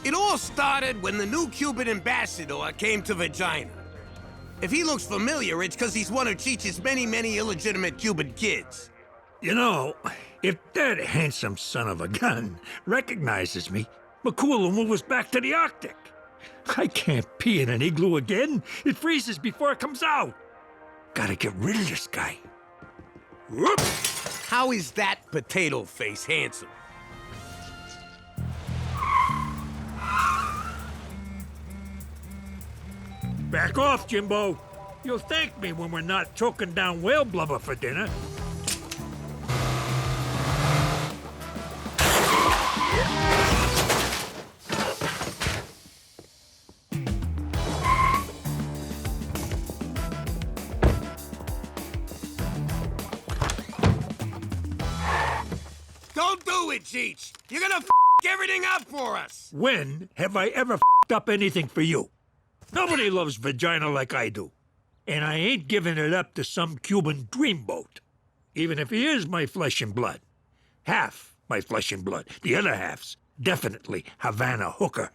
It all started when the new Cuban ambassador came to Regina. If he looks familiar, it's because he's one of Cheech's many, many illegitimate Cuban kids. You know, if that handsome son of a gun recognizes me, MacDougal will move us back to the Arctic. I can't pee in an igloo again. It freezes before it comes out. Gotta get rid of this guy. Whoop! How is that potato face handsome? Back off, Jimbo. You'll thank me when we're not choking down whale blubber for dinner. Don't do it, Cheech. You're gonna f everything up for us. When have I ever up anything for you? Nobody loves vagina like I do. And I ain't giving it up to some Cuban dreamboat. Even if he is my flesh and blood. Half my flesh and blood. The other half's definitely Havana hooker.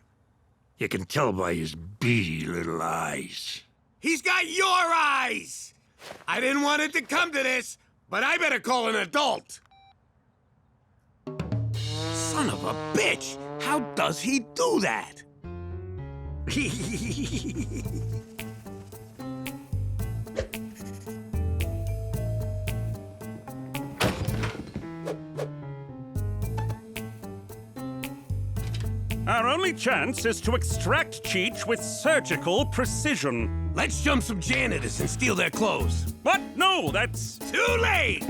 You can tell by his beady little eyes. He's got your eyes! I didn't want it to come to this, but I better call an adult. Son of a bitch! How does he do that? Our only chance is to extract Cheech with surgical precision. Let's jump some janitors and steal their clothes. What? No, that's... Too late!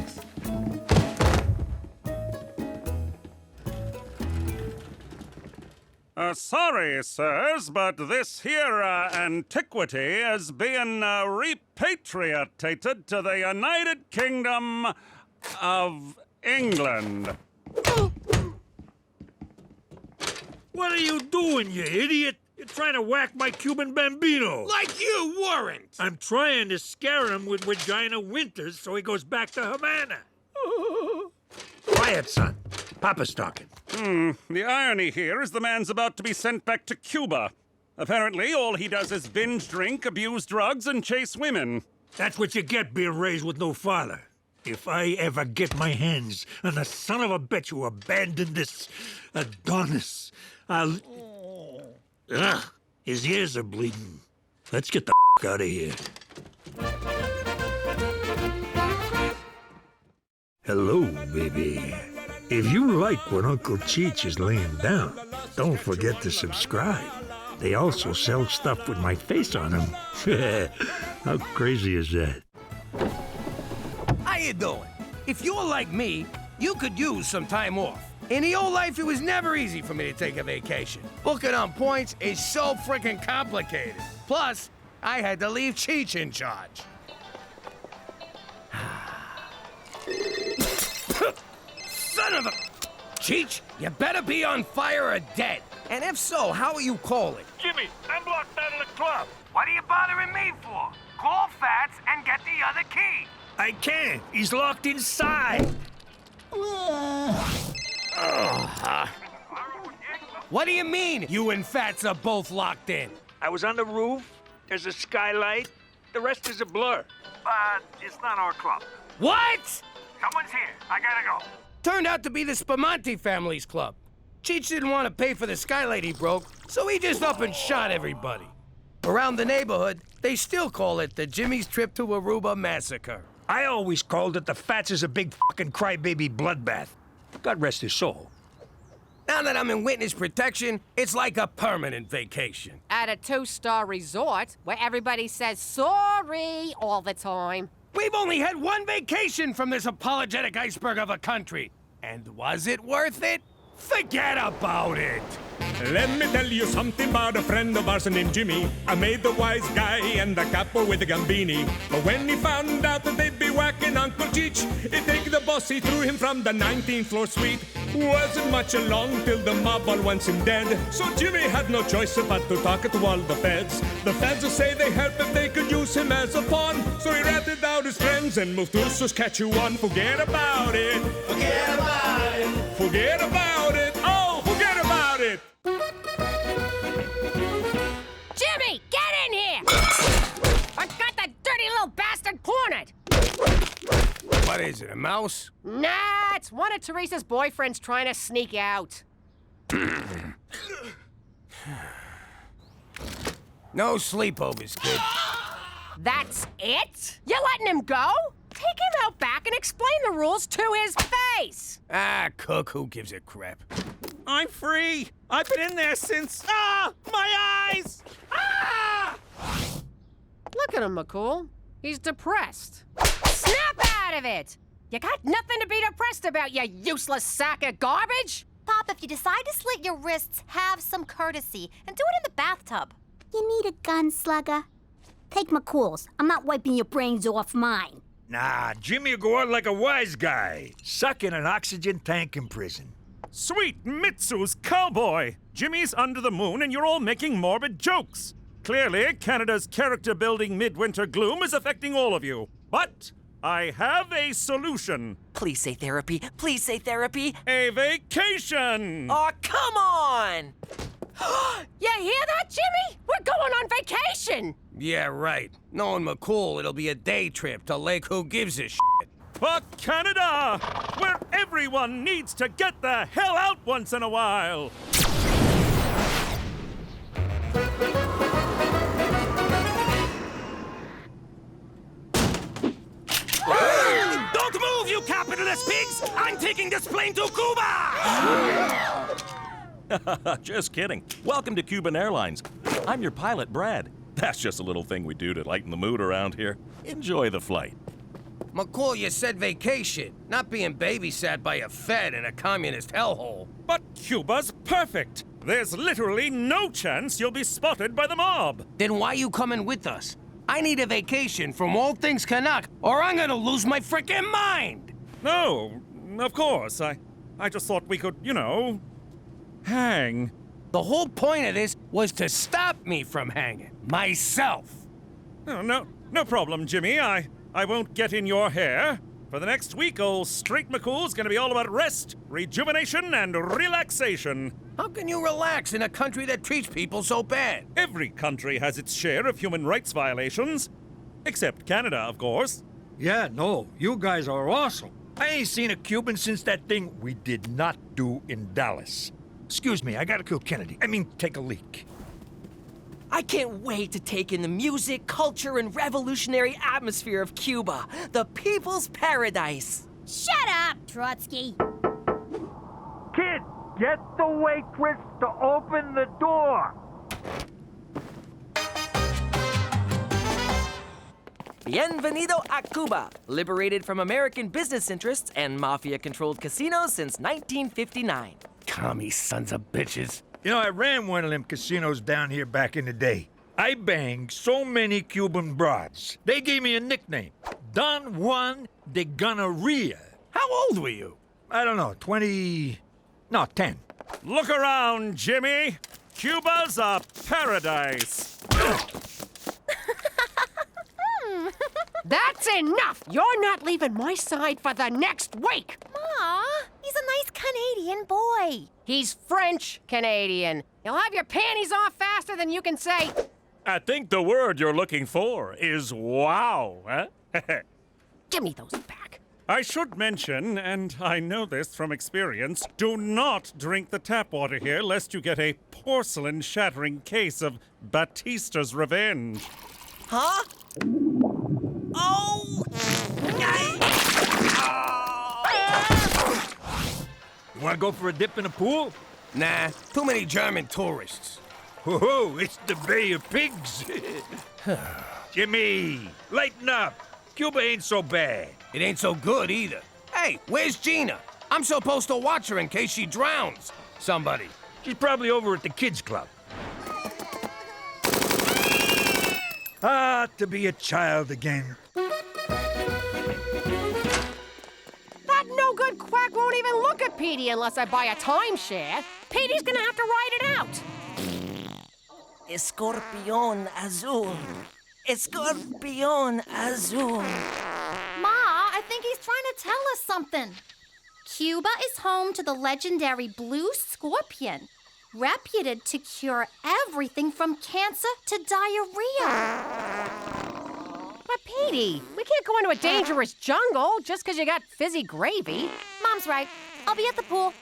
Sorry, sirs, but this here antiquity is being repatriated to the United Kingdom of England. What are you doing, you idiot? You're trying to whack my Cuban bambino. Like you weren't! I'm trying to scare him with Regina winters so he goes back to Havana. Quiet, son. Papa's talking. The irony here is the man's about to be sent back to Cuba. Apparently, all he does is binge drink, abuse drugs, and chase women. That's what you get being raised with no father. If I ever get my hands on the son of a bitch who abandoned this Adonis, I'll... Ugh, his ears are bleeding. Let's get the out of here. Hello, baby. If you like what Uncle Cheech is laying down, don't forget to subscribe. They also sell stuff with my face on them. How crazy is that? How you doing? If you're like me, you could use some time off. In the old life, it was never easy for me to take a vacation. Booking on points is so freaking complicated. Plus, I had to leave Cheech in charge. Son of a... Cheech, you better be on fire or dead. And if so, how are you calling? Jimmy, I'm locked out of the club. What are you bothering me for? Call Fats and get the other key. I can't. He's locked inside. What do you mean, you and Fats are both locked in? I was on the roof. There's a skylight. The rest is a blur. But it's not our club. What? Someone's here. I gotta go. Turned out to be the Spumante family's club. Cheech didn't want to pay for the skylight he broke, so he just up and shot everybody. Around the neighborhood, they still call it the Jimmy's Trip to Aruba Massacre. I always called it the Fats is a big fucking crybaby bloodbath. God rest his soul. Now that I'm in witness protection, it's like a permanent vacation. At a 2-star resort where everybody says sorry all the time. We've only had one vacation from this apologetic iceberg of a country. And was it worth it? Forget about it! Let me tell you something about a friend of ours named Jimmy. I made the wise guy and the capo with the Gambini. But when he found out that they'd be whacking Uncle Cheech, he'd take the boss, he threw him from the 19th floor suite. Wasn't much along till the mob all wants him dead. So Jimmy had no choice but to talk to all the feds. The feds will say they help if they could use him as a pawn. So he ratted out his friends and moved to Saskatchewan. Forget about it. Forget about it. Forget about it. Oh, forget about it. mouse? Nah, it's one of Teresa's boyfriends trying to sneak out. No sleepovers, kid. That's it? You're letting him go? Take him out back and explain the rules to his face. Ah, Cook, who gives a crap? I'm free. I've been in there since... Ah! My eyes! Ah! Look at him, McCool. He's depressed. Snap out of it! You got nothing to be depressed about, you useless sack of garbage! Pop, if you decide to slit your wrists, have some courtesy and do it in the bathtub. You need a gun, slugger. Take McCool's. I'm not wiping your brains off mine. Nah, Jimmy will go out like a wise guy, stuck in an oxygen tank in prison. Sweet Mitsu's cowboy! Jimmy's under the moon and you're all making morbid jokes. Clearly, Canada's character-building midwinter gloom is affecting all of you. But I have a solution. Please say therapy. Please say therapy. A vacation! Oh, come on! You hear that, Jimmy? We're going on vacation! Yeah, right. Knowing McCool, it'll be a day trip to Lake Who Gives a Shit. For Canada, where everyone needs to get the hell out once in a while. Don't move, you capitalist pigs! I'm taking this plane to Cuba! Just kidding. Welcome to Cuban Airlines. I'm your pilot, Brad. That's just a little thing we do to lighten the mood around here. Enjoy the flight. McCool, you said vacation, not being babysat by a Fed in a communist hellhole. But Cuba's perfect. There's literally no chance you'll be spotted by the mob. Then why you coming with us? I need a vacation from all things Canuck, or I'm gonna lose my frickin' mind! No, of course. I just thought we could, hang. The whole point of this was to stop me from hanging. Myself. Oh, no problem, Jimmy. I won't get in your hair. For the next week, old Straight McCool's gonna be all about rest, rejuvenation, and relaxation. How can you relax in a country that treats people so bad? Every country has its share of human rights violations. Except Canada, of course. Yeah, no, you guys are awesome. I ain't seen a Cuban since that thing we did not do in Dallas. Excuse me, I gotta kill Kennedy. Take a leak. I can't wait to take in the music, culture, and revolutionary atmosphere of Cuba, the people's paradise. Shut up, Trotsky. Kid, get the waitress to open the door. Bienvenido a Cuba, liberated from American business interests and mafia-controlled casinos since 1959. Commie sons of bitches. You know, I ran one of them casinos down here back in the day. I banged so many Cuban broads. They gave me a nickname, Don Juan de Gonorrhea. How old were you? I don't know, 10. Look around, Jimmy. Cuba's a paradise. That's enough! You're not leaving my side for the next week! Ma, he's a nice Canadian boy. He's French-Canadian. You'll have your panties off faster than you can say... I think the word you're looking for is wow, huh? Give me those back. I should mention, and I know this from experience, do not drink the tap water here lest you get a porcelain-shattering case of Batista's revenge. Huh? Oh! You wanna go for a dip in the pool? Nah, too many German tourists. Whoa, it's the Bay of Pigs. Jimmy, lighten up. Cuba ain't so bad. It ain't so good either. Hey, where's Gina? I'm supposed to watch her in case she drowns. Somebody. She's probably over at the kids' club. Ah, to be a child again. That no-good quack won't even look at Petey unless I buy a timeshare. Petey's gonna have to ride it out. Escorpión azul. Escorpión azul. Ma, I think he's trying to tell us something. Cuba is home to the legendary blue scorpion, reputed to cure everything from cancer to diarrhea. But Petey, we can't go into a dangerous jungle just because you got fizzy gravy. Mom's right. I'll be at the pool.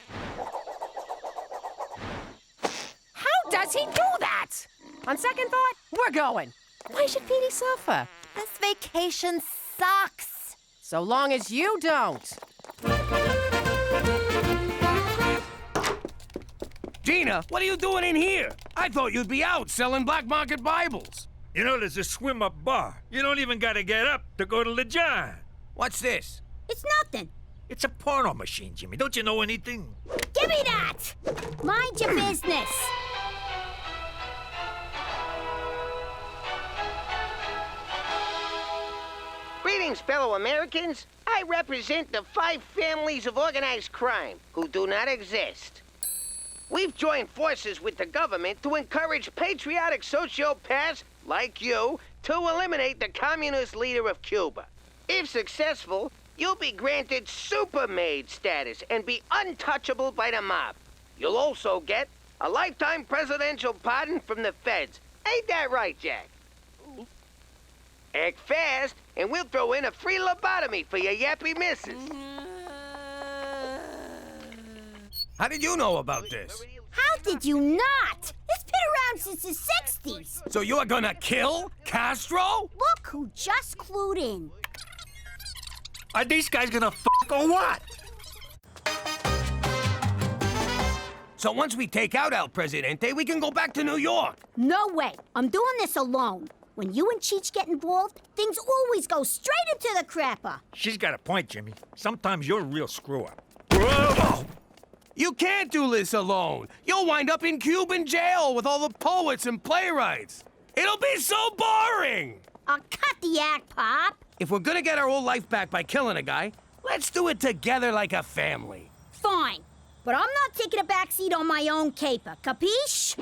How does he do that? On second thought, we're going. Why should Petey suffer? This vacation sucks. So long as you don't. Gina, what are you doing in here? I thought you'd be out selling black market Bibles. You know, there's a swim-up bar. You don't even gotta get up to go to the John. What's this? It's nothing. It's a porno machine, Jimmy. Don't you know anything? Give me that! Mind your business. Greetings, fellow Americans. I represent the 5 families of organized crime who do not exist. We've joined forces with the government to encourage patriotic sociopaths like you to eliminate the communist leader of Cuba. If successful, you'll be granted supermaid status and be untouchable by the mob. You'll also get a lifetime presidential pardon from the feds. Ain't that right, Jack? Act fast, and we'll throw in a free lobotomy for your yappy missus. How did you know about this? How did you not? It's been around since the 60s. So you're gonna kill Castro? Look who just clued in. Are these guys gonna or what? So once we take out El Presidente, we can go back to New York. No way. I'm doing this alone. When you and Cheech get involved, things always go straight into the crapper. She's got a point, Jimmy. Sometimes you're a real screw-up. Whoa! You can't do this alone. You'll wind up in Cuban jail with all the poets and playwrights. It'll be so boring. I'll cut the act, Pop. If we're gonna get our old life back by killing a guy, let's do it together like a family. Fine. But I'm not taking a backseat on my own caper, capiche?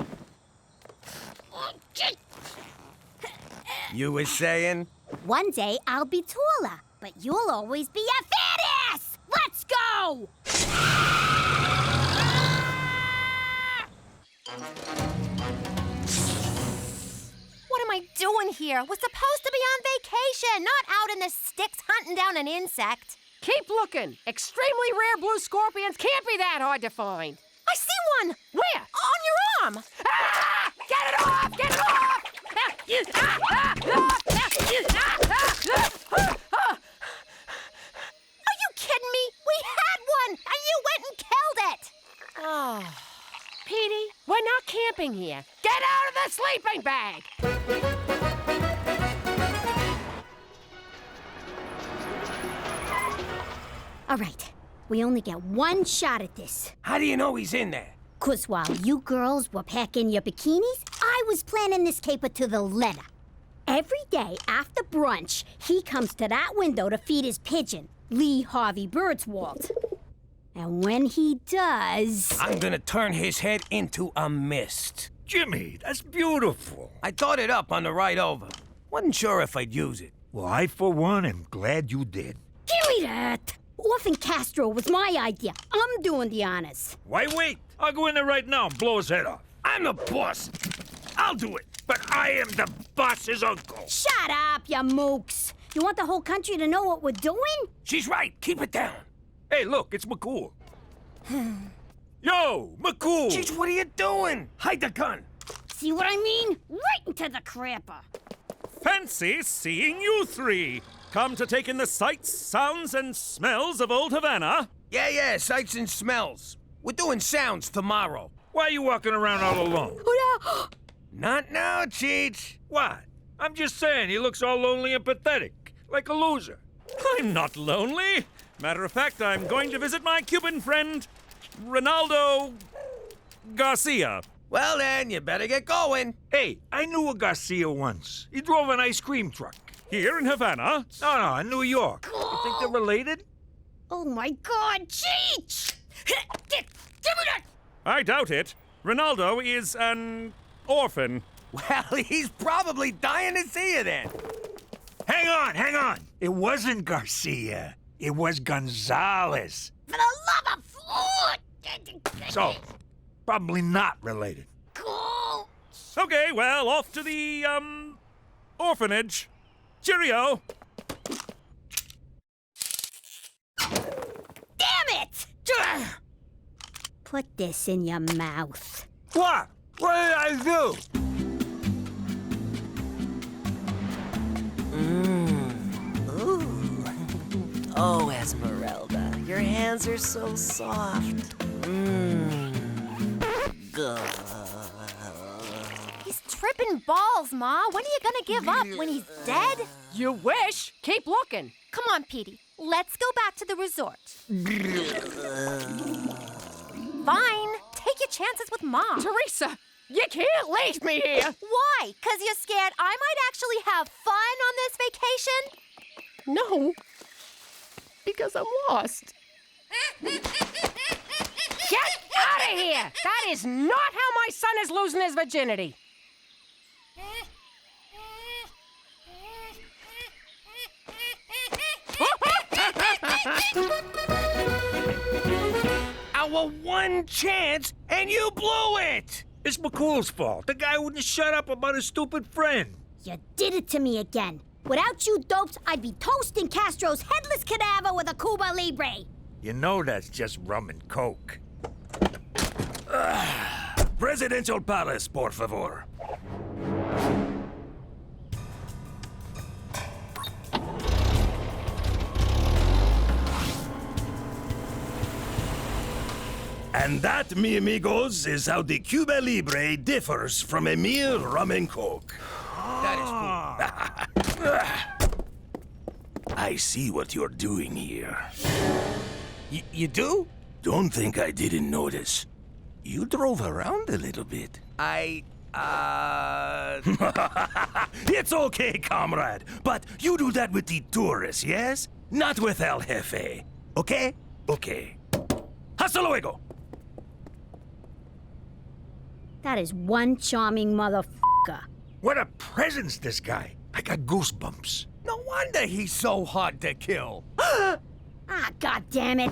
You was saying? One day I'll be taller, but you'll always be a fat ass! Let's go! What am I doing here? We're supposed to be on vacation, not out in the sticks hunting down an insect. Keep looking. Extremely rare blue scorpions can't be that hard to find. I see one! Where? On your arm! Ah! Get it off! Get it off! Are you kidding me? We had one, and you went and killed it! Oh. Petey, we're not camping here. Get out of the sleeping bag! All right, we only get one shot at this. How do you know he's in there? 'Cause while you girls were packing your bikinis, I was planning this caper to the letter. Every day after brunch, he comes to that window to feed his pigeon, Lee Harvey Birdswald. And when he does... I'm gonna turn his head into a mist. Jimmy, that's beautiful. I thought it up on the ride over. Wasn't sure if I'd use it. Well, I, for one, am glad you did. Give me that! Orphan Castro was my idea. I'm doing the honors. Why wait? I'll go in there right now and blow his head off. I'm the boss. I'll do it. But I am the boss's uncle. Shut up, you mooks. You want the whole country to know what we're doing? She's right. Keep it down. Hey, look, it's McCool. Yo, McCool! Cheech, what are you doing? Hide the gun. See what I mean? Right into the crapper. Fancy seeing you 3. Come to take in the sights, sounds, and smells of old Havana. Yeah, sights and smells. We're doing sounds tomorrow. Why are you walking around all alone? Not now, Cheech. What? I'm just saying, he looks all lonely and pathetic, like a loser. I'm not lonely. Matter of fact, I'm going to visit my Cuban friend, Ronaldo Garcia. Well then, you better get going. Hey, I knew a Garcia once. He drove an ice cream truck. Here in Havana? No, in New York. You think they're related? Oh my God, Cheech! Give me that! I doubt it. Ronaldo is an orphan. Well, he's probably dying to see you then. Hang on. It wasn't Garcia. It was Gonzalez. For the love of food! So, probably not related. Cool! Okay, well, off to the, orphanage. Cheerio! Damn it! Put this in your mouth. What? What did I do? Oh, Esmeralda, your hands are so soft. He's tripping balls, Ma. When are you gonna give up? When he's dead? You wish. Keep looking. Come on, Petey. Let's go back to the resort. Fine. Take your chances with Mom. Teresa, you can't leave me here. Why? 'Cause you're scared I might actually have fun on this vacation? No, because I'm lost. Get out of here! That is not how my son is losing his virginity. Our one chance, and you blew it! It's McCool's fault. The guy wouldn't shut up about his stupid friend. You did it to me again. Without you dopes, I'd be toasting Castro's headless cadaver with a Cuba Libre. You know that's just rum and coke. Presidential Palace, por favor. And that, mi amigos, is how the Cuba Libre differs from a mere rum and coke. That is cool. I see what you're doing here. You do? Don't think I didn't notice. You drove around a little bit. It's okay, comrade. But you do that with the tourists, yes? Not with El Jefe. Okay? Okay. Hasta luego. That is one charming motherfucker. What a presence, this guy. I got goosebumps. No wonder he's so hard to kill. Ah, goddammit.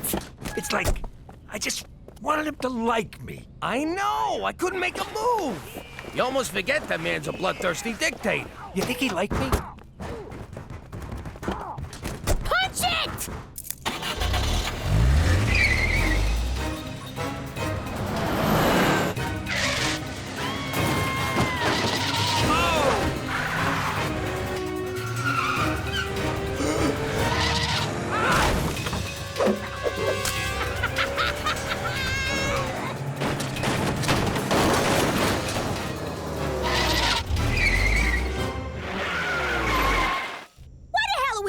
It's like I just wanted him to like me. I know. I couldn't make a move. You almost forget that man's a bloodthirsty dictator. You think he liked me? Punch it!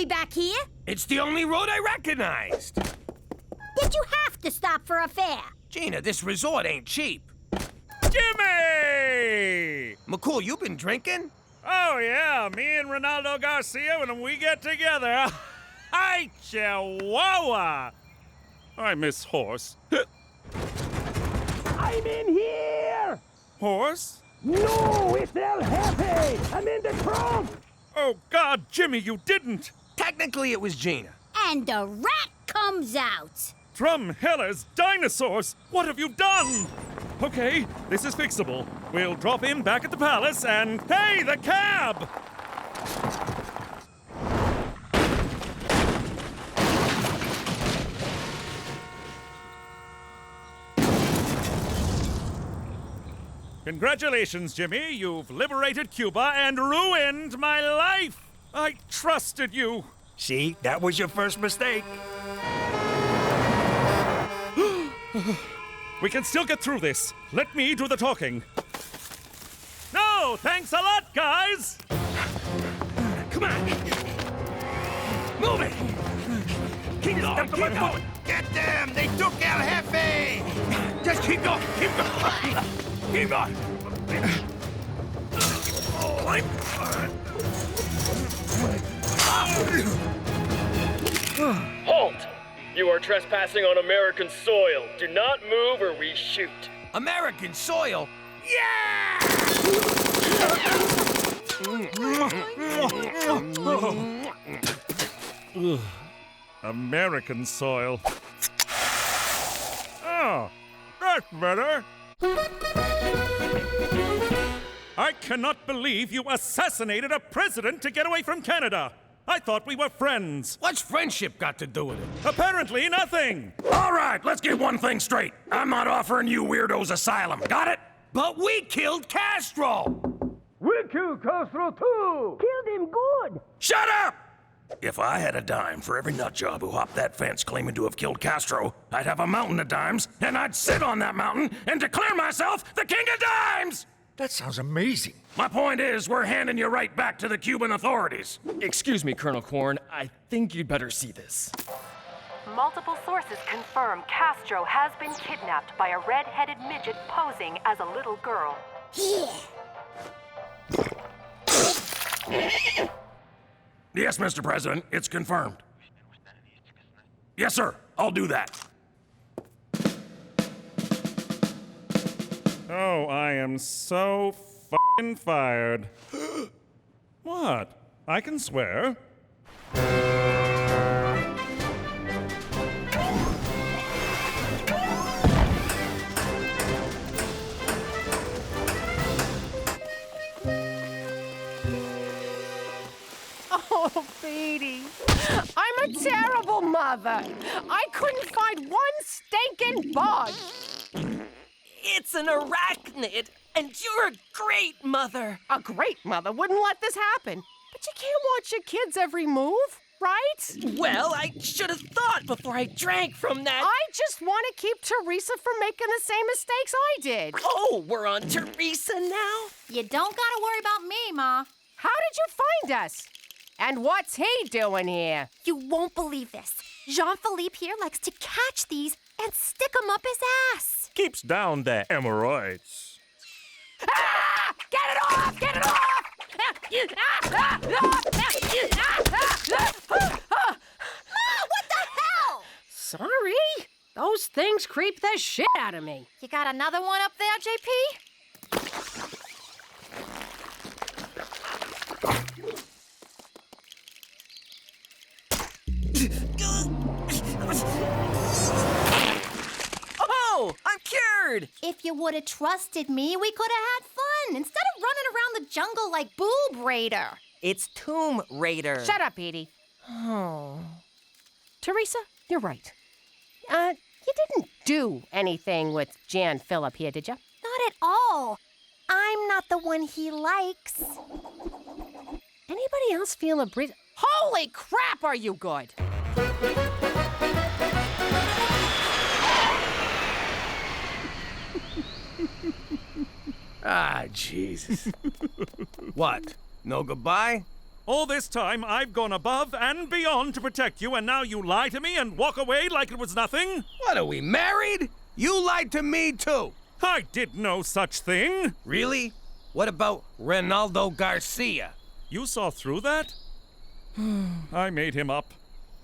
Back here? It's the only road I recognized. Did you have to stop for a fare? Gina, this resort ain't cheap. Jimmy! McCool, you been drinking? Oh, yeah, me and Ronaldo Garcia, when we get together. Hi, Chihuahua! I miss horse. I'm in here! Horse? No, it's El Jefe! I'm in the trunk! Oh, God, Jimmy, you didn't! Technically, it was Gina. And the rat comes out. Drum Heller's dinosaurs! What have you done? Okay, this is fixable. We'll drop in back at the palace and... Hey, the cab! Congratulations, Jimmy. You've liberated Cuba and ruined my life! I trusted you! See, that was your first mistake. We can still get through this. Let me do the talking. No, thanks a lot, guys! Come on! Move it! Keep going, keep going! Get them! They took El Jefe! Just keep going, keep going! Keep going! Oh, Halt! You are trespassing on American soil. Do not move or we shoot. American soil? Yeah! American soil. Oh, that's better. I cannot believe you assassinated a president to get away from Canada. I thought we were friends. What's friendship got to do with it? Apparently nothing. All right, let's get one thing straight. I'm not offering you weirdos asylum. Got it? But we killed Castro! We killed Castro too! Killed him good! Shut up! If I had a dime for every nutjob who hopped that fence claiming to have killed Castro, I'd have a mountain of dimes, and I'd sit on that mountain and declare myself the king of dimes! That sounds amazing. My point is, we're handing you right back to the Cuban authorities. Excuse me, Colonel Corn. I think you'd better see this. Multiple sources confirm Castro has been kidnapped by a red-headed midget posing as a little girl. Yes, Mr. President, it's confirmed. Yes, sir, I'll do that. Oh, I am so f***ing fired. What? I can swear. Oh, Petey, I'm a terrible mother. I couldn't find one stinking bug. It's an arachnid, and you're a great mother. A great mother wouldn't let this happen. But you can't watch your kids' every move, right? Well, I should have thought before I drank from that. I just want to keep Teresa from making the same mistakes I did. Oh, we're on Teresa now? You don't gotta worry about me, Ma. How did you find us? And what's he doing here? You won't believe this. Jean-Philippe here likes to catch these and stick them up his ass. Keeps down the hemorrhoids. Ah! Get it off! Get it off! Ma, what the hell? Sorry. Those things creep the shit out of me. You got another one up there, JP? Oh, I'm cured! If you would have trusted me, we could have had fun instead of running around the jungle like Boob Raider. It's Tomb Raider. Shut up, Edie. Oh. Teresa, you're right. You didn't do anything with Jan Phillip here, did you? Not at all. I'm not the one he likes. Anybody else feel a breeze? Holy crap, are you good? Ah, Jesus. What? No goodbye? All this time, I've gone above and beyond to protect you, and now you lie to me and walk away like it was nothing? What, are we married? You lied to me, too. I did no such thing. Really? What about Ronaldo Garcia? You saw through that? I made him up.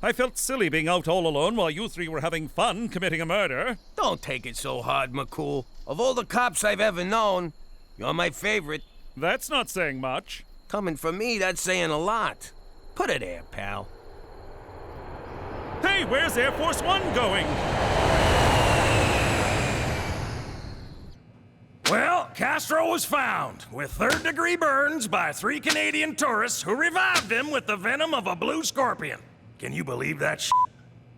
I felt silly being out all alone while you three were having fun committing a murder. Don't take it so hard, McCool. Of all the cops I've ever known, you're my favorite. That's not saying much. Coming from me, that's saying a lot. Put it there, pal. Hey, where's Air Force One going? Well, Castro was found with third-degree burns by 3 Canadian tourists who revived him with the venom of a blue scorpion. Can you believe that shit?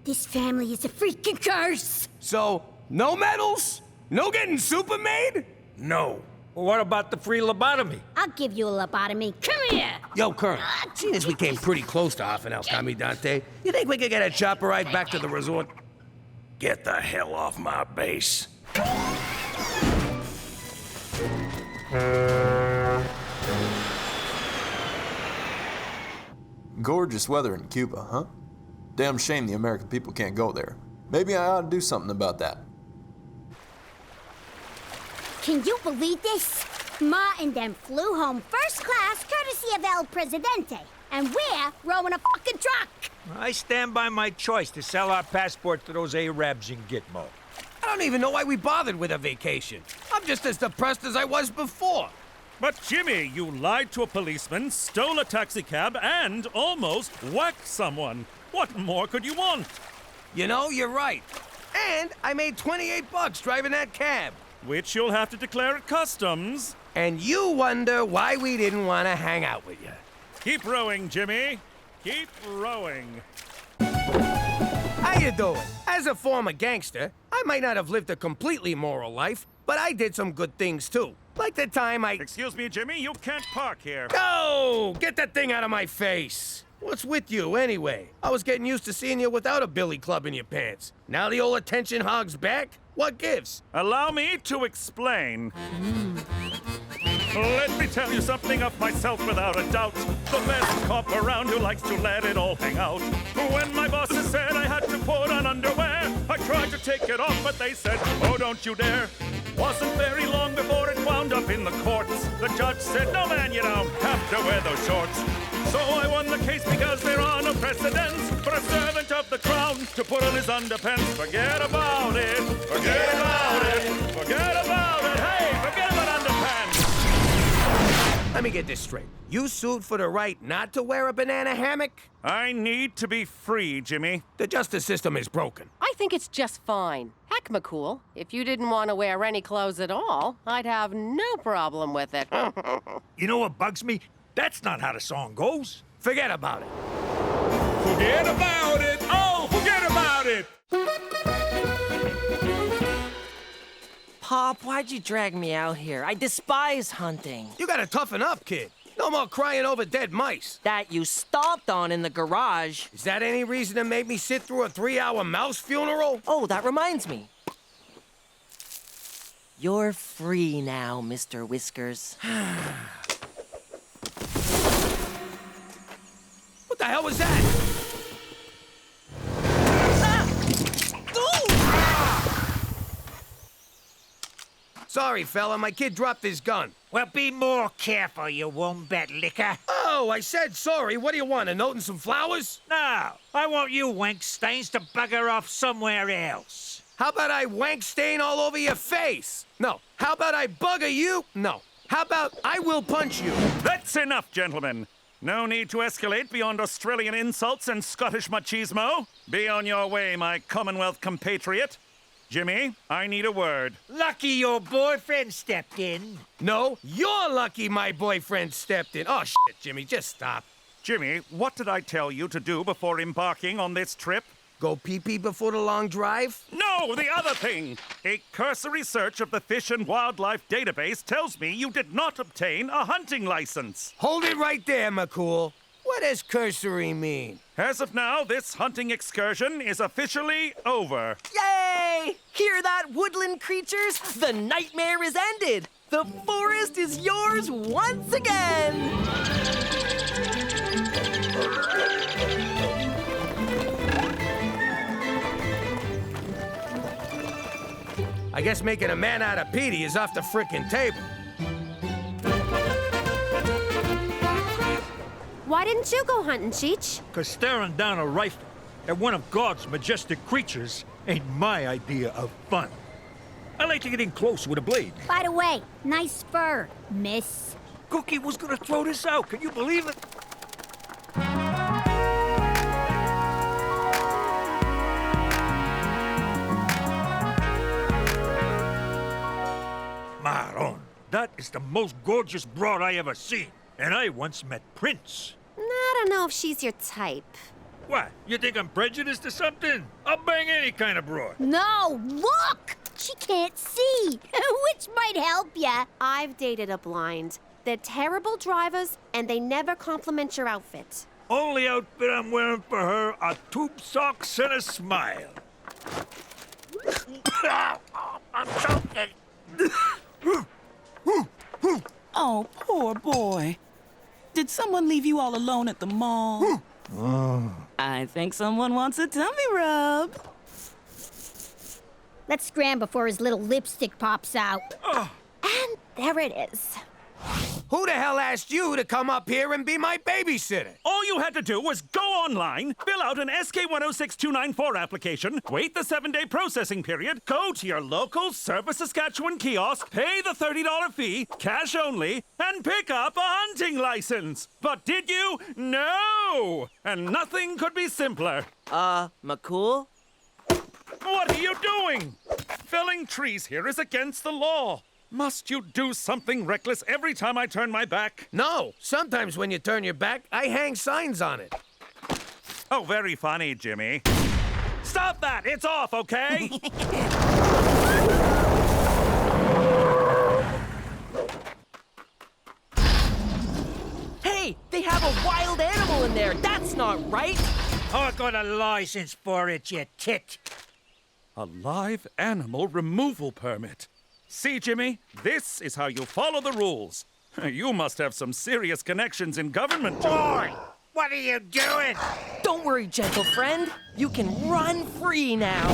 This family is a freaking curse. So, no medals? No getting super made? No. Well, what about the free lobotomy? I'll give you a lobotomy. Come here. Yo, Colonel, seeing as we came pretty close to Hoff and El Comandante, you think we could get a chopper ride back to the resort? Get the hell off my base. Gorgeous weather in Cuba, huh? Damn shame the American people can't go there. Maybe I ought to do something about that. Can you believe this? Ma and them flew home first class courtesy of El Presidente. And we're rowing a fucking truck. I stand by my choice to sell our passport to those Arabs in Gitmo. I don't even know why we bothered with a vacation. I'm just as depressed as I was before. But Jimmy, you lied to a policeman, stole a taxicab, and almost whacked someone. What more could you want? You know, you're right. And I made $28 driving that cab. which you'll have to declare at customs. And you wonder why we didn't want to hang out with you. Keep rowing, Jimmy. Keep rowing. How you doing? As a former gangster, I might not have lived a completely moral life, but I did some good things too. Like the time I... Excuse me, Jimmy, you can't park here. No! Get that thing out of my face! What's with you, anyway? I was getting used to seeing you without a billy club in your pants. Now the old attention hog's back? What gives? Allow me to explain. Let me tell you something of myself without a doubt. The best cop around who likes to let it all hang out. When my bosses said I had to put on underwear, I tried to take it off, but they said, oh, don't you dare. Wasn't very long before it wound up in the courts. The judge said, no, man, you don't have to wear those shorts. So I won the case because there are no precedents for a servant of the crown to put on his underpants. Forget about it. Forget about it. Forget about it. Hey, forget about underpants. Let me get this straight. You sued for the right not to wear a banana hammock? I need to be free, Jimmy. The justice system is broken. I think it's just fine. Heck, McCool, if you didn't want to wear any clothes at all, I'd have no problem with it. You know what bugs me? That's not how the song goes. Forget about it. Forget about it. Oh, forget about it. Pop, why'd you drag me out here? I despise hunting. You gotta toughen up, kid. No more crying over dead mice. That you stomped on in the garage. Is that any reason to make me sit through a 3-hour mouse funeral? Oh, that reminds me. You're free now, Mr. Whiskers. What the hell was that? Sorry, fella, my kid dropped his gun. Well, be more careful, you wombat licker. Oh, I said sorry. What do you want, a note and some flowers? No, I want you wank stains to bugger off somewhere else. How about I wank stain all over your face? No. How about I bugger you? No. How about I will punch you? That's enough, gentlemen. No need to escalate beyond Australian insults and Scottish machismo. Be on your way, my Commonwealth compatriot. Jimmy, I need a word. Lucky your boyfriend stepped in. No, you're lucky my boyfriend stepped in. Oh, shit, Jimmy, just stop. Jimmy, what did I tell you to do before embarking on this trip? Go pee-pee before the long drive? No, the other thing. A cursory search of the Fish and Wildlife database tells me you did not obtain a hunting license. Hold it right there, McCool. What does cursory mean? As of now, this hunting excursion is officially over. Yay! Hear that, woodland creatures? The nightmare is ended. The forest is yours once again. I guess making a man out of Petey is off the frickin' table. Why didn't you go hunting, Cheech? 'Cause staring down a rifle at one of God's majestic creatures ain't my idea of fun. I like to get in close with a blade. By the way, nice fur, miss. Cookie was gonna throw this out, can you believe it? Maron, that is the most gorgeous broad I ever seen. And I once met Prince. I don't know if she's your type. What, you think I'm prejudiced or something? I'll bang any kind of broad. No, look! She can't see, which might help ya. I've dated a blind. They're terrible drivers, and they never compliment your outfit. Only outfit I'm wearing for her are tube socks and a smile. I'm choking. Oh, poor boy. Did someone leave you all alone at the mall? I think someone wants a tummy rub. Let's scram before his little lipstick pops out. And there it is. Who the hell asked you to come up here and be my babysitter? All you had to do was go online, fill out an SK106294 application, wait the 7-day processing period, go to your local Service Saskatchewan kiosk, pay the $30 fee, cash only, and pick up a hunting license. But did you? No! And nothing could be simpler. McCool? What are you doing? Felling trees here is against the law. Must you do something reckless every time I turn my back? No. Sometimes when you turn your back, I hang signs on it. Oh, very funny, Jimmy. Stop that! It's off, okay? Hey, they have a wild animal in there. That's not right. I got a license for it, you tit. A live animal removal permit. See, Jimmy, this is how you follow the rules. You must have some serious connections in government. Boy, what are you doing? Don't worry, gentle friend. You can run free now.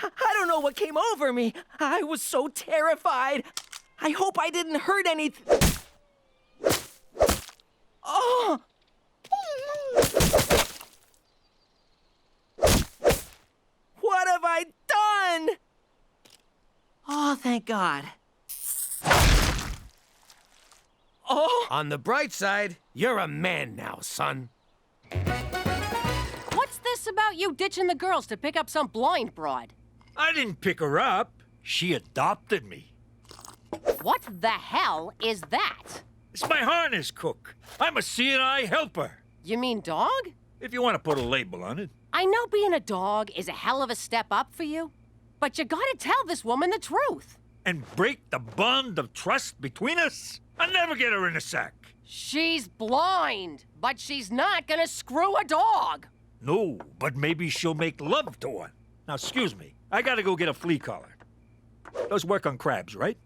I don't know what came over me. I was so terrified. I hope I didn't hurt anything. Oh! What have I done? Oh, thank God. Oh! On the bright side, you're a man now, son. What's this about you ditching the girls to pick up some blind broad? I didn't pick her up. She adopted me. What the hell is that? It's my harness cook. I'm a CNI helper. You mean dog? If you want to put a label on it. I know being a dog is a hell of a step up for you, but you gotta tell this woman the truth. And break the bond of trust between us? I'll never get her in a sack. She's blind, but she's not gonna screw a dog. No, but maybe she'll make love to one. Now, excuse me. I gotta go get a flea collar. Those work on crabs, right?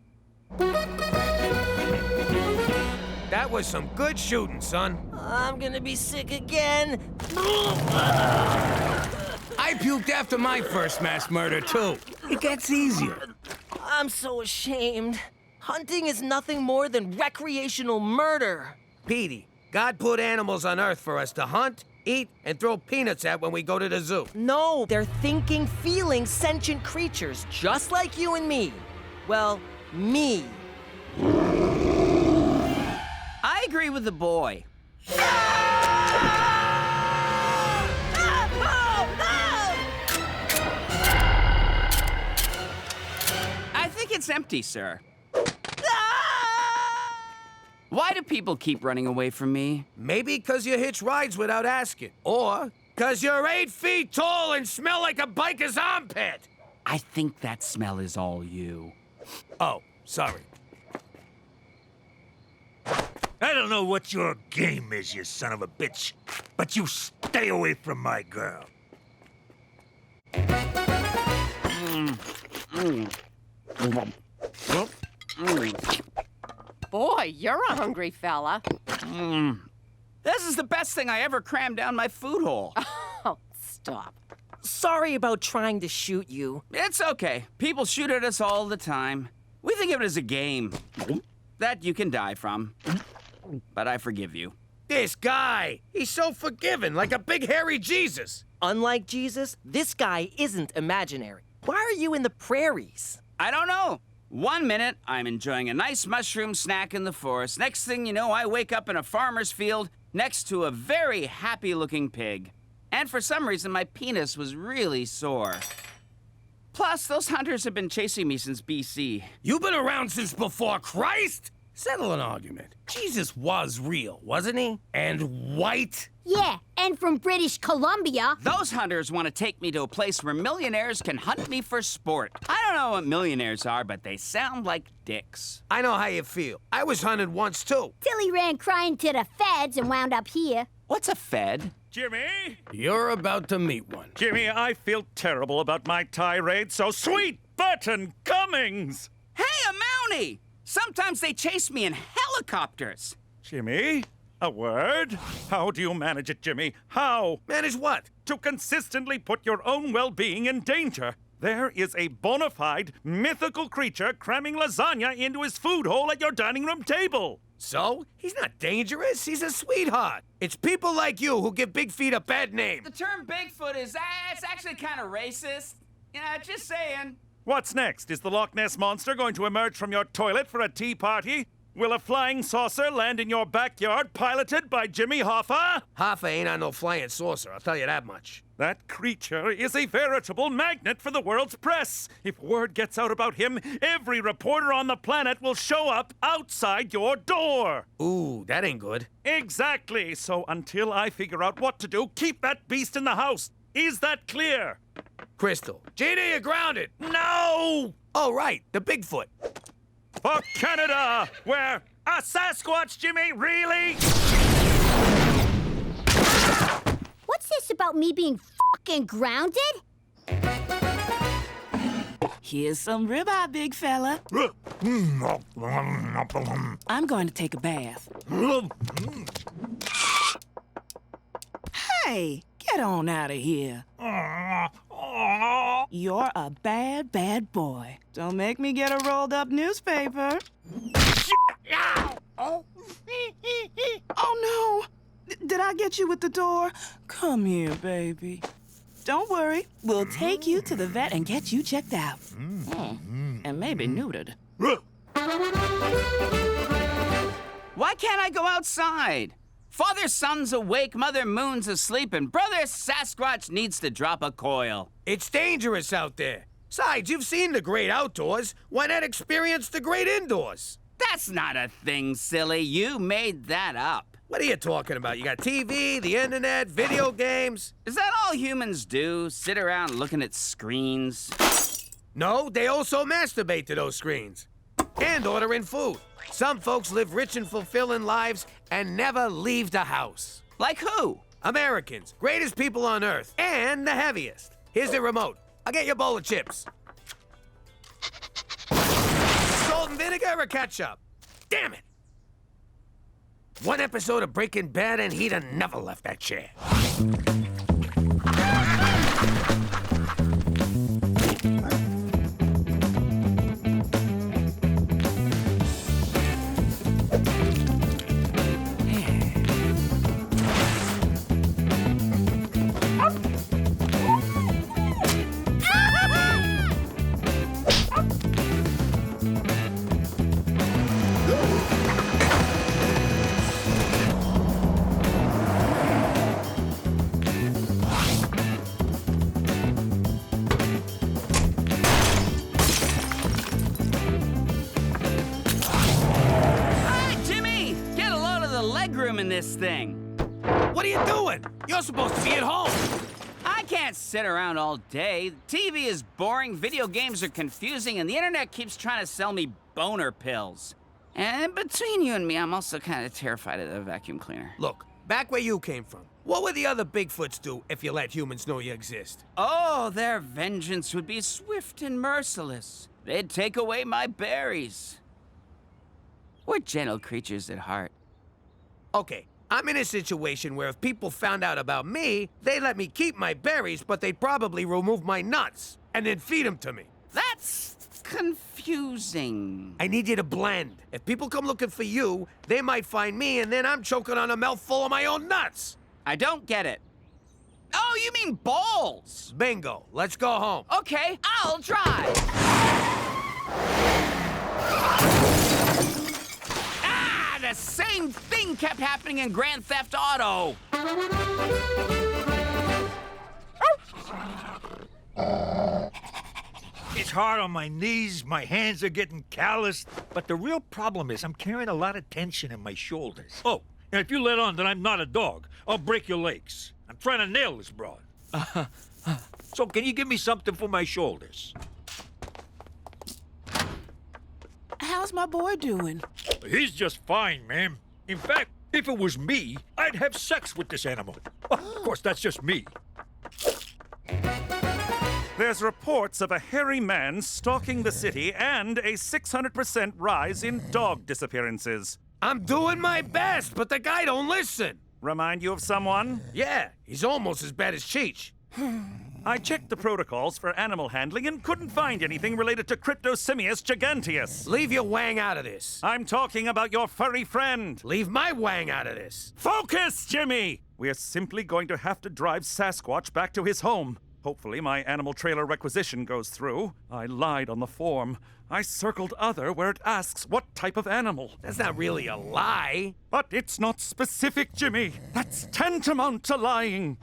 That was some good shooting, son. I'm gonna be sick again. I puked after my first mass murder, too. It gets easier. I'm so ashamed. Hunting is nothing more than recreational murder. Petey, God put animals on Earth for us to hunt, eat, and throw peanuts at when we go to the zoo. No, they're thinking, feeling, sentient creatures, just like you and me. Well, me. I agree with the boy. I think it's empty, sir. Why do people keep running away from me? Maybe because you hitch rides without asking. Or because you're 8 feet tall and smell like a biker's armpit. I think that smell is all you. Oh, sorry. I don't know what your game is, you son of a bitch, but you stay away from my girl. Boy, you're a hungry fella. This is the best thing I ever crammed down my food hole. Oh, stop. Sorry about trying to shoot you. It's okay. People shoot at us all the time. We think of it as a game that you can die from. But I forgive you. This guy, he's so forgiving, like a big hairy Jesus. Unlike Jesus, this guy isn't imaginary. Why are you in the prairies? I don't know. 1 minute, I'm enjoying a nice mushroom snack in the forest. Next thing you know, I wake up in a farmer's field next to a very happy-looking pig. And for some reason, my penis was really sore. Plus, those hunters have been chasing me since BC. You've been around since before Christ? Settle an argument. Jesus was real, wasn't he? And white? Yeah, and from British Columbia. Those hunters want to take me to a place where millionaires can hunt me for sport. I don't know what millionaires are, but they sound like dicks. I know how you feel. I was hunted once, too. Till he ran crying to the feds and wound up here. What's a fed? Jimmy? You're about to meet one. Jimmy, I feel terrible about my tirade, so sweet Burton Cummings! Hey, a Mountie! Sometimes they chase me in helicopters. Jimmy, a word? How do you manage it, Jimmy? How? Manage what? To consistently put your own well-being in danger. There is a bona fide, mythical creature cramming lasagna into his food hole at your dining room table. So? He's not dangerous. He's a sweetheart. It's people like you who give Big Feet a bad name. The term Bigfoot is, it's actually kind of racist. Yeah, just saying. What's next? Is the Loch Ness Monster going to emerge from your toilet for a tea party? Will a flying saucer land in your backyard piloted by Jimmy Hoffa? Hoffa ain't on no flying saucer, I'll tell you that much. That creature is a veritable magnet for the world's press. If word gets out about him, every reporter on the planet will show up outside your door. Ooh, that ain't good. Exactly. So until I figure out what to do, keep that beast in the house. Is that clear? Crystal. JD, you're grounded. No! Oh, right, the Bigfoot. For Canada, where a Sasquatch, Jimmy, really? What's this about me being fucking grounded? Here's some ribeye, big fella. I'm going to take a bath. Hey, get on out of here. You're a bad, bad boy. Don't make me get a rolled up newspaper. Oh no! Did I get you with the door? Come here, baby. Don't worry. We'll take you to the vet and get you checked out. And maybe neutered. Why can't I go outside? Father Sun's awake, Mother Moon's asleep, and Brother Sasquatch needs to drop a coil. It's dangerous out there. Besides, you've seen the great outdoors. Why not experience the great indoors? That's not a thing, silly. You made that up. What are you talking about? You got TV, the internet, video games. Is that all humans do? Sit around looking at screens? No, they also masturbate to those screens. And order in food. Some folks live rich and fulfilling lives and never leave the house. Like who? Americans. Greatest people on earth. And the heaviest. Here's the remote. I'll get you a bowl of chips. Salt and vinegar or ketchup? Damn it! One episode of Breaking Bad and he'd have never left that chair. This thing. What are you doing? You're supposed to be at home. I can't sit around all day. TV is boring, video games are confusing, and the internet keeps trying to sell me boner pills. And between you and me, I'm also kind of terrified of the vacuum cleaner. Look, back where you came from, what would the other Bigfoots do if you let humans know you exist? Oh, their vengeance would be swift and merciless. They'd take away my berries. We're gentle creatures at heart. Okay, I'm in a situation where if people found out about me, they'd let me keep my berries, but they'd probably remove my nuts and then feed them to me. That's confusing. I need you to blend. If people come looking for you, they might find me, and then I'm choking on a mouthful of my own nuts. I don't get it. Oh, you mean balls? Bingo. Let's go home. Okay, I'll drive. The same thing kept happening in Grand Theft Auto. It's hard on my knees, my hands are getting calloused, but the real problem is I'm carrying a lot of tension in my shoulders. Oh, and if you let on that I'm not a dog, I'll break your legs. I'm trying to nail this broad. So can you give me something for my shoulders? How's my boy doing? He's just fine, ma'am. In fact, if it was me, I'd have sex with this animal. Of course, that's just me. There's reports of a hairy man stalking the city and a 600% rise in dog disappearances. I'm doing my best, but the guy don't listen. Remind you of someone? Yeah, he's almost as bad as Cheech. I checked the protocols for animal handling and couldn't find anything related to Cryptosimius giganteus. Leave your wang out of this. I'm talking about your furry friend. Leave my wang out of this. Focus, Jimmy! We're simply going to have to drive Sasquatch back to his home. Hopefully my animal trailer requisition goes through. I lied on the form. I circled other where it asks what type of animal. That's not really a lie. But it's not specific, Jimmy. That's tantamount to lying.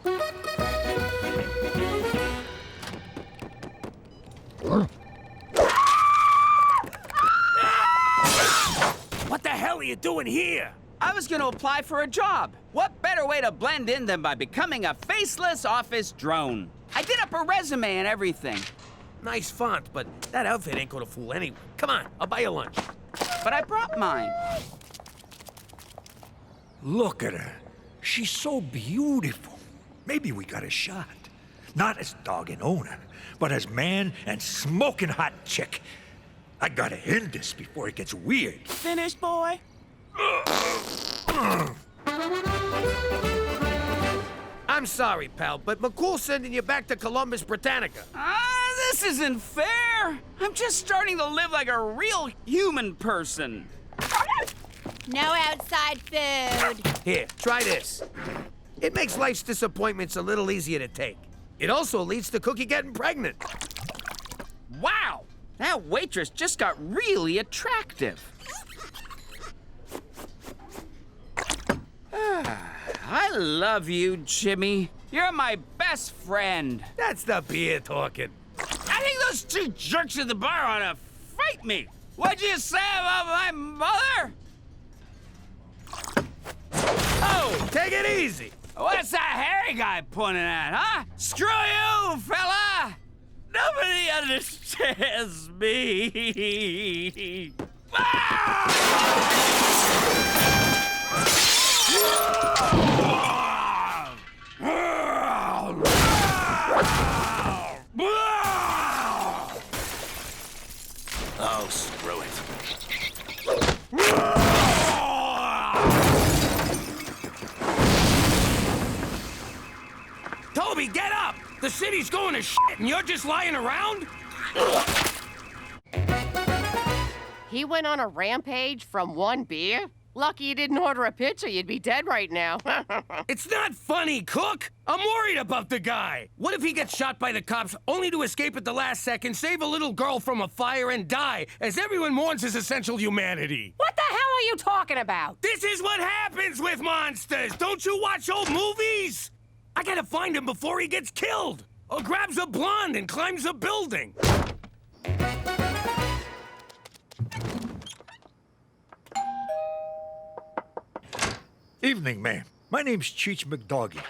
What the hell are you doing here? I was going to apply for a job. What better way to blend in than by becoming a faceless office drone? I did up a resume and everything. Nice font, but that outfit ain't gonna fool anyone. Come on, I'll buy you lunch. But I brought mine. Look at her. She's so beautiful. Maybe we got a shot. Not as dog and owner, but as man and smoking hot chick. I gotta end this before it gets weird. Finished, boy? I'm sorry, pal, but McCool's sending you back to Columbus, Britannica. This isn't fair. I'm just starting to live like a real human person. No outside food. Here, try this. It makes life's disappointments a little easier to take. It also leads to Cookie getting pregnant. Wow, that waitress just got really attractive. I love you, Jimmy. You're my best friend. That's the beer talking. I think those two jerks at the bar ought to fight me. What'd you say about my mother? Oh, take it easy. What's that hairy guy pointing at, huh? Screw you, fella! Nobody understands me. Oh, screw it. Toby, get up! The city's going to shit and you're just lying around? He went on a rampage from one beer? Lucky you didn't order a pizza, you'd be dead right now. It's not funny, Cook! I'm worried about the guy! What if he gets shot by the cops only to escape at the last second, save a little girl from a fire, and die as everyone mourns his essential humanity? What the hell are you talking about? This is what happens with monsters! Don't you watch old movies? I gotta find him before he gets killed! Or grabs a blonde and climbs a building! Evening, ma'am. My name's Cheech MacDougal.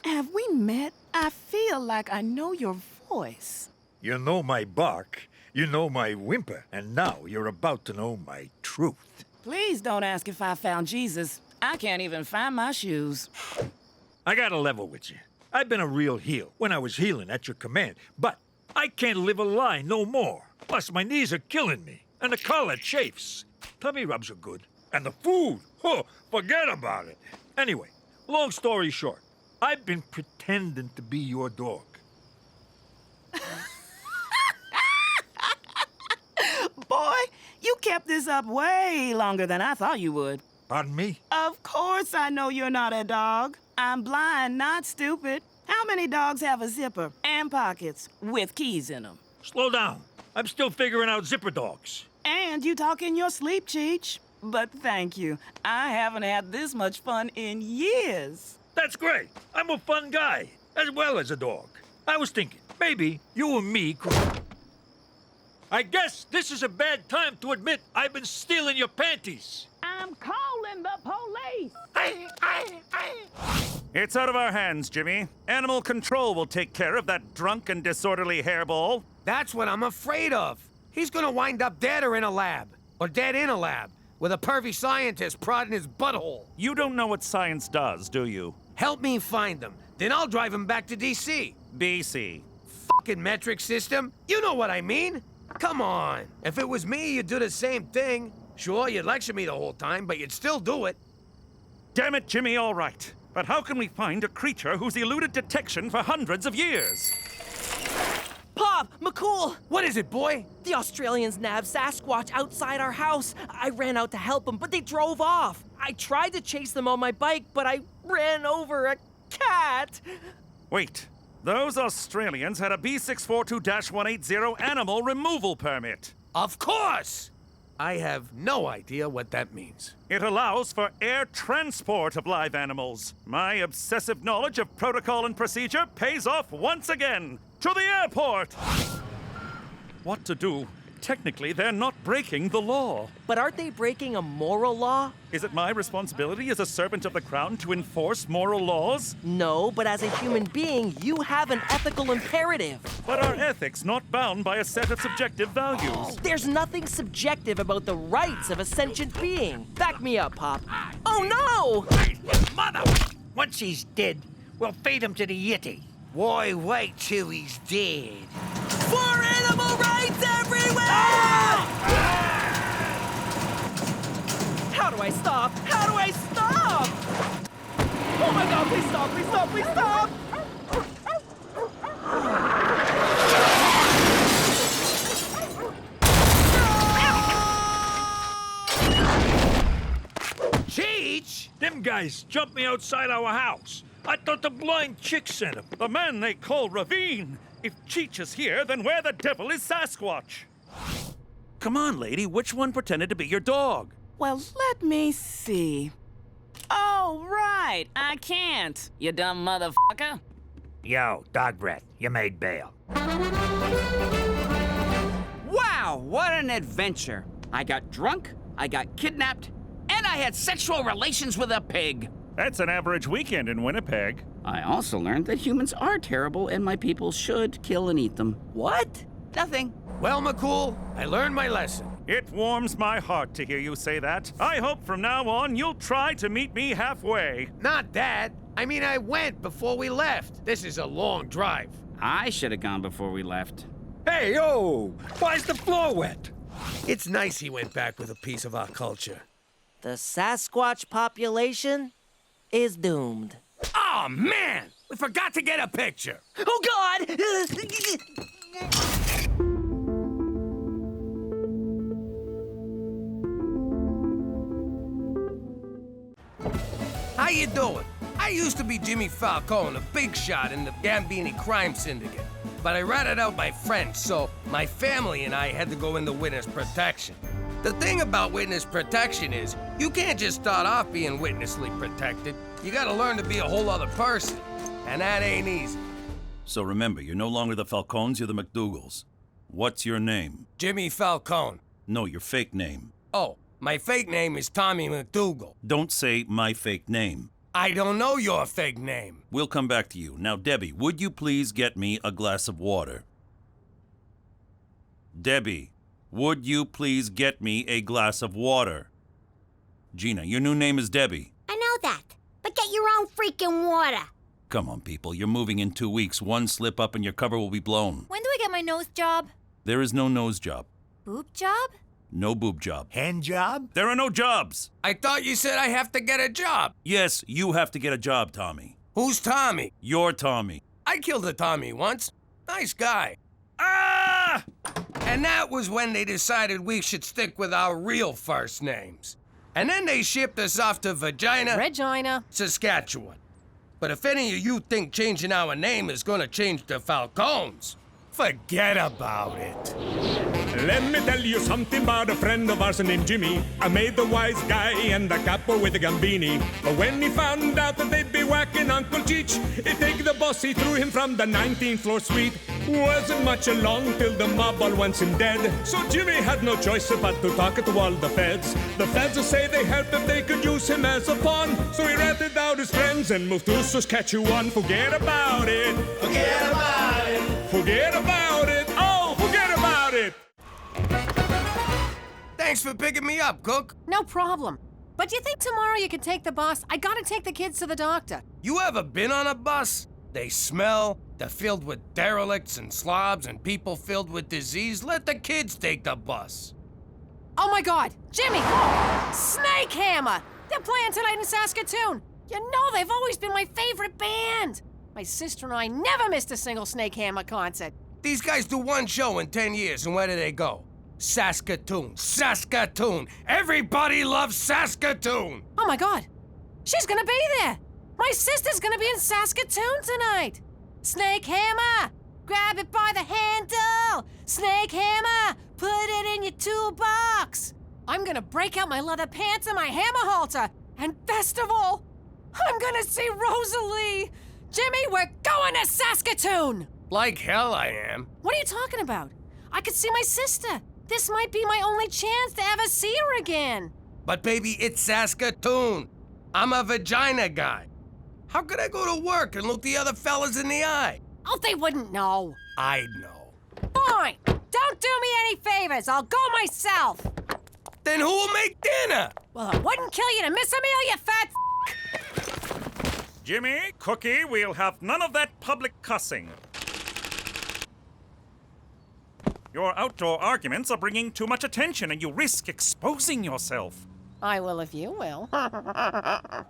Have we met? I feel like I know your voice. You know my bark, you know my whimper, and now you're about to know my truth. Please don't ask if I found Jesus. I can't even find my shoes. I gotta level with you. I've been a real heel when I was healing at your command, but I can't live a lie no more. Plus, my knees are killing me, and the collar chafes. Tummy rubs are good, and the food, forget about it. Anyway, long story short, I've been pretending to be your dog. Boy, you kept this up way longer than I thought you would. Pardon me? Of course I know you're not a dog. I'm blind, not stupid. How many dogs have a zipper and pockets with keys in them? Slow down. I'm still figuring out zipper dogs. And you talk in your sleep, Cheech. But thank you. I haven't had this much fun in years. That's great. I'm a fun guy, as well as a dog. I was thinking, maybe you and me could... I guess this is a bad time to admit I've been stealing your panties. I'm calling the police. It's out of our hands, Jimmy. Animal control will take care of that drunk and disorderly hairball. That's what I'm afraid of. He's gonna wind up dead or in a lab. Or dead in a lab, with a pervy scientist prodding his butthole. You don't know what science does, do you? Help me find him. Then I'll drive him back to D.C. BC. Fucking metric system. You know what I mean. Come on. If it was me, you'd do the same thing. Sure, you'd lecture me the whole time, but you'd still do it. Damn it, Jimmy, all right. But how can we find a creature who's eluded detection for hundreds of years? Pop! McCool! What is it, boy? The Australians nabbed Sasquatch outside our house. I ran out to help them, but they drove off. I tried to chase them on my bike, but I ran over a cat. Wait, Those Australians had a B642-180 animal removal permit. Of course! I have no idea what that means. It allows for air transport of live animals. My obsessive knowledge of protocol and procedure pays off once again. To the airport! What to do? Technically, they're not breaking the law. But aren't they breaking a moral law? Is it my responsibility as a servant of the crown to enforce moral laws? No, but as a human being, you have an ethical imperative. But are ethics not bound by a set of subjective values? There's nothing subjective about the rights of a sentient being. Back me up, Pop. Oh, no! Mother! Once he's dead, we'll feed him to the Yeti. Why wait till he's dead? For animal rights everywhere! How do I stop? How do I stop? Oh my God, please stop, please stop, please stop! Cheech! Them guys jumped me outside our house. I thought the blind chick sent him. The man they call Ravine. If Cheech is here, then where the devil is Sasquatch? Come on, lady, which one pretended to be your dog? Well, let me see. Oh, right, I can't, you dumb motherfucker. Yo, dog breath, you made bail. Wow, what an adventure. I got drunk, I got kidnapped, and I had sexual relations with a pig. That's an average weekend in Winnipeg. I also learned that humans are terrible and my people should kill and eat them. What? Nothing. Well, McCool, I learned my lesson. It warms my heart to hear you say that. I hope from now on you'll try to meet me halfway. Not that. I mean, I went before we left. This is a long drive. I should have gone before we left. Hey, yo! Why's the floor wet? It's nice he went back with a piece of our culture. The Sasquatch population is doomed. Oh, man! We forgot to get a picture. Oh, God! How you doing? I used to be Jimmy Falcone, a big shot in the Gambini crime syndicate. But I ratted out my friends, so my family and I had to go into witness protection. The thing about witness protection is, you can't just start off being witnessly protected. You gotta learn to be a whole other person, and that ain't easy. So remember, you're no longer the Falcones, you're the MacDougals. What's your name? Jimmy Falcone. No, your fake name. Oh, my fake name is Tommy MacDougal. Don't say my fake name. I don't know your fake name. We'll come back to you. Now, Debbie, would you please get me a glass of water? Debbie, would you please get me a glass of water? Gina, your new name is Debbie. I know that, but get your own freaking water. Come on, people. You're moving in 2 weeks. One slip up and your cover will be blown. When do I get my nose job? There is no nose job. Boob job? No boob job. Hand job? There are no jobs. I thought you said I have to get a job. Yes, you have to get a job, Tommy. Who's Tommy? You're Tommy. I killed a Tommy once. Nice guy. Ah! And that was when they decided we should stick with our real first names. And then they shipped us off to Regina, Saskatchewan. But if any of you think changing our name is gonna change the Falcones, forget about it. Let me tell you something about a friend of ours named Jimmy. I made the wise guy and the capo with the Gambini. But when he found out that they'd be whacking Uncle Cheech, he'd take the boss, he threw him from the 19th floor suite. Wasn't much along till the mob all wants him dead. So Jimmy had no choice but to talk to all the feds. The feds will say they helped if they could use him as a pawn. So he ratted out his friends and moved to Saskatchewan. Forget about it. Forget about it. Forget about it. Oh, forget about it. Thanks for picking me up, Cook. No problem. But do you think tomorrow you can take the bus? I gotta take the kids to the doctor. You ever been on a bus? They smell, they're filled with derelicts and slobs and people filled with disease. Let the kids take the bus. Oh my God, Jimmy! Snake Hammer! They're playing tonight in Saskatoon. You know they've always been my favorite band. My sister and I never missed a single Snake Hammer concert. These guys do one show in 10 years, and where do they go? Saskatoon. Saskatoon. Everybody loves Saskatoon. Oh my God, she's gonna be there. My sister's gonna be in Saskatoon tonight. Snake hammer! Grab it by the handle! Snake hammer! Put it in your toolbox! I'm gonna break out my leather pants and my hammer halter! And best of all, I'm gonna see Rosalie! Jimmy, we're going to Saskatoon! Like hell I am. What are you talking about? I could see my sister. This might be my only chance to ever see her again. But baby, it's Saskatoon. I'm a vagina guy. How could I go to work and look the other fellas in the eye? Oh, they wouldn't know. I'd know. Fine. Don't do me any favors. I'll go myself. Then who'll make dinner? Well, it wouldn't kill you to miss a meal, you fat Jimmy, Cookie, we'll have none of that public cussing. Your outdoor arguments are bringing too much attention and you risk exposing yourself. I will if you will.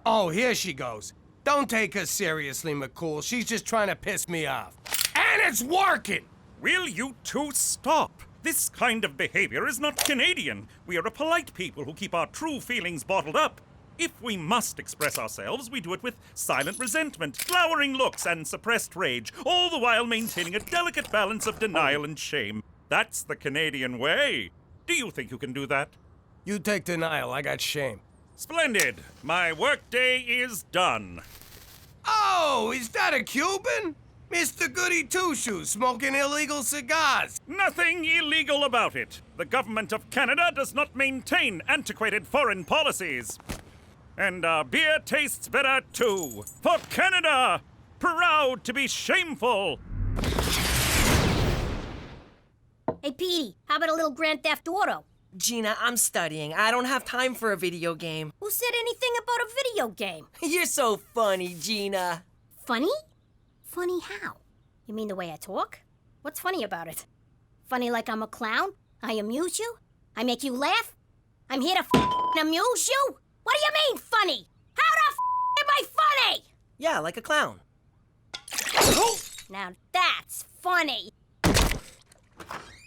Oh, here she goes. Don't take her seriously, McCool. She's just trying to piss me off. And it's working! Will you two stop? This kind of behavior is not Canadian. We are a polite people who keep our true feelings bottled up. If we must express ourselves, we do it with silent resentment, glowering looks, and suppressed rage, all the while maintaining a delicate balance of denial and shame. That's the Canadian way. Do you think you can do that? You take denial, I got shame. Splendid. My workday is done. Oh, is that a Cuban? Mr. Goody Two-Shoes smoking illegal cigars. Nothing illegal about it. The government of Canada does not maintain antiquated foreign policies. And our beer tastes better too. For Canada! Proud to be shameful! Hey, Petey, how about a little Grand Theft Auto? Gina, I'm studying. I don't have time for a video game. Who said anything about a video game? You're so funny, Gina. Funny? Funny how? You mean the way I talk? What's funny about it? Funny like I'm a clown? I amuse you? I make you laugh? I'm here to amuse you? What do you mean, funny? How the am I funny? Yeah, like a clown. Now that's funny.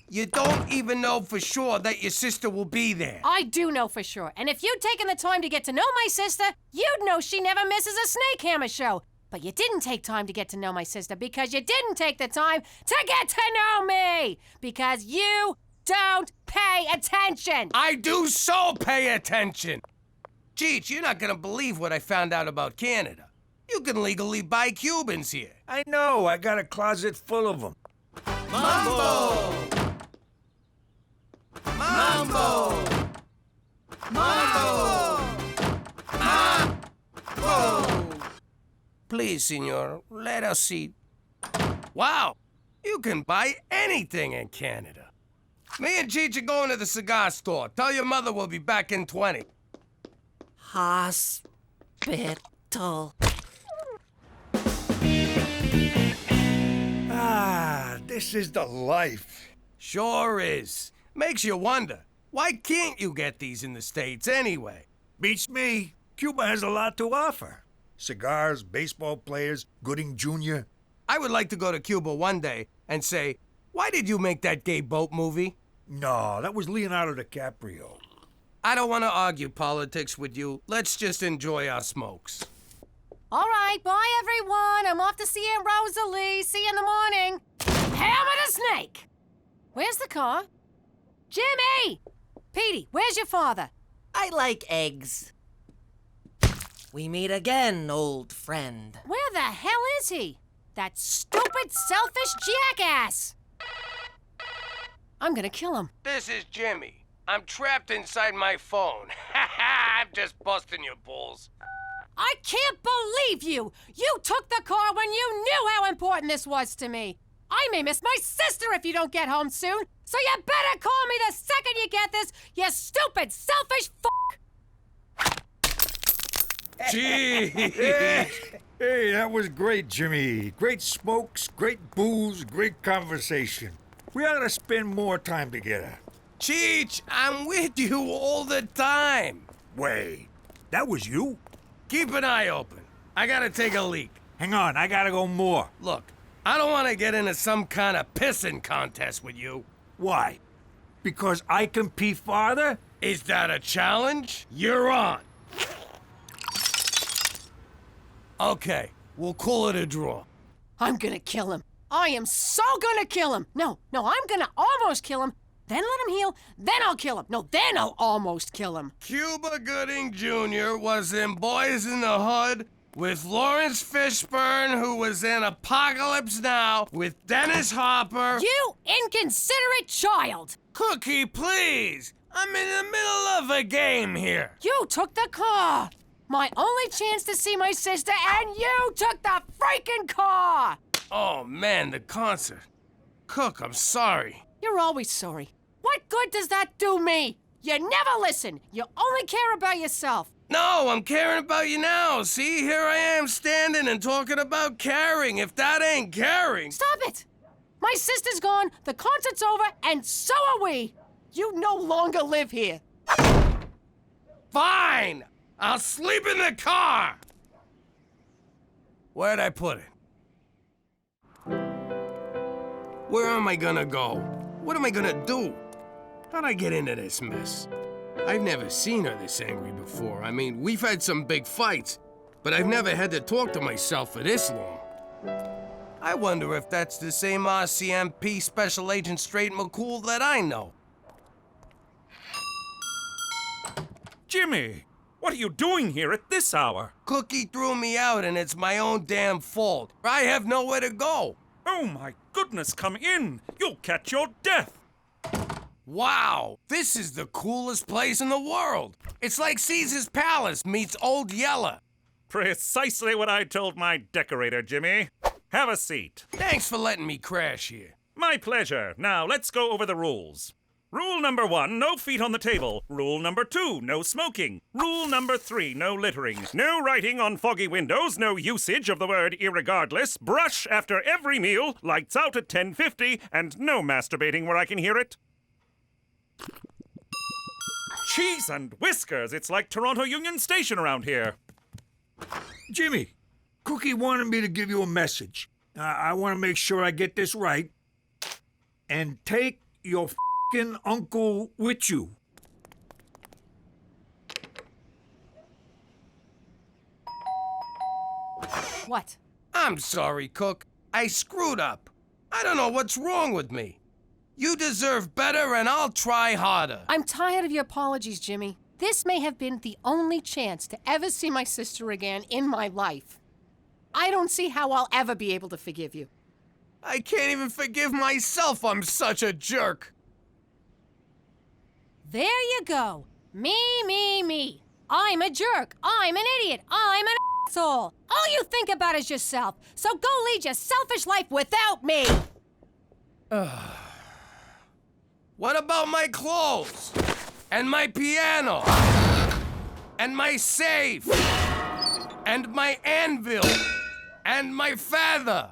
You don't even know for sure that your sister will be there. I do know for sure. And if you'd taken the time to get to know my sister, you'd know she never misses a Snake Hammer show. But you didn't take time to get to know my sister because you didn't take the time to get to know me. Because you don't pay attention. I do so pay attention. Cheech, you're not gonna believe what I found out about Canada. You can legally buy Cubans here. I know. I got a closet full of them. Mambo! Mambo! Mambo! Mambo! Please, senor, let us see. Wow! You can buy anything in Canada. Me and Cheech are going to the cigar store. Tell your mother we'll be back in 20. Hospital. Ah, this is the life. Sure is. Makes you wonder, why can't you get these in the States anyway? Beats me. Cuba has a lot to offer. Cigars, baseball players, Gooding Jr. I would like to go to Cuba one day and say, why did you make that gay boat movie? No, that was Leonardo DiCaprio. I don't want to argue politics with you. Let's just enjoy our smokes. All right, bye, everyone. I'm off to see Aunt Rosalie. See you in the morning. Hammer the snake. Where's the car? Jimmy! Petey, where's your father? I like eggs. We meet again, old friend. Where the hell is he? That stupid, selfish jackass! I'm gonna kill him. This is Jimmy. I'm trapped inside my phone. I'm just busting your balls. I can't believe you! You took the car when you knew how important this was to me. I may miss my sister if you don't get home soon, so you better call me the second you get this, you stupid, selfish f***. Gee! Hey, that was great, Jimmy. Great smokes, great booze, great conversation. We ought to spend more time together. Cheech, I'm with you all the time. Wait, that was you? Keep an eye open. I gotta take a leak. Hang on, I gotta go more. Look, I don't want to get into some kind of pissing contest with you. Why? Because I can pee farther? Is that a challenge? You're on. Okay, we'll call it a draw. I'm gonna kill him. I am so gonna kill him. No, I'm gonna almost kill him. Then let him heal. Then I'll kill him. No, then I'll almost kill him. Cuba Gooding Jr. was in Boys in the Hood with Lawrence Fishburne, who was in Apocalypse Now with Dennis Hopper. You inconsiderate child! Cookie, please! I'm in the middle of a game here. You took the car! My only chance to see my sister, and you took the freaking car! Oh, man, the concert. Cook, I'm sorry. You're always sorry. What good does that do me? You never listen. You only care about yourself. No, I'm caring about you now. See, here I am standing and talking about caring. If that ain't caring... Stop it! My sister's gone, the concert's over, and so are we. You no longer live here. Fine! I'll sleep in the car! Where'd I put it? Where am I gonna go? What am I gonna do? How'd I get into this mess? I've never seen her this angry before. I mean, we've had some big fights, but I've never had to talk to myself for this long. I wonder if that's the same RCMP Special Agent Straight McCool that I know. Jimmy, what are you doing here at this hour? Cookie threw me out and it's my own damn fault. I have nowhere to go. Oh my goodness, come in. You'll catch your death. Wow, this is the coolest place in the world. It's like Caesar's Palace meets Old Yeller. Precisely what I told my decorator, Jimmy. Have a seat. Thanks for letting me crash here. My pleasure. Now, let's go over the rules. Rule number 1, no feet on the table. Rule number 2, no smoking. Rule number 3, no littering. No writing on foggy windows, no usage of the word irregardless. Brush after every meal, lights out at 10:50, and no masturbating where I can hear it. Cheese and whiskers, it's like Toronto Union Station around here. Jimmy, Cookie wanted me to give you a message. I want to make sure I get this right. And take your f***ing uncle with you. What? I'm sorry, Cook. I screwed up. I don't know what's wrong with me. You deserve better, and I'll try harder. I'm tired of your apologies, Jimmy. This may have been the only chance to ever see my sister again in my life. I don't see how I'll ever be able to forgive you. I can't even forgive myself. I'm such a jerk. There you go. Me. I'm a jerk. I'm an idiot. I'm an asshole. All you think about is yourself. So go lead your selfish life without me. What about my clothes? And my piano? And my safe? And my anvil? And my feather?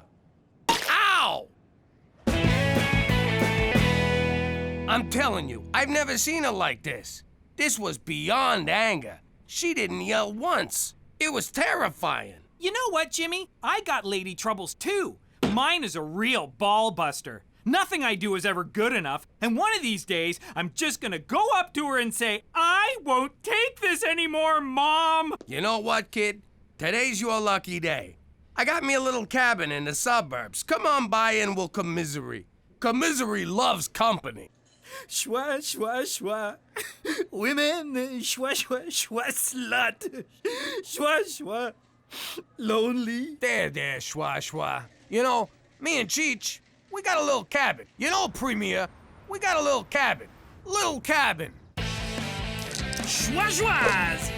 Ow! I'm telling you, I've never seen her like this. This was beyond anger. She didn't yell once. It was terrifying. You know what, Jimmy? I got lady troubles too. Mine is a real ball buster. Nothing I do is ever good enough, and one of these days, I'm just gonna go up to her and say, I won't take this anymore, Mom! You know what, kid? Today's your lucky day. I got me a little cabin in the suburbs. Come on by and we'll commiserate. Commiserate loves company. Schwa, schwa, schwa. Women, schwa, schwa, schwa, slut. Schwa, schwa. Lonely. There, schwa, schwa. You know, me and Cheech, we got a little cabin. You know, Premier, we got a little cabin. Little cabin. Schwa, schwas.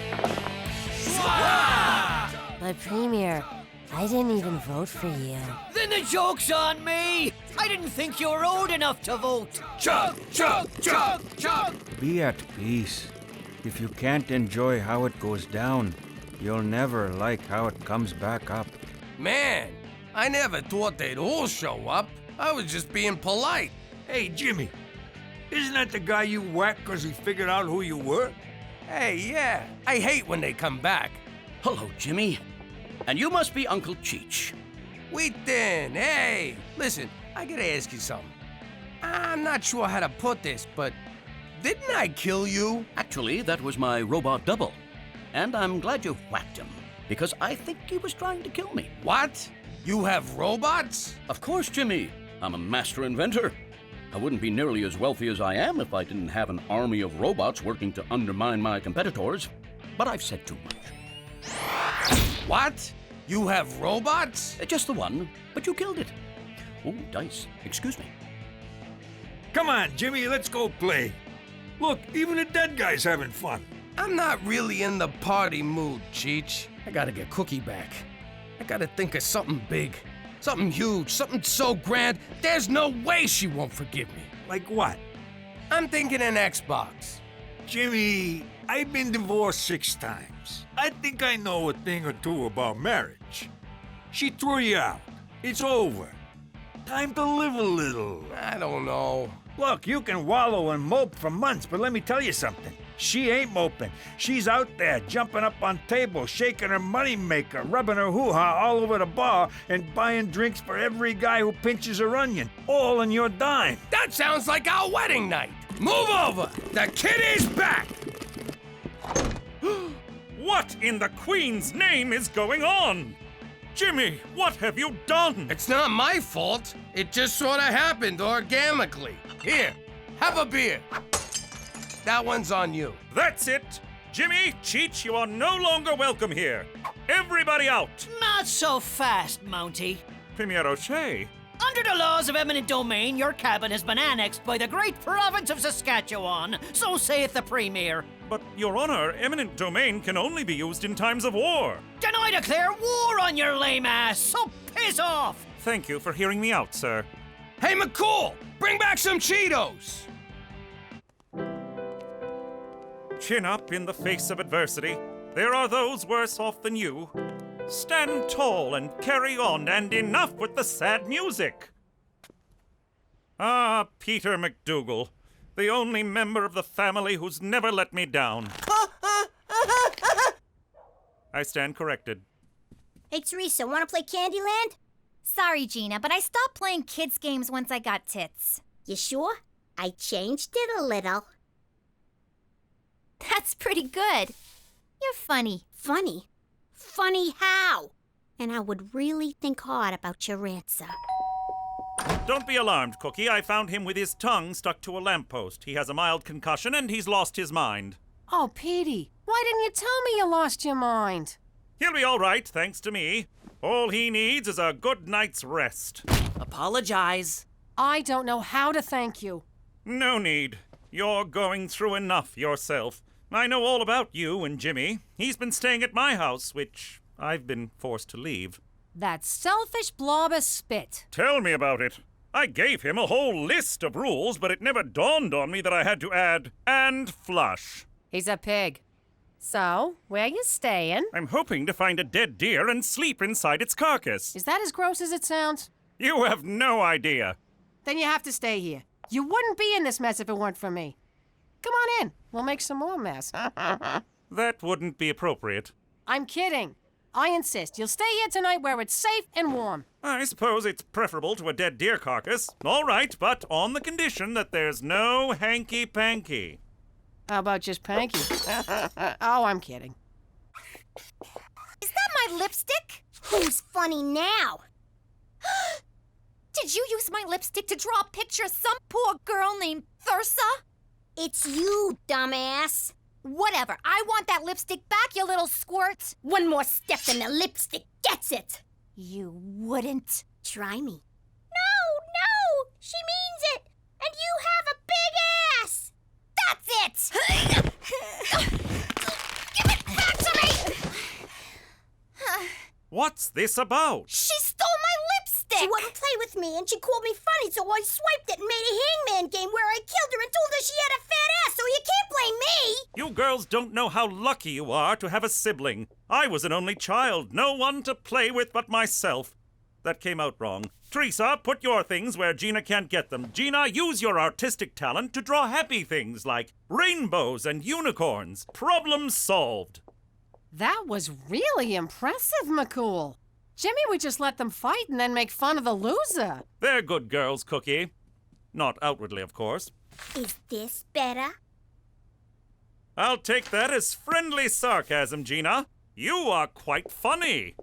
Schwa! But Premier, I didn't even vote for you. Then the joke's on me! I didn't think you were old enough to vote! Chug, chug, chug, chug! Be at peace. If you can't enjoy how it goes down, you'll never like how it comes back up. Man, I never thought they'd all show up. I was just being polite. Hey, Jimmy, isn't that the guy you whacked because he figured out who you were? Hey, yeah. I hate when they come back. Hello, Jimmy. And you must be Uncle Cheech. Wheaton, hey! Listen, I gotta ask you something. I'm not sure how to put this, but didn't I kill you? Actually, that was my robot double. And I'm glad you whacked him, because I think he was trying to kill me. What? You have robots? Of course, Jimmy. I'm a master inventor. I wouldn't be nearly as wealthy as I am if I didn't have an army of robots working to undermine my competitors. But I've said too much. What? You have robots? Just the one, but you killed it. Oh, dice. Excuse me. Come on, Jimmy, let's go play. Look, even the dead guy's having fun. I'm not really in the party mood, Cheech. I gotta get Cookie back. I gotta think of something big. Something huge, something so grand, there's no way she won't forgive me. Like what? I'm thinking an Xbox. Jimmy, I've been divorced 6 times. I think I know a thing or two about marriage. She threw you out. It's over. Time to live a little. I don't know. Look, you can wallow and mope for months, but let me tell you something. She ain't moping. She's out there jumping up on tables, shaking her moneymaker, rubbing her hoo-ha all over the bar, and buying drinks for every guy who pinches her onion, all on your dime. That sounds like our wedding night. Move over. The kid is back. What in the Queen's name is going on? Jimmy, what have you done? It's not my fault. It just sort of happened organically. Here, have a beer. That one's on you. That's it. Jimmy, Cheech, you are no longer welcome here. Everybody out. Not so fast, Mountie. Premier O'Shea. Under the laws of eminent domain, your cabin has been annexed by the great province of Saskatchewan. So saith the Premier. But, Your Honor, eminent domain can only be used in times of war. Then I declare war on your lame ass, so piss off! Thank you for hearing me out, sir. Hey, McCool, bring back some Cheetos. Chin up in the face of adversity. There are those worse off than you. Stand tall and carry on, and enough with the sad music. Ah, Peter MacDougal, the only member of the family who's never let me down. I stand corrected. Hey, Teresa, want to play Candyland? Sorry, Gina, but I stopped playing kids' games once I got tits. You sure? I changed it a little. That's pretty good. You're funny. Funny? Funny how? And I would really think hard about your answer. Don't be alarmed, Cookie. I found him with his tongue stuck to a lamppost. He has a mild concussion and he's lost his mind. Oh, Petey, why didn't you tell me you lost your mind? He'll be all right, thanks to me. All he needs is a good night's rest. Apologize. I don't know how to thank you. No need. You're going through enough yourself. I know all about you and Jimmy. He's been staying at my house, which I've been forced to leave. That selfish blob of spit. Tell me about it. I gave him a whole list of rules, but it never dawned on me that I had to add, and flush. He's a pig. So, where you staying? I'm hoping to find a dead deer and sleep inside its carcass. Is that as gross as it sounds? You have no idea. Then you have to stay here. You wouldn't be in this mess if it weren't for me. Come on in. We'll make some more mess. That wouldn't be appropriate. I'm kidding. I insist. You'll stay here tonight where it's safe and warm. I suppose it's preferable to a dead deer carcass. All right, but on the condition that there's no hanky-panky. How about just panky? Oh, I'm kidding. Is that my lipstick? Who's funny now? Did you use my lipstick to draw a picture of some poor girl named Teresa? It's you, dumbass. Whatever. I want that lipstick back, you little squirt. One more step and the lipstick gets it. You wouldn't. Try me. No, she means it. And you have a big ass. That's it. Give it back to me. What's this about? She stole my lipstick. She wouldn't play with me, and she called me funny, so I swiped it and made a hangman game where I killed her and told her she had a fat ass, so you can't blame me! You girls don't know how lucky you are to have a sibling. I was an only child, no one to play with but myself. That came out wrong. Teresa, put your things where Gina can't get them. Gina, use your artistic talent to draw happy things like rainbows and unicorns. Problem solved. That was really impressive, McCool. Jimmy would just let them fight and then make fun of the loser. They're good girls, Cookie. Not outwardly, of course. Is this better? I'll take that as friendly sarcasm, Gina. You are quite funny.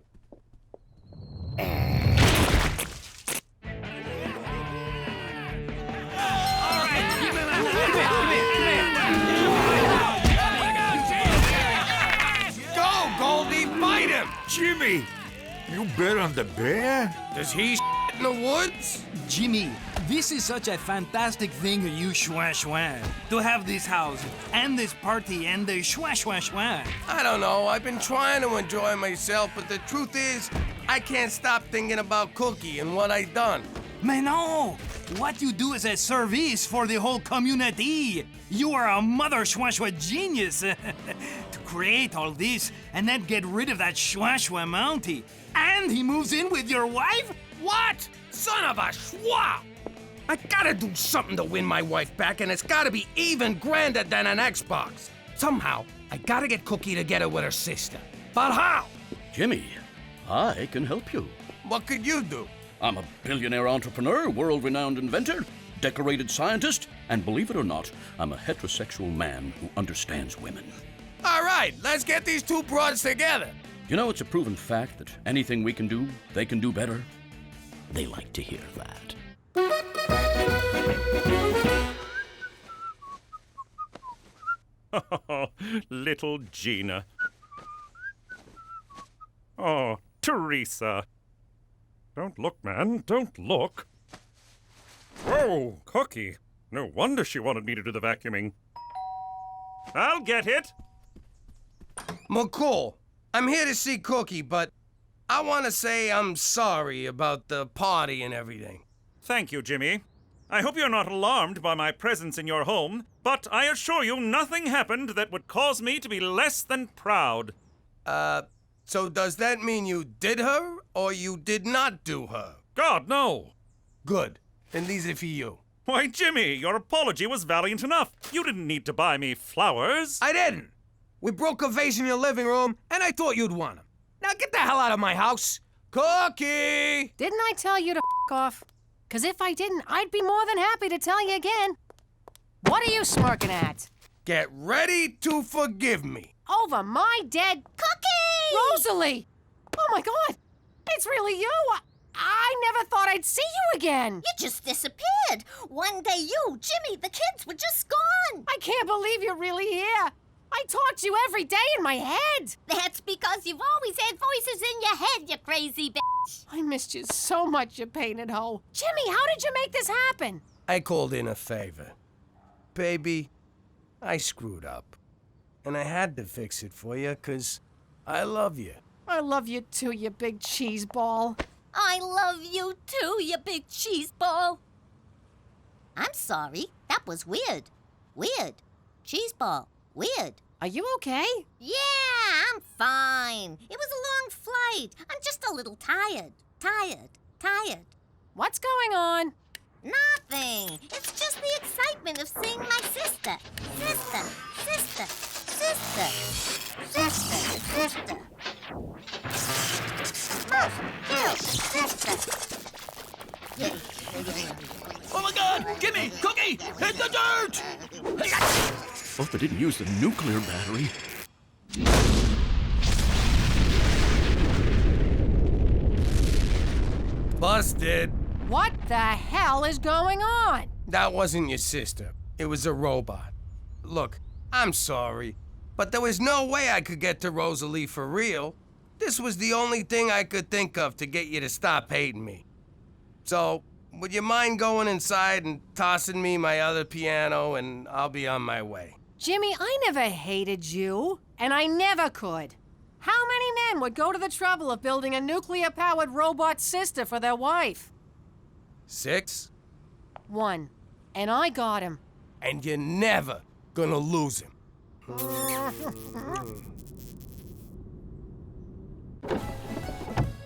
Jimmy, you bet on the bear? Does he in the woods? Jimmy, this is such a fantastic thing, you schwa, to have this house, and this party, and the schwa. I don't know. I've been trying to enjoy myself, but the truth is, I can't stop thinking about Cookie and what I done. Mais non! What you do is a service for the whole community. You are a mother schwa genius to create all this and then get rid of that schwa Mountie. And he moves in with your wife? What? Son of a schwa! I gotta do something to win my wife back, and it's gotta be even grander than an Xbox. Somehow, I gotta get Cookie together with her sister. But how? Jimmy, I can help you. What could you do? I'm a billionaire entrepreneur, world-renowned inventor, decorated scientist, and believe it or not, I'm a heterosexual man who understands women. All right, let's get these two broads together. You know, it's a proven fact that anything we can do, they can do better. They like to hear that. Oh, little Gina. Oh, Teresa. Don't look, man. Don't look. Whoa, Cookie. No wonder she wanted me to do the vacuuming. I'll get it. McCall, I'm here to see Cookie, but I want to say I'm sorry about the party and everything. Thank you, Jimmy. I hope you're not alarmed by my presence in your home, but I assure you nothing happened that would cause me to be less than proud. So does that mean you did her, or you did not do her? God, no. Good. Then these are for you. Why, Jimmy, your apology was valiant enough. You didn't need to buy me flowers. I didn't. We broke a vase in your living room, and I thought you'd want them. Now get the hell out of my house. Cookie! Didn't I tell you to f off? Because if I didn't, I'd be more than happy to tell you again. What are you smirking at? Get ready to forgive me. Over my dead Cookie! Rosalie! Oh my God! It's really you! I never thought I'd see you again! You just disappeared. One day you, Jimmy, the kids were just gone. I can't believe you're really here. I talk to you every day in my head. That's because you've always had voices in your head, you crazy bitch. I missed you so much, you painted hoe. Jimmy, how did you make this happen? I called in a favor. Baby, I screwed up. And I had to fix it for you, 'cause I love you. I love you too, you big cheese ball. I love you too, you big cheese ball. I'm sorry. That was weird. Weird. Cheese ball. Weird. Are you okay? Yeah, I'm fine. It was a long flight. I'm just a little tired. Tired. What's going on? Nothing. It's just the excitement of seeing my sister. Sister. Oh my God! Jimmy! Cookie! Hit the dirt! Hope I didn't use the nuclear battery. Busted. What the hell is going on? That wasn't your sister. It was a robot. Look, I'm sorry, but there was no way I could get to Rosalie for real. This was the only thing I could think of to get you to stop hating me. So, would you mind going inside and tossing me my other piano, and I'll be on my way? Jimmy, I never hated you, and I never could. How many men would go to the trouble of building a nuclear-powered robot sister for their wife? 6? 1. And I got him. And you're never gonna lose him.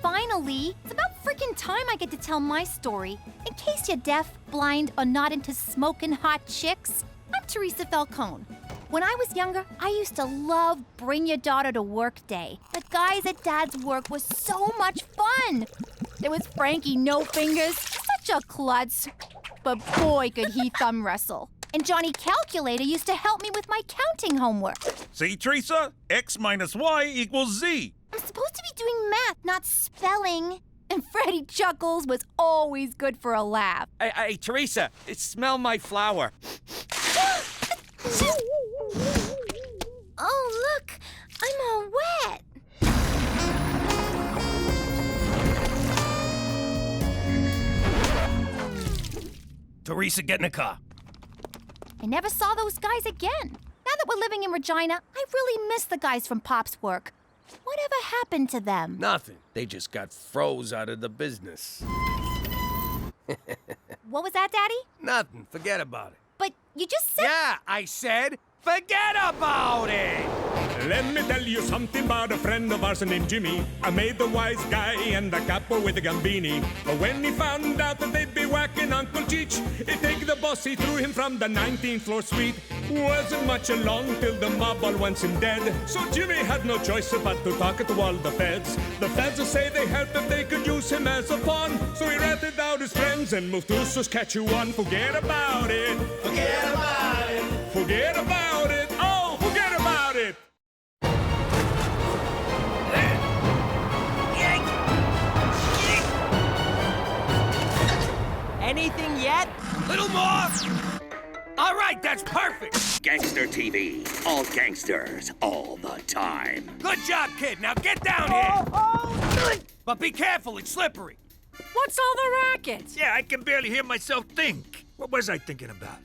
Finally, it's about freaking time I get to tell my story. In case you're deaf, blind, or not into smoking hot chicks, I'm Teresa Falcone. When I was younger, I used to love Bring Your Daughter to Work Day. The guys at Dad's work was so much fun. There was Frankie No Fingers, such a klutz. But boy, could he thumb wrestle. And Johnny Calculator used to help me with my counting homework. See, Teresa? X minus Y equals Z. I'm supposed to be doing math, not spelling. And Freddie Chuckles was always good for a laugh. Hey, Teresa, smell my flower. Oh, look, I'm all wet. Teresa, get in the car. I never saw those guys again. Now that we're living in Regina, I really miss the guys from Pop's work. Whatever happened to them? Nothing. They just got froze out of the business. What was that, Daddy? Nothing. Forget about it. But you just said... Yeah, I said, forget about it! Let me tell you something about a friend of ours named Jimmy. I made the wise guy and the capo with the Gambini. But when he found out that they'd be whacking Uncle Cheech, he'd take the boss, he threw him from the 19th floor suite. Wasn't much along till the mob all wants him dead. So Jimmy had no choice but to talk to all the feds. The feds will say they helped if they could use him as a pawn. So he ratted out his friends and moved to Saskatchewan. Forget about it. Forget about it. Forget about it. Oh, forget about it. Anything yet? Little more! All right, that's perfect! Gangster TV. All gangsters, all the time. Good job, kid. Now get down here! But be careful, it's slippery. What's all the racket? Yeah, I can barely hear myself think. What was I thinking about?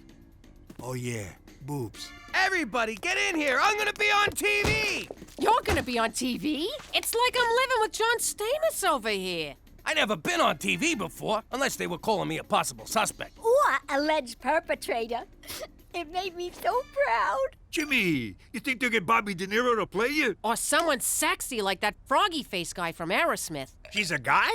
Oh, yeah, boobs. Everybody, get in here! I'm gonna be on TV! You're gonna be on TV? It's like I'm living with John Stamos over here. I never been on TV before, unless they were calling me a possible suspect. Or alleged perpetrator. It made me so proud. Jimmy, you think they'll get Bobby De Niro to play you? Or someone sexy like that froggy face guy from Aerosmith. He's a guy?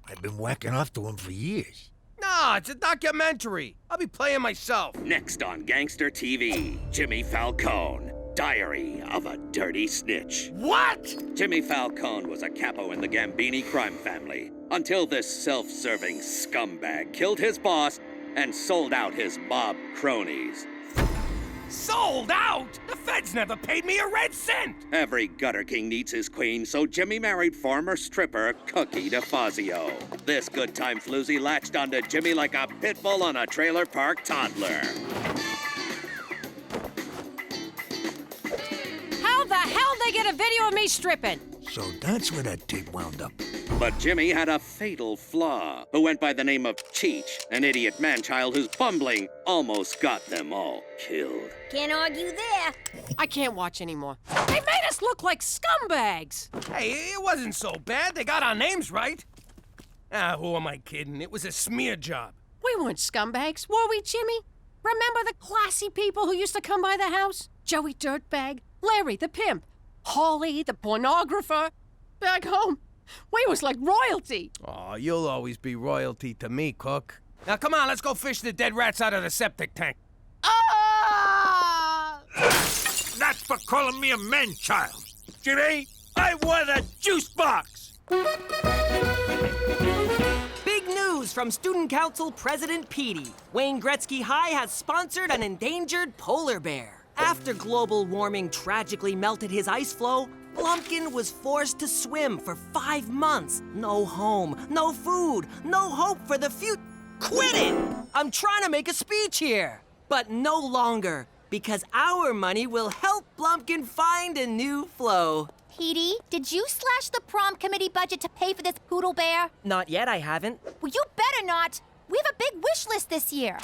I've been whacking off to him for years. No, it's a documentary. I'll be playing myself. Next on Gangster TV, Jimmy Falcone. Diary of a Dirty Snitch. What? Jimmy Falcone was a capo in the Gambini crime family until this self-serving scumbag killed his boss and sold out his mob cronies. Sold out? The feds never paid me a red cent! Every gutter king needs his queen, so Jimmy married former stripper Cookie DeFazio. This good time floozy latched onto Jimmy like a pit bull on a trailer park toddler. How the hell they get a video of me stripping? So that's where that tape wound up. But Jimmy had a fatal flaw, who went by the name of Cheech, an idiot man-child whose bumbling almost got them all killed. Can't argue there. I can't watch anymore. They made us look like scumbags. Hey, it wasn't so bad. They got our names right. Ah, who am I kidding? It was a smear job. We weren't scumbags, were we, Jimmy? Remember the classy people who used to come by the house? Joey Dirtbag, Larry the pimp, Holly the pornographer. Back home, we was like royalty. Oh, you'll always be royalty to me, Cook. Now, come on, let's go fish the dead rats out of the septic tank. Ah! That's for calling me a man-child. Jimmy, I want a juice box. Big news from Student Council President Petey. Wayne Gretzky High has sponsored an endangered polar bear. After global warming tragically melted his ice floe, Blumpkin was forced to swim for 5 months. No home, no food, no hope for the future. Quit it! I'm trying to make a speech here. But no longer, because our money will help Blumpkin find a new flow. Petey, did you slash the prom committee budget to pay for this poodle bear? Not yet, I haven't. Well, you better not. We have a big wish list this year.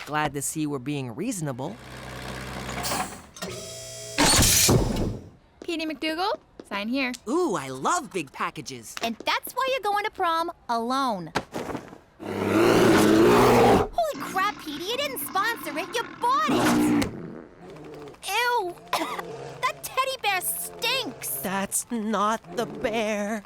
Glad to see we're being reasonable. Petey MacDougal, sign here. Ooh, I love big packages. And that's why you're going to prom alone. Holy crap, Petey, you didn't sponsor it, you bought it! Ew! That teddy bear stinks! That's not the bear.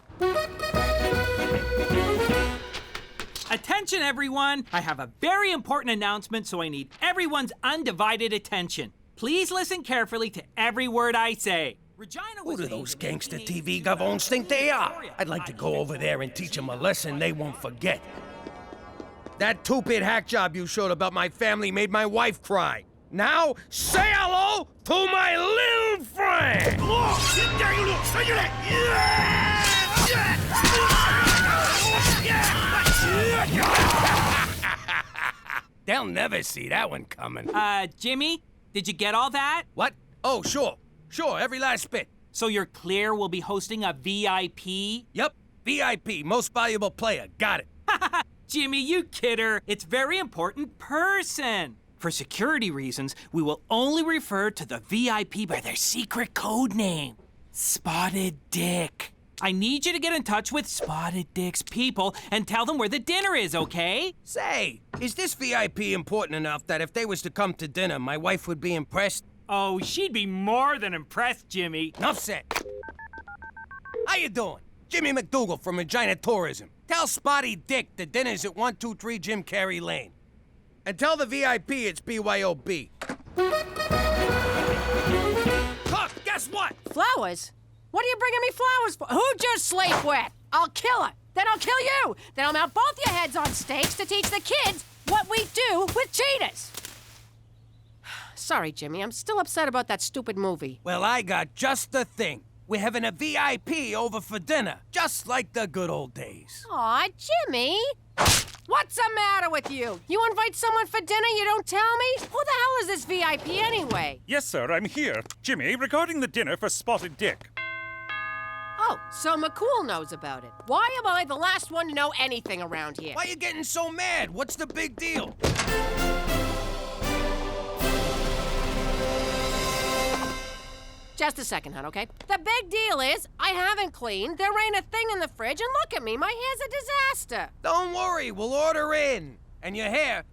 Attention, everyone! I have a very important announcement, so I need everyone's undivided attention. Please listen carefully to every word I say. Regina Who do those Gangster TV gavons think they are? I'd like to go over there and teach them a lesson they won't forget. That two-bit hack job you showed about my family made my wife cry. Now, say hello to my little friend! They'll never see that one coming. Jimmy, did you get all that? What? Oh, sure. Sure, every last bit. So you're clear we'll be hosting a VIP? Yep, VIP, most valuable player. Got it. Jimmy, you kidder. It's very important person. For security reasons, we will only refer to the VIP by their secret code name, Spotted Dick. I need you to get in touch with Spotted Dick's people and tell them where the dinner is, okay? Say, is this VIP important enough that if they was to come to dinner, my wife would be impressed? Oh, she'd be more than impressed, Jimmy. Enough said. How you doing? Jimmy MacDougal from Regina Tourism. Tell Spotty Dick the dinner's at 123 Jim Carrey Lane. And tell the VIP it's BYOB. Cook, guess what? Flowers? What are you bringing me flowers for? Who'd you sleep with? I'll kill her. Then I'll kill you. Then I'll mount both your heads on stakes to teach the kids what we do with cheetahs. Sorry, Jimmy. I'm still upset about that stupid movie. Well, I got just the thing. We're having a VIP over for dinner, just like the good old days. Aw, Jimmy. What's the matter with you? You invite someone for dinner, you don't tell me? Who the hell is this VIP anyway? Yes, sir, I'm here. Jimmy, regarding the dinner for Spotted Dick. Oh, so McCool knows about it. Why am I the last one to know anything around here? Why are you getting so mad? What's the big deal? Just a second, hon, okay? The big deal is, I haven't cleaned, there ain't a thing in the fridge, and look at me, my hair's a disaster. Don't worry, we'll order in. And your hair,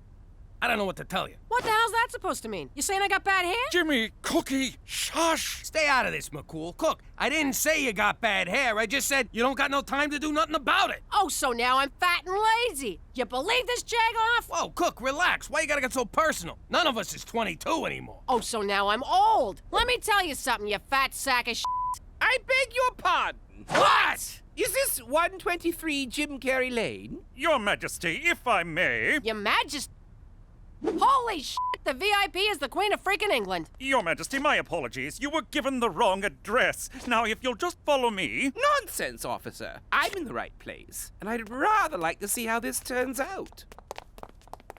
I don't know what to tell you. What the hell's that supposed to mean? You saying I got bad hair? Jimmy, Cookie, shush! Stay out of this, McCool. Cook, I didn't say you got bad hair. I just said you don't got no time to do nothing about it. Oh, so now I'm fat and lazy. You believe this jag-off? Whoa, Cook, relax. Why you gotta get so personal? None of us is 22 anymore. Oh, so now I'm old. Let me tell you something, you fat sack of shit. I beg your pardon. What? Is this 123 Jim Carrey Lane? Your Majesty, if I may. Your Majesty. Holy shit, the VIP is the Queen of freaking England. Your Majesty, my apologies. You were given the wrong address. Now, if you'll just follow me. Nonsense, officer. I'm in the right place, and I'd rather like to see how this turns out.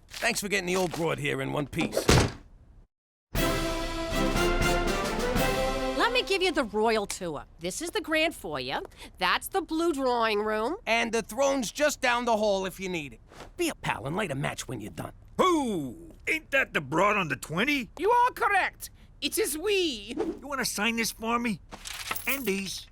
Thanks for getting the old broad here in one piece. Let me give you the royal tour. This is the grand foyer. That's the blue drawing room. And the throne's just down the hall if you need it. Be a pal and light a match when you're done. Who? Ain't that the broad on the 20? You are correct. It is we. You want to sign this for me? And these.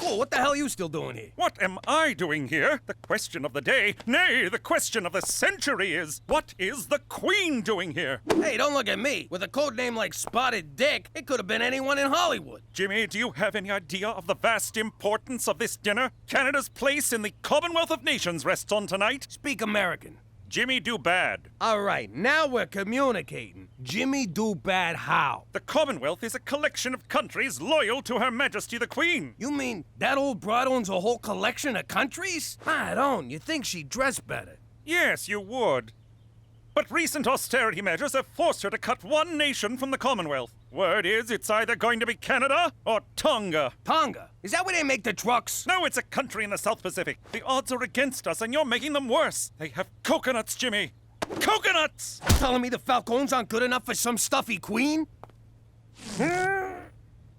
Cool, what the hell are you still doing here? What am I doing here? The question of the day, nay, the question of the century is, what is the Queen doing here? Hey, don't look at me. With a code name like Spotted Dick, it could have been anyone in Hollywood. Jimmy, do you have any idea of the vast importance of this dinner? Canada's place in the Commonwealth of Nations rests on tonight. Speak American. Jimmy do bad. All right, now we're communicating. Jimmy do bad how? The Commonwealth is a collection of countries loyal to Her Majesty the Queen. You mean that old broad owns a whole collection of countries? I don't. You think she'd dress better? Yes, you would. But recent austerity measures have forced her to cut one nation from the Commonwealth. Word is it's either going to be Canada or Tonga. Tonga? Is that where they make the trucks? No, it's a country in the South Pacific. The odds are against us, and you're making them worse. They have coconuts, Jimmy. Coconuts! Telling me the Falcones aren't good enough for some stuffy queen?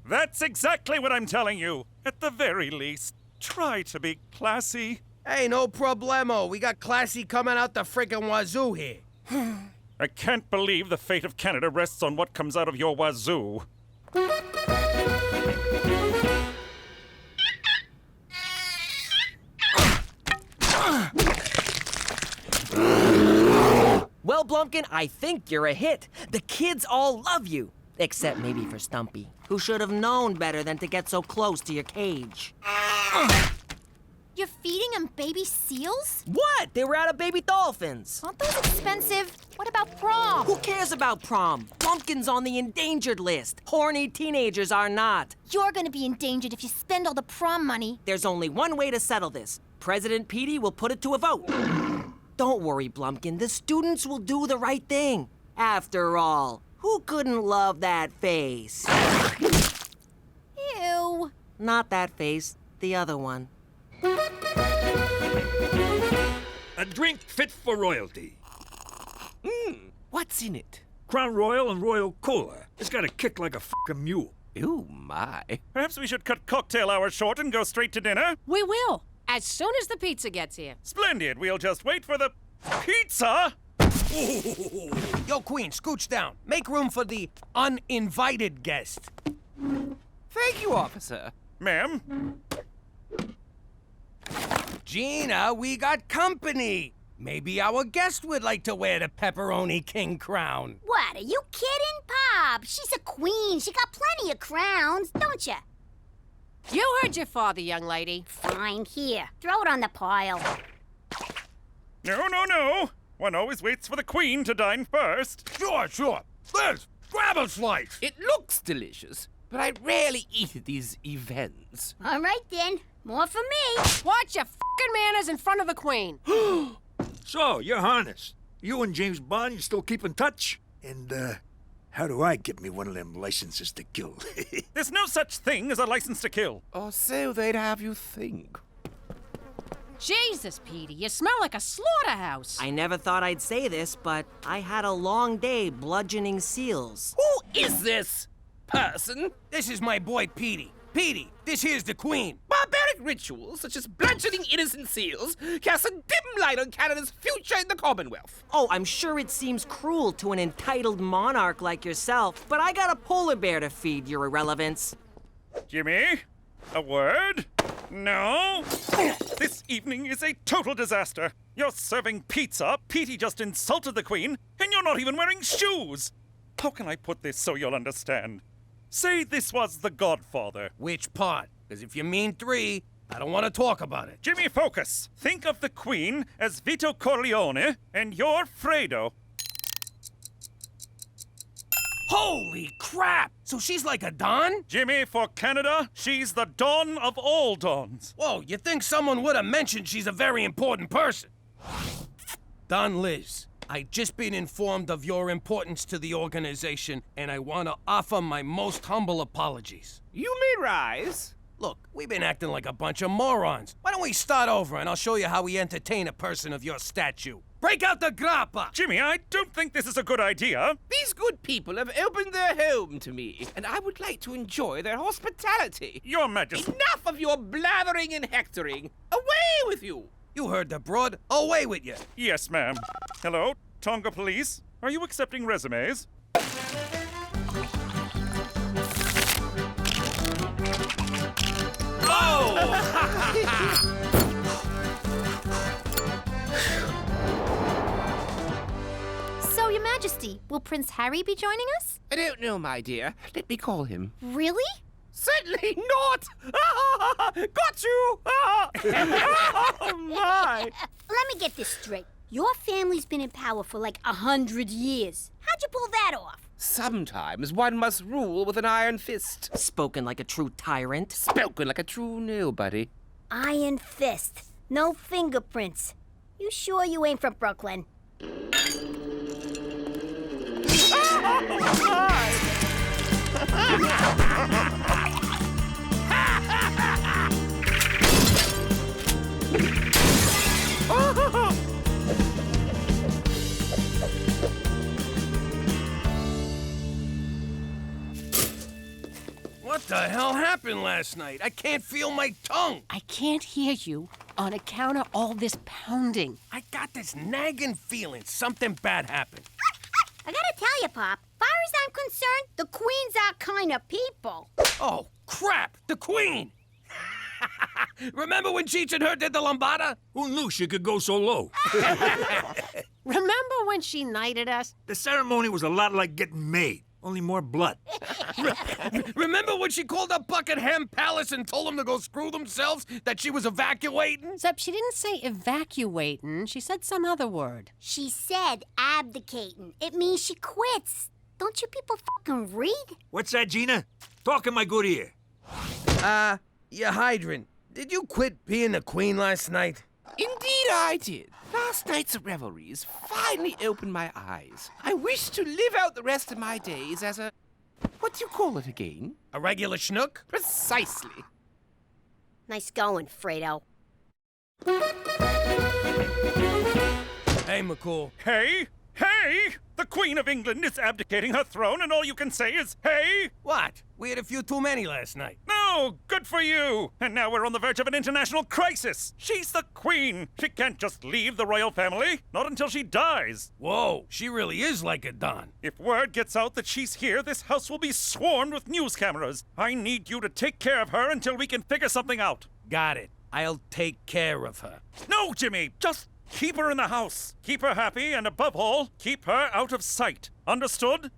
That's exactly what I'm telling you. At the very least, try to be classy. Hey, no problemo. We got classy coming out the frickin' wazoo here. I can't believe the fate of Canada rests on what comes out of your wazoo. Well, Blumpkin, I think you're a hit. The kids all love you. Except maybe for Stumpy, who should have known better than to get so close to your cage. You're feeding them baby seals? What? They were out of baby dolphins. Aren't those expensive? What about prom? Who cares about prom? Blumpkin's on the endangered list. Horny teenagers are not. You're gonna be endangered if you spend all the prom money. There's only one way to settle this. President Petey will put it to a vote. Don't worry, Blumpkin. The students will do the right thing. After all, who couldn't love that face? Ew. Not that face, the other one. A drink fit for royalty. What's in it? Crown Royal and Royal Cola. It's got a kick like a f***ing mule. Ooh, my. Perhaps we should cut cocktail hour short and go straight to dinner? We will. As soon as the pizza gets here. Splendid. We'll just wait for the pizza. Yo, Queen, scooch down. Make room for the uninvited guest. Thank you, officer. Ma'am? Gina, we got company. Maybe our guest would like to wear the pepperoni king crown. What, are you kidding, Pop? She's a queen. She got plenty of crowns, don't you? You heard your father, young lady. Fine, here. Throw it on the pile. No, no, no. One always waits for the queen to dine first. Sure. Liz, grab a slice. It looks delicious, but I rarely eat at these events. All right, then. More for me. Watch your fucking manners in front of the queen. So, Your Highness, you and James Bond, you still keep in touch? And, how do I get me one of them licenses to kill? There's no such thing as a license to kill. Or so they'd have you think. Jesus, Petey, you smell like a slaughterhouse. I never thought I'd say this, but I had a long day bludgeoning seals. Who is this person? This is my boy, Petey. Petey, this here's the queen. Barbaric rituals, such as bludgeoning innocent seals, cast a dim light on Canada's future in the Commonwealth. Oh, I'm sure it seems cruel to an entitled monarch like yourself, but I got a polar bear to feed, your irrelevance. Jimmy, a word? No? This evening is a total disaster. You're serving pizza, Petey just insulted the queen, and you're not even wearing shoes. How can I put this so you'll understand? Say this was The Godfather. Which part? Because if you mean 3, I don't want to talk about it. Jimmy, focus. Think of the queen as Vito Corleone, and you're Fredo. Holy crap! So she's like a Don? Jimmy, for Canada, she's the Don of all Dons. Whoa, you think someone would have mentioned she's a very important person? Don Liz, I just been informed of your importance to the organization, and I want to offer my most humble apologies. You may rise. Look, we've been acting like a bunch of morons. Why don't we start over and I'll show you how we entertain a person of your stature. Break out the grappa! Jimmy, I don't think this is a good idea. These good people have opened their home to me, and I would like to enjoy their hospitality. Your Majesty. Enough of your blathering and hectoring. Away with you! You heard the broad. Away with you. Yes, ma'am. Hello, Tonga Police. Are you accepting resumes? So, Your Majesty, will Prince Harry be joining us? I don't know, my dear. Let me call him. Really? Certainly not! Got you! Oh, my! Let me get this straight. Your family's been in power for like 100 years. How'd you pull that off? Sometimes one must rule with an iron fist. Spoken like a true tyrant. Spoken like a true nobody. Iron fist. No fingerprints. You sure you ain't from Brooklyn? What the hell happened last night? I can't feel my tongue. I can't hear you on account of all this pounding. I got this nagging feeling something bad happened. I gotta tell you, Pop, far as I'm concerned, the Queen's our kind of people. Oh, crap! The Queen! Remember when Cheech and her did the lambada? Who knew she could go so low? Remember when she knighted us? The ceremony was a lot like getting made, only more blood. Remember when she called up Buckingham Palace and told them to go screw themselves, that she was evacuating? Except she didn't say evacuating. She said some other word. She said abdicating. It means she quits. Don't you people fucking read? What's that, Gina? Talk in my good ear. You hydrant. Did you quit being the queen last night? Indeed I did. Last night's revelries finally opened my eyes. I wish to live out the rest of my days as a... what do you call it again? A regular schnook? Precisely. Nice going, Fredo. Hey, McCool. Hey! Hey! The Queen of England is abdicating her throne and all you can say is, hey! What? We had a few too many last night. No, Oh, good for you! And now we're on the verge of an international crisis. She's the queen. She can't just leave the royal family. Not until she dies. Whoa, she really is like a Don. If word gets out that she's here, this house will be swarmed with news cameras. I need you to take care of her until we can figure something out. Got it. I'll take care of her. No, Jimmy! Just keep her in the house. Keep her happy, and above all, keep her out of sight. Understood?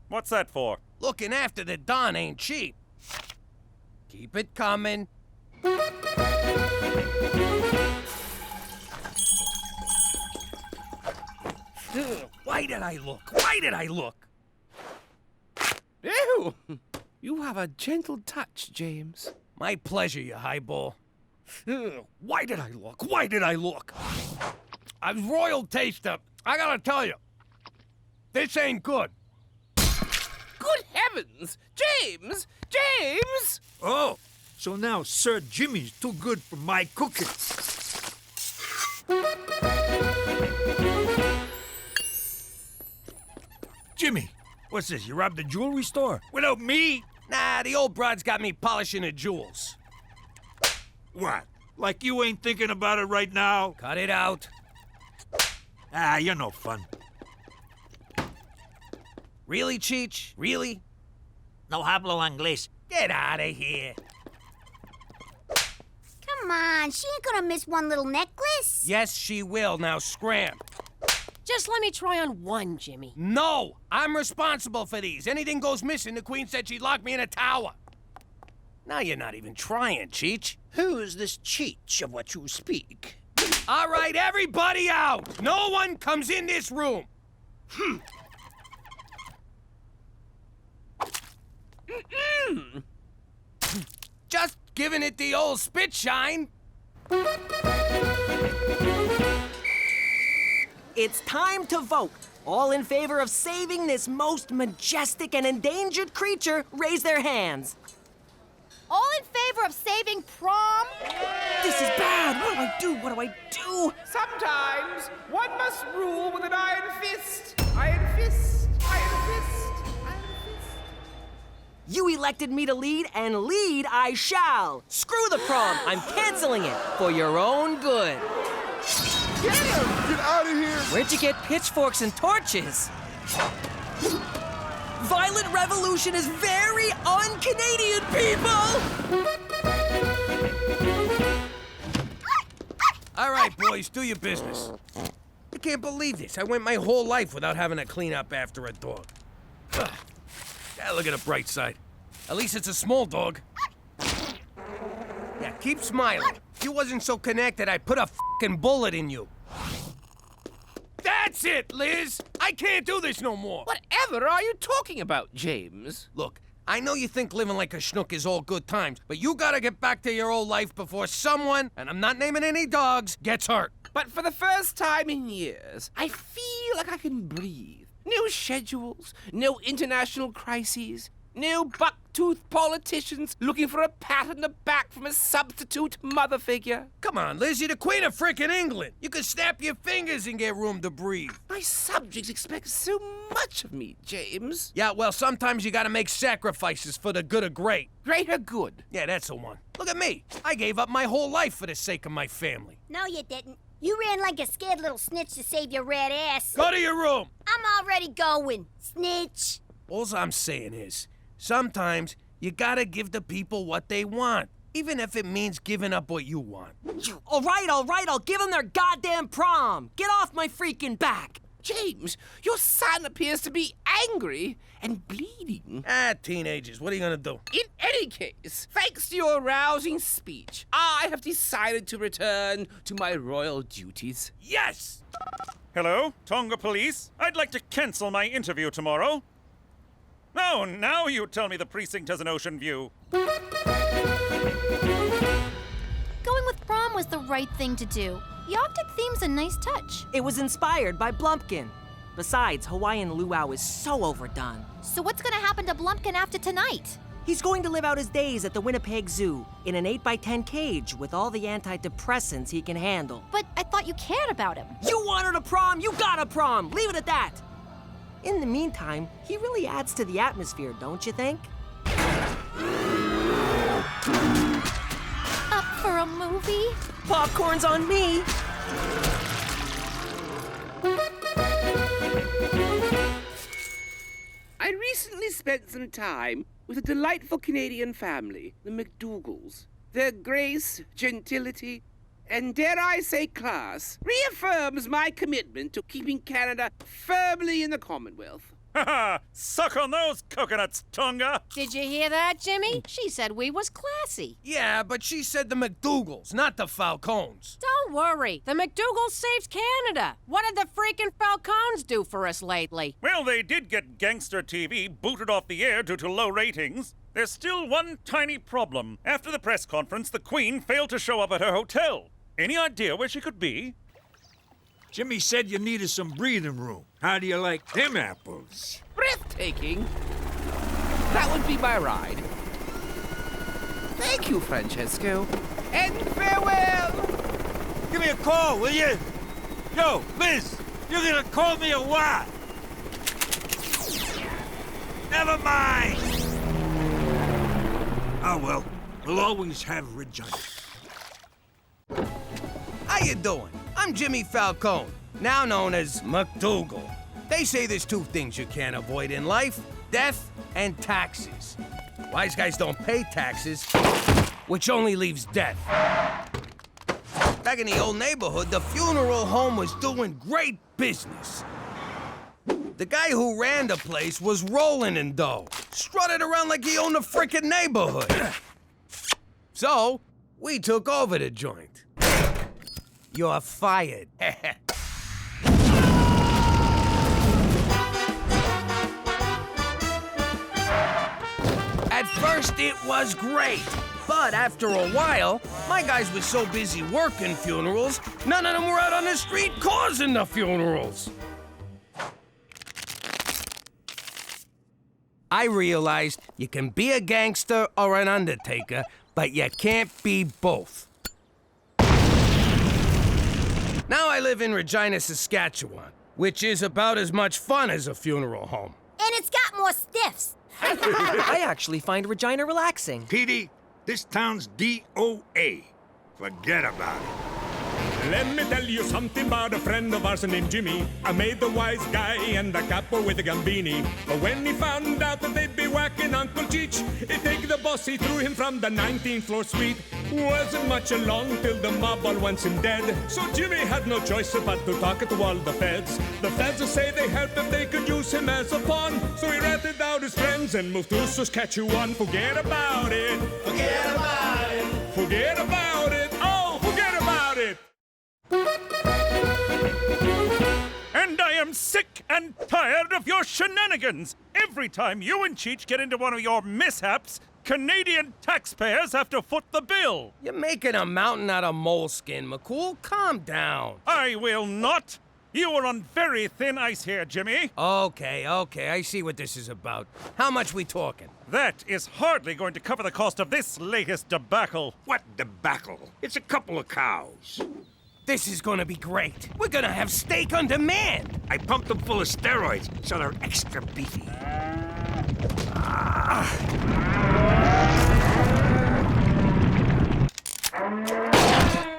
What's that for? Looking after the Don ain't cheap. Keep it coming. Why did I look? Why did I look? Ew! You have a gentle touch, James. My pleasure, you highball. Why did I look? Why did I look? I was royal taster. I gotta tell you, this ain't good. Good heavens! James! James! Oh, so now Sir Jimmy's too good for my cooking. Jimmy, what's this? You robbed a jewelry store? Without me? Nah, the old broad's got me polishing the jewels. What? Like you ain't thinking about it right now? Cut it out. Ah, you're no fun. Really, Cheech? Really? No hablo inglés. Get out of here. Come on, she ain't gonna miss one little necklace. Yes, she will. Now scram. Just let me try on one, Jimmy. No! I'm responsible for these. Anything goes missing, the Queen said she'd lock me in a tower. Now you're not even trying, Cheech. Who's this Cheech of what you speak? All right, everybody out! No one comes in this room! Just giving it the old spit shine. It's time to vote. All in favor of saving this most majestic and endangered creature, raise their hands. All in favor of saving prom? This is bad. What do I do? What do I do? Sometimes one must rule with an iron fist. Iron fist. Iron fist. Iron fist. You elected me to lead, and lead I shall. Screw the prom. I'm canceling it for your own good. Get him! Get out of here! Where'd you get pitchforks and torches? Violent revolution is very un-Canadian, people! All right, boys, do your business. I can't believe this. I went my whole life without having to clean up after a dog. Ugh. Yeah, look at the bright side. At least it's a small dog. Yeah, keep smiling. If you wasn't so connected, I'd put a f***ing bullet in you. That's it, Liz! I can't do this no more! Whatever are you talking about, James? Look, I know you think living like a schnook is all good times, but you gotta get back to your old life before someone, and I'm not naming any dogs, gets hurt. But for the first time in years, I feel like I can breathe. No schedules, no international crises, no buck-toothed politicians looking for a pat on the back from a substitute mother figure. Come on, Liz, you're the Queen of frickin' England. You can snap your fingers and get room to breathe. My subjects expect so much of me, James. Yeah, well, sometimes you gotta make sacrifices for the good of great. Greater good. Yeah, that's the one. Look at me. I gave up my whole life for the sake of my family. No, you didn't. You ran like a scared little snitch to save your red ass. Go to your room. I'm already going, snitch. All I'm saying is, sometimes you gotta give the people what they want, even if it means giving up what you want. All right, I'll give them their goddamn prom. Get off my freaking back. James, your son appears to be angry and bleeding. Ah, teenagers, what are you gonna do? In any case, thanks to your rousing speech, I have decided to return to my royal duties. Yes! Hello, Tonga Police. I'd like to cancel my interview tomorrow. No, now you tell me the precinct has an ocean view. Going with prom was the right thing to do. The Arctic theme's a nice touch. It was inspired by Blumpkin. Besides, Hawaiian luau is so overdone. So what's gonna happen to Blumpkin after tonight? He's going to live out his days at the Winnipeg Zoo in an 8x10 cage with all the antidepressants he can handle. But I thought you cared about him. You wanted a prom, you got a prom. Leave it at that. In the meantime, he really adds to the atmosphere, don't you think? Up for a movie? Popcorn's on me. I recently spent some time with a delightful Canadian family, the MacDougals. Their grace, gentility, and dare I say class, reaffirms my commitment to keeping Canada firmly in the Commonwealth. Ha ha! Suck on those coconuts, Tonga! Did you hear that, Jimmy? She said we was classy. Yeah, but she said the MacDougals, not the Falcones. Don't worry. The MacDougals saved Canada. What did the freaking Falcones do for us lately? Well, they did get Gangster TV booted off the air due to low ratings. There's still one tiny problem. After the press conference, the Queen failed to show up at her hotel. Any idea where she could be? Jimmy said you needed some breathing room. How do you like them apples? Breathtaking. That would be my ride. Thank you, Francesco. And farewell! Give me a call, will you? Yo, Liz, you're gonna call me a what? Never mind. Oh, well, we'll always have Regina. How you doing? I'm Jimmy Falcone, now known as MacDougal. They say there's two things you can't avoid in life: death and taxes. Wise guys don't pay taxes, which only leaves death. Back in the old neighborhood, the funeral home was doing great business. The guy who ran the place was rolling in dough, strutted around like he owned the frickin' neighborhood. So, we took over the joint. You're fired. At first, it was great. But after a while, my guys were so busy working funerals, none of them were out on the street causing the funerals. I realized you can be a gangster or an undertaker, but you can't be both. Now I live in Regina, Saskatchewan, which is about as much fun as a funeral home. And it's got more stiffs. I actually find Regina relaxing. Petey, this town's DOA. Forget about it. Let me tell you something about a friend of ours named Jimmy. I made the wise guy and the capo with the Gambini. But when he found out that they'd be whacking Uncle Cheech, he take the boss, he threw him from the 19th floor suite. Wasn't much along till the mob all wants him dead. So Jimmy had no choice but to talk to all the feds. The feds say they helped if they could use him as a pawn. So he ratted out his friends and moved to Saskatchewan. Forget about it. Forget about it. Forget about it. Oh, forget about it. And I am sick and tired of your shenanigans! Every time you and Cheech get into one of your mishaps, Canadian taxpayers have to foot the bill! You're making a mountain out of moleskin, McCool. Calm down. I will not! You are on very thin ice here, Jimmy. Okay, I see what this is about. How much we talking? That is hardly going to cover the cost of this latest debacle. What debacle? It's a couple of cows. This is gonna be great. We're gonna have steak on demand. I pumped them full of steroids, so they're extra beefy.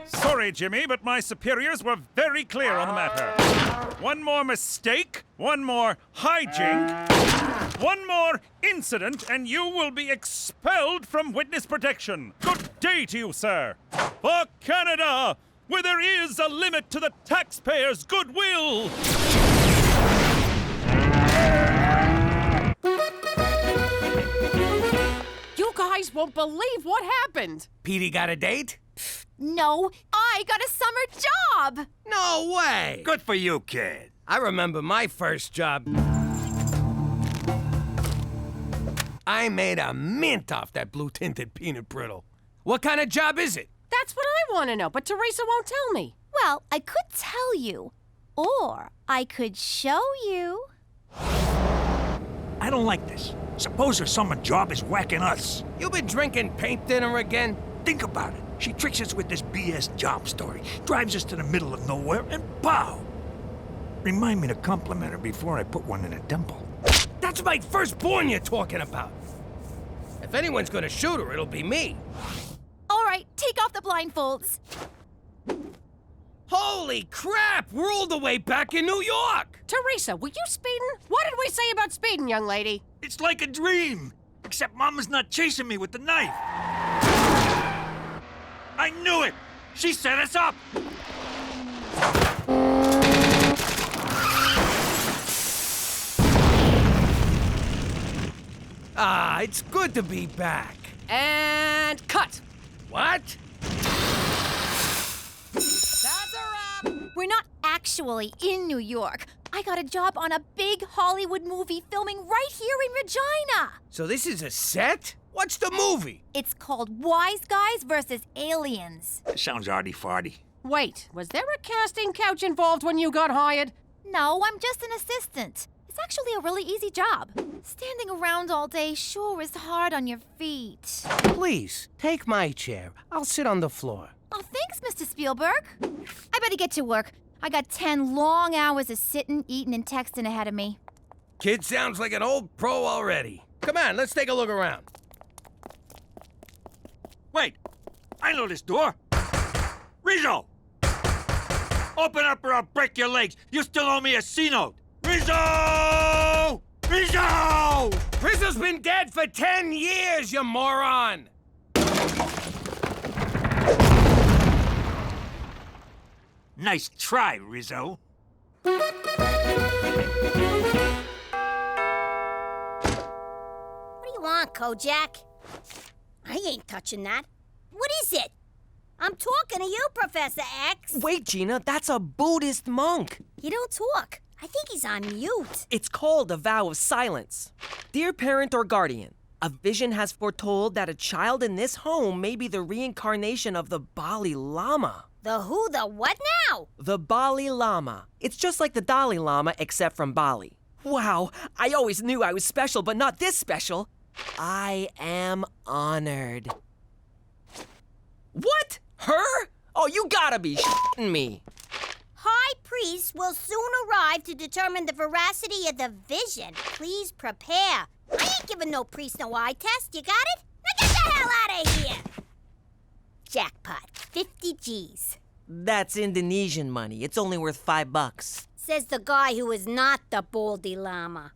Sorry, Jimmy, but my superiors were very clear on the matter. One more mistake, one more hijink, one more incident, and you will be expelled from witness protection. Good day to you, sir. For Canada, where there is a limit to the taxpayers' goodwill. You guys won't believe what happened. Petey got a date? No, I got a summer job. No way. Good for you, kid. I remember my first job. I made a mint off that blue-tinted peanut brittle. What kind of job is it? That's what I want to know, but Teresa won't tell me. Well, I could tell you, or I could show you. I don't like this. Suppose her summer job is whacking us. You been drinking paint thinner again? Think about it. She tricks us with this BS job story, drives us to the middle of nowhere, and pow! Remind me to compliment her before I put one in a dimple. That's my firstborn you're talking about. If anyone's gonna shoot her, it'll be me. All right, take off the blindfolds. Holy crap! We're all the way back in New York! Teresa, were you speeding? What did we say about speeding, young lady? It's like a dream, except Mama's not chasing me with the knife. I knew it! She set us up! Ah, it's good to be back. And cut. What? That's a wrap. We're not actually in New York. I got a job on a big Hollywood movie filming right here in Regina. So this is a set? What's the movie? It's called Wise Guys versus Aliens. Sounds arty-farty. Wait, was there a casting couch involved when you got hired? No, I'm just an assistant. It's actually a really easy job. Standing around all day sure is hard on your feet. Please, take my chair. I'll sit on the floor. Oh, thanks, Mr. Spielberg. I better get to work. I got 10 long hours of sitting, eating, and texting ahead of me. Kid sounds like an old pro already. Come on, let's take a look around. Wait, I know this door. Rizzo! Open up or I'll break your legs. You still owe me a C-note. Rizzo! Rizzo! Rizzo's been dead for 10 years, you moron! Nice try, Rizzo. What do you want, Kojak? I ain't touching that. What is it? I'm talking to you, Professor X. Wait, Gina, that's a Buddhist monk. He don't talk. I think he's on mute. It's called a vow of silence. Dear parent or guardian, a vision has foretold that a child in this home may be the reincarnation of the Bali Llama. The who, the what now? The Bali Llama. It's just like the Dalai Lama, except from Bali. Wow, I always knew I was special, but not this special. I am honored. What? Her? Oh, you gotta be shitting me. High priest will soon arrive to determine the veracity of the vision. Please prepare. I ain't giving no priest no eye test. You got it? Now get the hell out of here! Jackpot. 50 G's. That's Indonesian money. It's only worth $5. Says the guy who is not the Baldy Llama.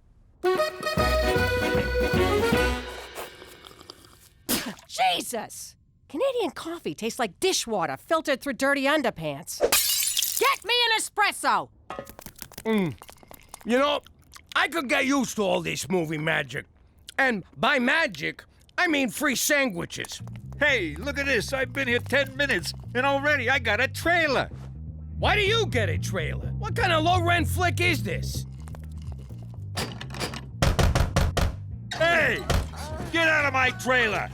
Jesus! Canadian coffee tastes like dishwater filtered through dirty underpants. Get me an espresso! You know, I could get used to all this movie magic. And by magic, I mean free sandwiches. Hey, look at this. I've been here 10 minutes, and already I got a trailer. Why do you get a trailer? What kind of low-rent flick is this? Hey! Get out of my trailer!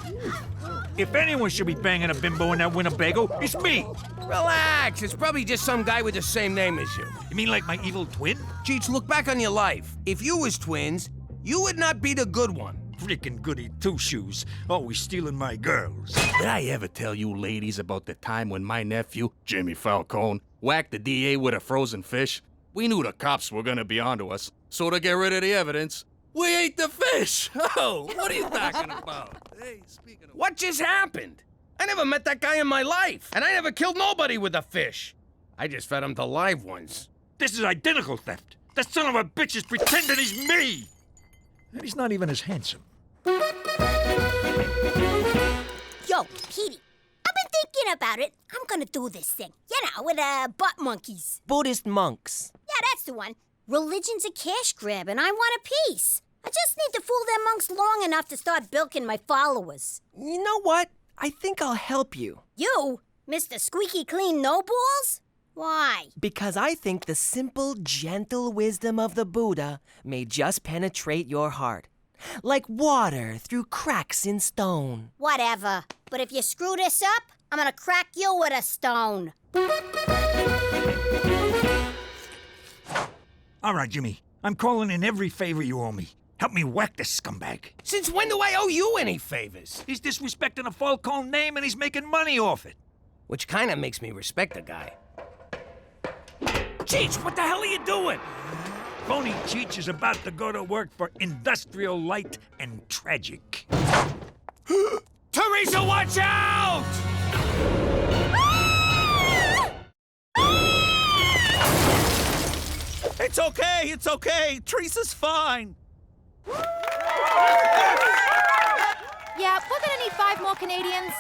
If anyone should be banging a bimbo in that Winnebago, it's me! Relax, it's probably just some guy with the same name as you. You mean like my evil twin? Cheech, look back on your life. If you was twins, you would not be the good one. Freaking goody two-shoes, always stealing my girls. Did I ever tell you ladies about the time when my nephew, Jimmy Falcone, whacked the DA with a frozen fish? We knew the cops were gonna be onto us, so to get rid of the evidence, we ate the fish! Oh, what are you talking about? Hey, speaking of... What just happened? I never met that guy in my life, and I never killed nobody with a fish. I just fed him to live ones. This is identical theft. That son of a bitch is pretending he's me! And he's not even as handsome. Yo, Petey, I've been thinking about it. I'm gonna do this thing. You know, with butt monkeys. Buddhist monks. Yeah, that's the one. Religion's a cash grab, and I want a piece. I just need to fool them monks long enough to start bilking my followers. You know what? I think I'll help you. You? Mr. Squeaky Clean No Balls? Why? Because I think the simple, gentle wisdom of the Buddha may just penetrate your heart. Like water through cracks in stone. Whatever. But if you screw this up, I'm gonna crack you with a stone. All right, Jimmy. I'm calling in every favor you owe me. Help me whack this scumbag. Since when do I owe you any favors? He's disrespecting a Falcone name and he's making money off it. Which kind of makes me respect the guy. Cheech, what the hell are you doing? Phony Cheech is about to go to work for Industrial Light and Tragic. Teresa, watch out! It's okay, it's okay. Teresa's fine. Yeah, we're gonna need 5 more Canadians.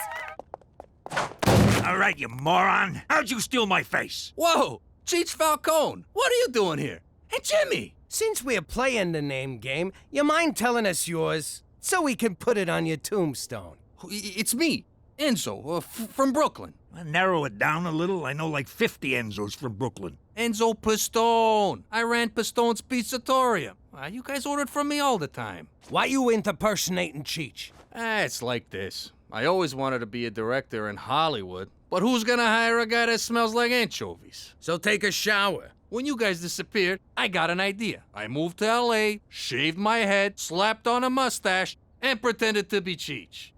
All right, you moron. How'd you steal my face? Whoa! Cheech Falcone, what are you doing here? Hey, Jimmy! Since we're playing the name game, you mind telling us yours so we can put it on your tombstone? It's me, Enzo, from Brooklyn. Narrow it down a little. I know like 50 Enzos from Brooklyn. Enzo Pistone. I ran Pistone's Pizzatorium. You guys ordered from me all the time. Why you impersonating Cheech? It's like this. I always wanted to be a director in Hollywood, but who's gonna hire a guy that smells like anchovies? So take a shower. When you guys disappeared, I got an idea. I moved to LA, shaved my head, slapped on a mustache, and pretended to be Cheech.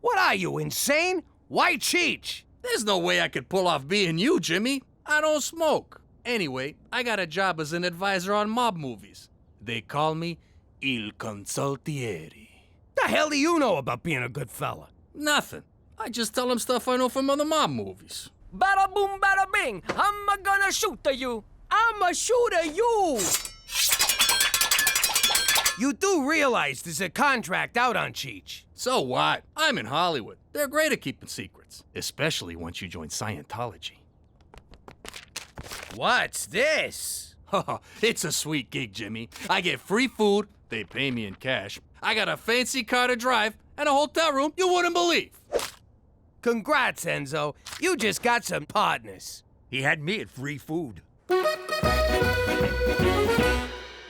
What are you, insane? Why Cheech? There's no way I could pull off being you, Jimmy. I don't smoke. Anyway, I got a job as an advisor on mob movies. They call me Il Consultieri. The hell do you know about being a good fella? Nothing. I just tell them stuff I know from other mob movies. Bada boom, bada bing. I'm gonna shoot at you. I'ma shoot at you. You do realize there's a contract out on Cheech. So what? I'm in Hollywood. They're great at keeping secrets, especially once you join Scientology. What's this? It's a sweet gig, Jimmy. I get free food, they pay me in cash. I got a fancy car to drive, and a hotel room you wouldn't believe. Congrats, Enzo. You just got some partners. He had me at free food.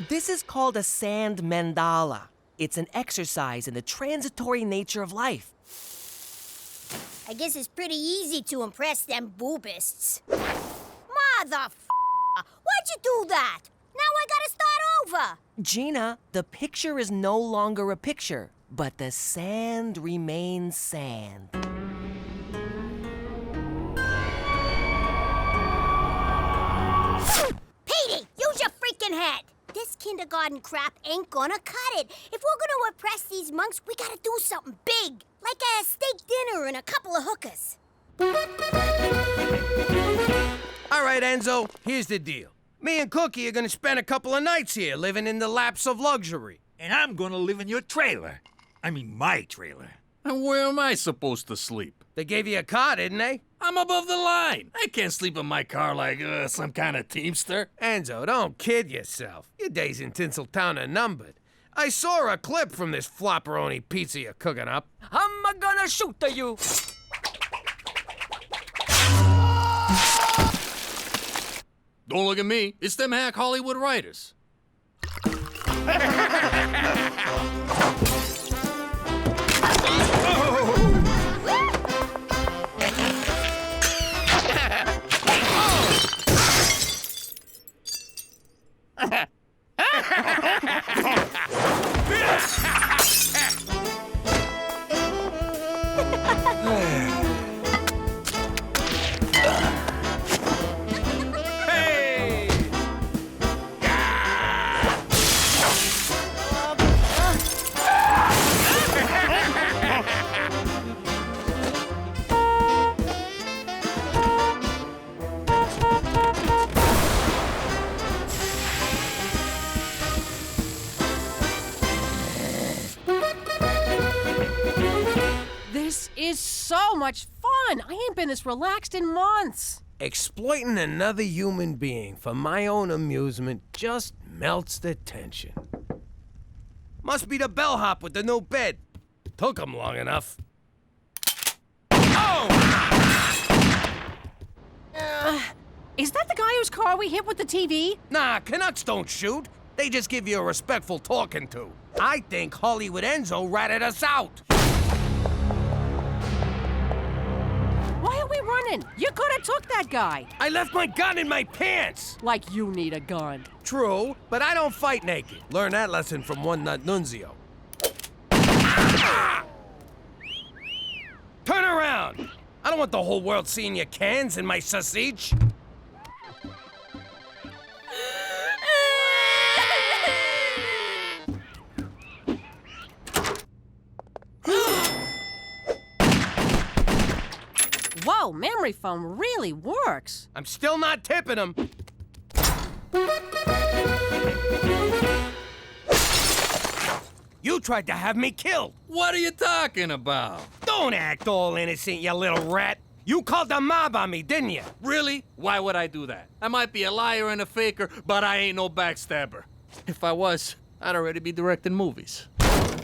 This is called a sand mandala. It's an exercise in the transitory nature of life. I guess it's pretty easy to impress them boobists. Mother why'd you do that? Now I gotta start over. Gina, the picture is no longer a picture, but the sand remains sand. Petey, use your freaking head. This kindergarten crap ain't gonna cut it. If we're gonna impress these monks, we gotta do something big. Like a steak dinner and a couple of hookers. All right, Enzo, here's the deal. Me and Cookie are gonna spend a couple of nights here, living in the laps of luxury. And I'm gonna live in your trailer. I mean, my trailer. And where am I supposed to sleep? They gave you a car, didn't they? I'm above the line. I can't sleep in my car like some kind of teamster. Enzo, don't kid yourself. Your days in Tinseltown are numbered. I saw a clip from this flopperoni pizza you're cooking up. I'm gonna shoot at you. Don't look at me. It's them hack Hollywood writers. This is so much fun. I ain't been this relaxed in months. Exploiting another human being for my own amusement just melts the tension. Must be the bellhop with the new bed. Took him long enough. Oh! Is that the guy whose car we hit with the TV? Nah, Canucks don't shoot. They just give you a respectful talking to. I think Hollywood Enzo ratted us out. Why are we running? You could have took that guy. I left my gun in my pants. Like you need a gun. True, but I don't fight naked. Learn that lesson from One Nut Nunzio. Ah! Turn around. I don't want the whole world seeing your cans in my sausage. Wow, memory foam really works. I'm still not tipping him. You tried to have me killed. What are you talking about? Don't act all innocent, you little rat. You called the mob on me, didn't you? Really? Why would I do that? I might be a liar and a faker, but I ain't no backstabber. If I was, I'd already be directing movies.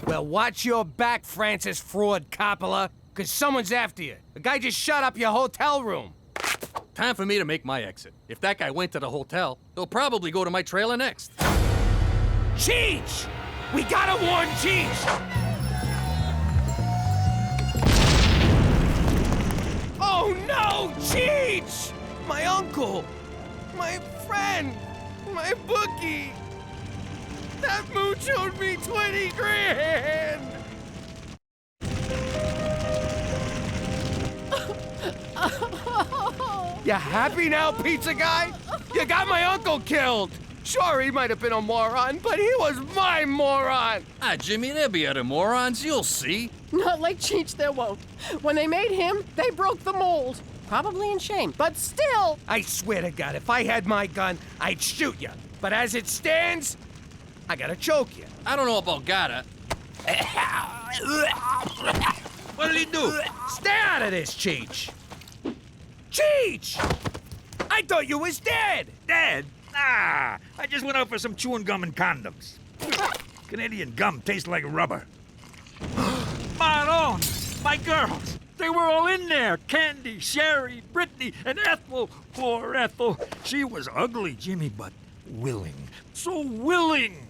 Well, watch your back, Francis Fraud Coppola, because someone's after you. The guy just shut up your hotel room. Time for me to make my exit. If that guy went to the hotel, he'll probably go to my trailer next. Cheech! We gotta warn Cheech! Oh no, Cheech! My uncle, my friend, my bookie. That mooch owed me 20 grand! You happy now, pizza guy? You got my uncle killed! Sure, he might have been a moron, but he was my moron! Ah, Jimmy, there'll be other morons, you'll see. Not like Cheech, there won't. When they made him, they broke the mold. Probably in shame, but still. I swear to God, if I had my gun, I'd shoot you. But as it stands, I gotta choke you. I don't know about gotta. What did he do? Stay out of this, Cheech! Cheech! I thought you was dead! Dead? Nah, I just went out for some chewing gum and condoms. Canadian gum tastes like rubber. Marital, my girls, they were all in there. Candy, Sherry, Brittany, and Ethel. Poor Ethel. She was ugly, Jimmy, but willing. So willing.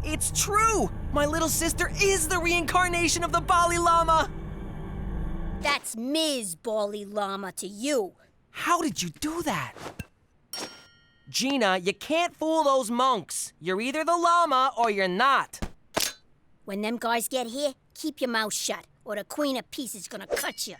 It's true! My little sister is the reincarnation of the Bali Llama! That's Ms. Bali Llama to you. How did you do that? Gina, you can't fool those monks. You're either the llama or you're not. When them guys get here, keep your mouth shut, or the Queen of Peace is gonna cut you.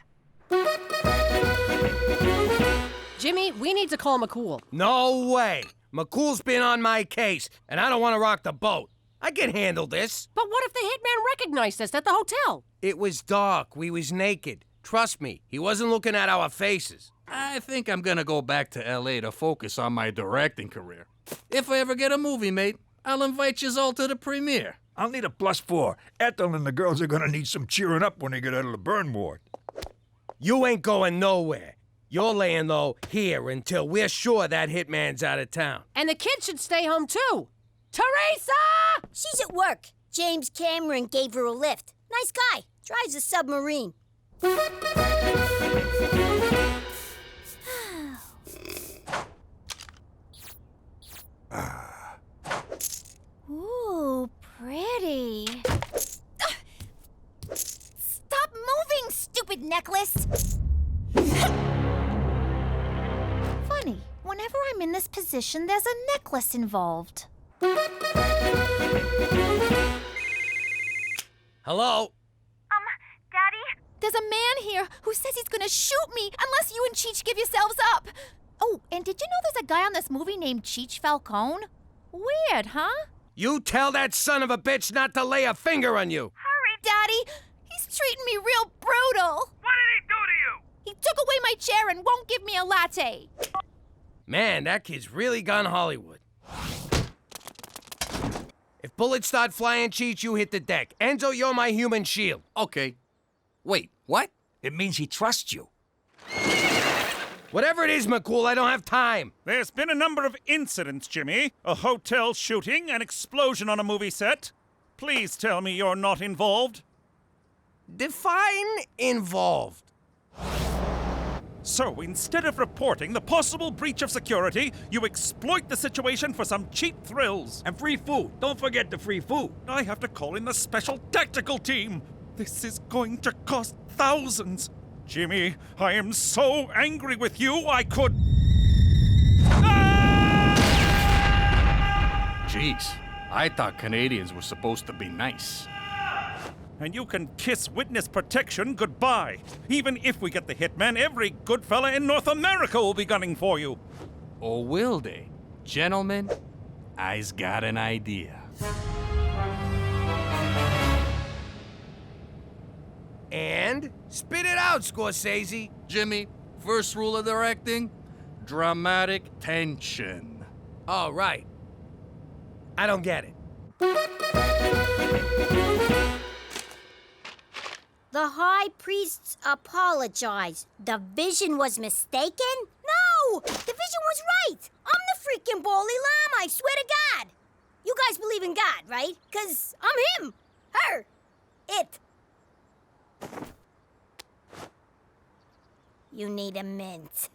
Jimmy, we need to call McCool. No way! McCool's been on my case, and I don't want to rock the boat. I can handle this. But what if the hitman recognized us at the hotel? It was dark. We was naked. Trust me, he wasn't looking at our faces. I think I'm gonna go back to L.A. to focus on my directing career. If I ever get a movie, mate, I'll invite yous all to the premiere. I'll need a +4. Ethel and the girls are gonna need some cheering up when they get out of the burn ward. You ain't going nowhere. You're laying low here until we're sure that hitman's out of town. And the kids should stay home, too. Teresa! She's at work. James Cameron gave her a lift. Nice guy. Drives a submarine. Ooh, pretty. Stop moving, stupid necklace! Funny, whenever I'm in this position, there's a necklace involved. Hello? Daddy? There's a man here who says he's gonna shoot me unless you and Cheech give yourselves up. Oh, and did you know there's a guy on this movie named Cheech Falcone? Weird, huh? You tell that son of a bitch not to lay a finger on you. Hurry, Daddy! He's treating me real brutal. What did he do to you? He took away my chair and won't give me a latte. Man, that kid's really gone Hollywood. If bullets start flying, Cheech, you hit the deck. Enzo, you're my human shield. Okay. Wait, what? It means he trusts you. Whatever it is, McCool, I don't have time. There's been a number of incidents, Jimmy. A hotel shooting, an explosion on a movie set. Please tell me you're not involved. Define involved. So instead of reporting the possible breach of security, you exploit the situation for some cheap thrills. And free food. Don't forget the free food. I have to call in the special tactical team. This is going to cost thousands. Jimmy, I am so angry with you, I could... Jeez, I thought Canadians were supposed to be nice. And you can kiss witness protection goodbye. Even if we get the hitman, every good fella in North America will be gunning for you. Or will they? Gentlemen, I's got an idea. And spit it out, Scorsese. Jimmy, first rule of directing, dramatic tension. Oh, right. I don't get it. The high priests apologized. The vision was mistaken? No! The vision was right! I'm the freaking Bali Llama, I swear to God! You guys believe in God, right? 'Cause I'm him, her, it. You need a mint.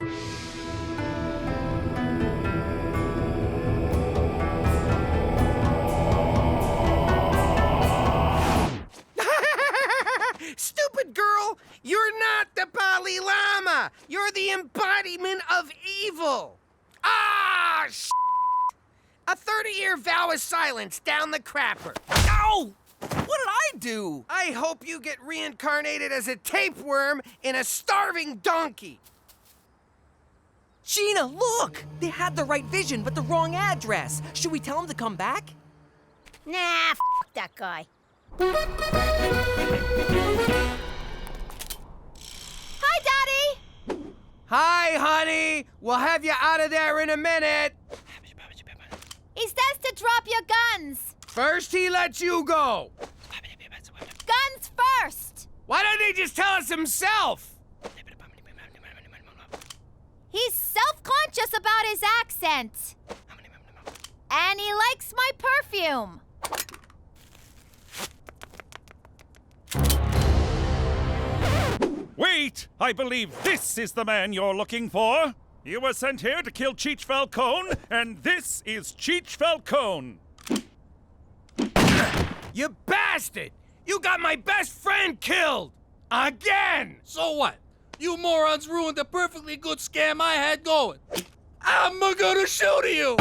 Stupid girl! You're not the Bali Llama! You're the embodiment of evil! Ah, shit! A 30-year vow of silence down the crapper. Ow! What did I do? I hope you get reincarnated as a tapeworm in a starving donkey. Gina, look! They had the right vision, but the wrong address. Should we tell them to come back? Nah, f that guy. Hi, Daddy! Hi, honey! We'll have you out of there in a minute. He says to drop your guns. First, he lets you go. Guns first! Why don't he just tell us himself? He's self-conscious about his accent. And he likes my perfume. Wait! I believe this is the man you're looking for. You were sent here to kill Cheech Falcone, and this is Cheech Falcone. You bastard! You got my best friend killed! Again! So what? You morons ruined the perfectly good scam I had going. I'm gonna shoot you!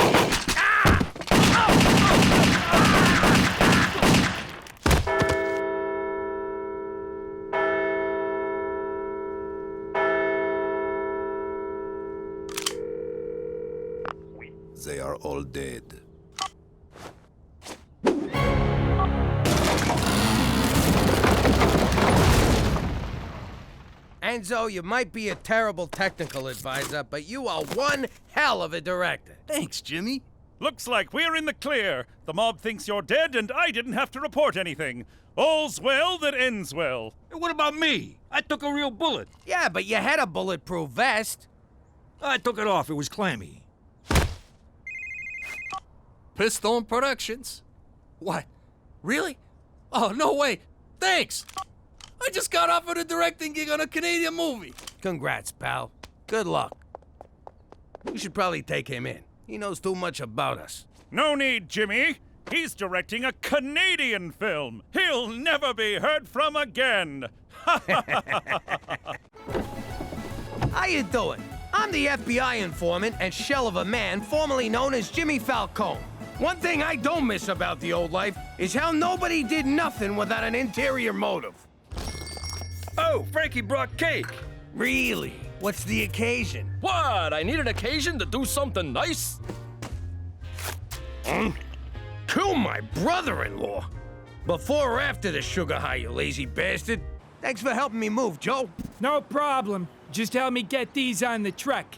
They are all dead. Enzo, you might be a terrible technical advisor, but you are one hell of a director. Thanks, Jimmy. Looks like we're in the clear. The mob thinks you're dead, and I didn't have to report anything. All's well that ends well. Hey, what about me? I took a real bullet. Yeah, but you had a bulletproof vest. I took it off. It was clammy. Pistone Productions? What? Really? Oh, no way. Thanks. I just got offered a directing gig on a Canadian movie. Congrats, pal. Good luck. You should probably take him in. He knows too much about us. No need, Jimmy. He's directing a Canadian film. He'll never be heard from again. How you doing? I'm the FBI informant and shell of a man formerly known as Jimmy Falcone. One thing I don't miss about the old life is how nobody did nothing without an interior motive. Oh, Frankie brought cake. Really? What's the occasion? What? I need an occasion to do something nice? Kill my brother-in-law. Before or after the sugar high, you lazy bastard? Thanks for helping me move, Joe. No problem. Just help me get these on the truck.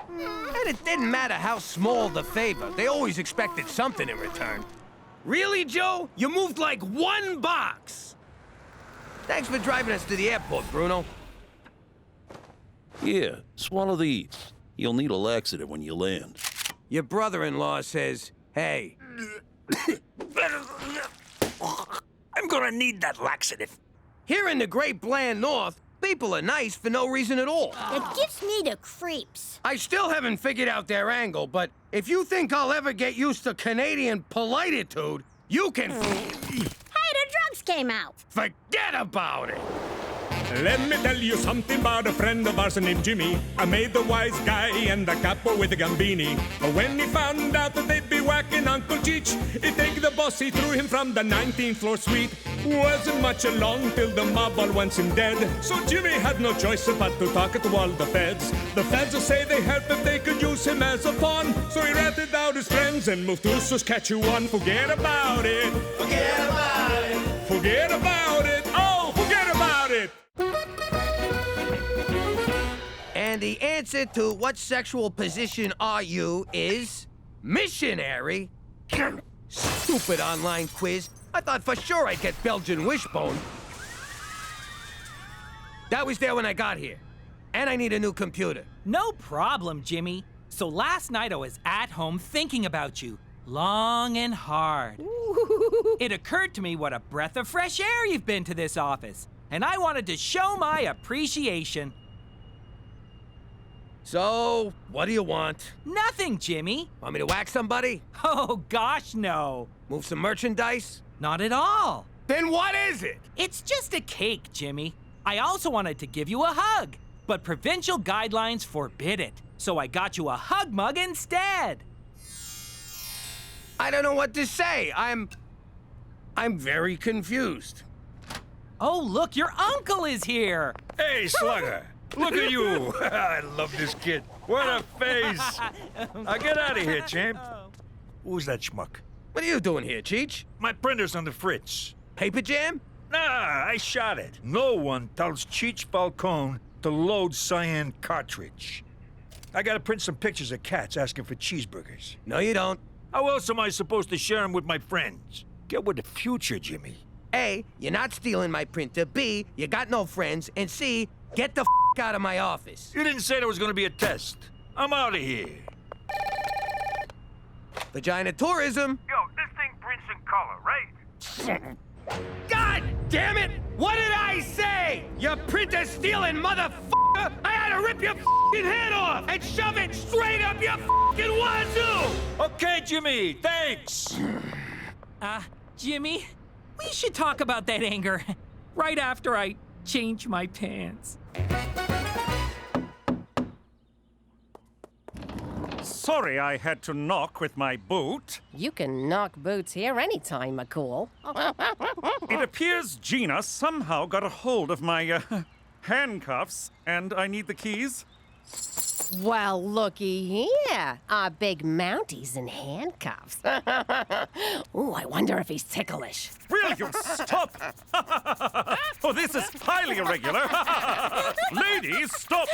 And it didn't matter how small the favor. They always expected something in return. Really, Joe? You moved like one box. Thanks for driving us to the airport, Bruno. Here, swallow these. You'll need a laxative when you land. Your brother-in-law says, hey. I'm gonna need that laxative. Here in the great bland north, people are nice for no reason at all. It gives me the creeps. I still haven't figured out their angle, but if you think I'll ever get used to Canadian polititude, you can... Hey, the drugs came out. Forget about it. Let me tell you something about a friend of ours named Jimmy. I made the wise guy and the capo with the Gambini. But when he found out that they'd be whacking Uncle Cheech, he'd take the boss, he threw him from the 19th floor suite. Wasn't much along till the mob all wants him dead. So Jimmy had no choice but to talk to all the feds. The feds will say they help if they could use him as a pawn. So he ratted out his friends and moved to Saskatchewan. Forget about it. Forget about it. Forget about it. Oh, forget about it. the answer to what sexual position are you is missionary. Stupid online quiz. I thought for sure I'd get Belgian wishbone. That was there when I got here. And I need a new computer. No problem, Jimmy. So last night I was at home thinking about you, long and hard. It occurred to me what a breath of fresh air you've been to this office, and I wanted to show my appreciation. So, what do you want? Nothing, Jimmy. Want me to whack somebody? Oh, gosh, no. Move some merchandise? Not at all. Then what is it? It's just a cake, Jimmy. I also wanted to give you a hug, but provincial guidelines forbid it. So I got you a hug mug instead. I don't know what to say. I'm very confused. Oh, look, your uncle is here. Hey, Slugger. Look at you. I love this kid. What a face. Now get out of here, champ. Who's that schmuck? What are you doing here, Cheech? My printer's on the fritz. Paper jam? Nah, I shot it. No one tells Cheech Falcone to load cyan cartridge. I gotta print some pictures of cats asking for cheeseburgers. No, you don't. How else am I supposed to share them with my friends? Get with the future, Jimmy. A, you're not stealing my printer. B, you got no friends. And C, get the out of my office. You didn't say there was gonna be a test. I'm out of here. Vagina tourism. Yo, this thing prints in color, right? God damn it! What did I say? You printer stealing motherfucker! I had to rip your fucking head off and shove it straight up your fucking wazoo! Okay, Jimmy, thanks. Jimmy, we should talk about that anger right after I change my pants. Sorry I had to knock with my boot. You can knock boots here anytime, McCool. It appears Gina somehow got a hold of my handcuffs, and I need the keys. Well, looky here. Our big Mounties in handcuffs. Ooh, I wonder if he's ticklish. Will you stop? Oh, this is highly irregular. Ladies, stop.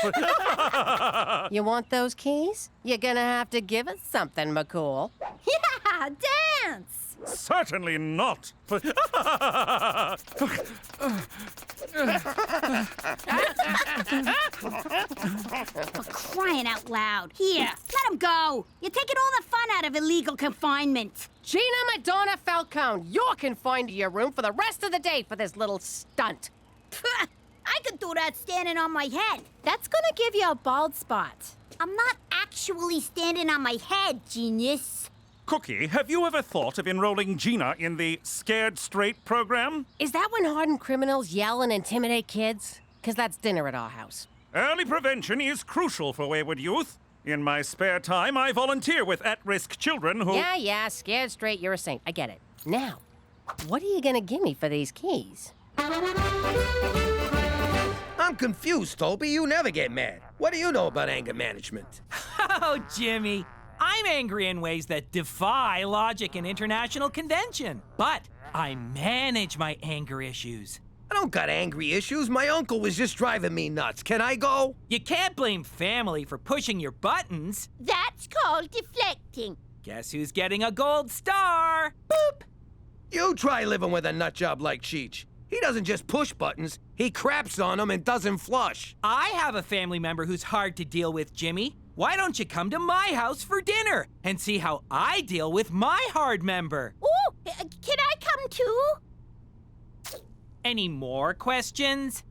You want those keys? You're gonna have to give us something, McCool. Yeah, dance! Certainly not. For crying out loud. Here, let him go. You're taking all the fun out of illegal confinement. Gina Madonna Falcone, you're confined to your room for the rest of the day for this little stunt. I could do that standing on my head. That's gonna give you a bald spot. I'm not actually standing on my head, genius. Cookie, have you ever thought of enrolling Gina in the Scared Straight program? Is that when hardened criminals yell and intimidate kids? Because that's dinner at our house. Early prevention is crucial for wayward youth. In my spare time, I volunteer with at-risk children who... Yeah, scared straight, you're a saint. I get it. Now, what are you gonna give me for these keys? I'm confused, Toby. You never get mad. What do you know about anger management? Oh, Jimmy. I'm angry in ways that defy logic and international convention. But I manage my anger issues. I don't got angry issues. My uncle was just driving me nuts. Can I go? You can't blame family for pushing your buttons. That's called deflecting. Guess who's getting a gold star? Boop! You try living with a nut job like Cheech. He doesn't just push buttons, he craps on them and doesn't flush. I have a family member who's hard to deal with, Jimmy. Why don't you come to my house for dinner and see how I deal with my hard member? Ooh, can I come too? Any more questions?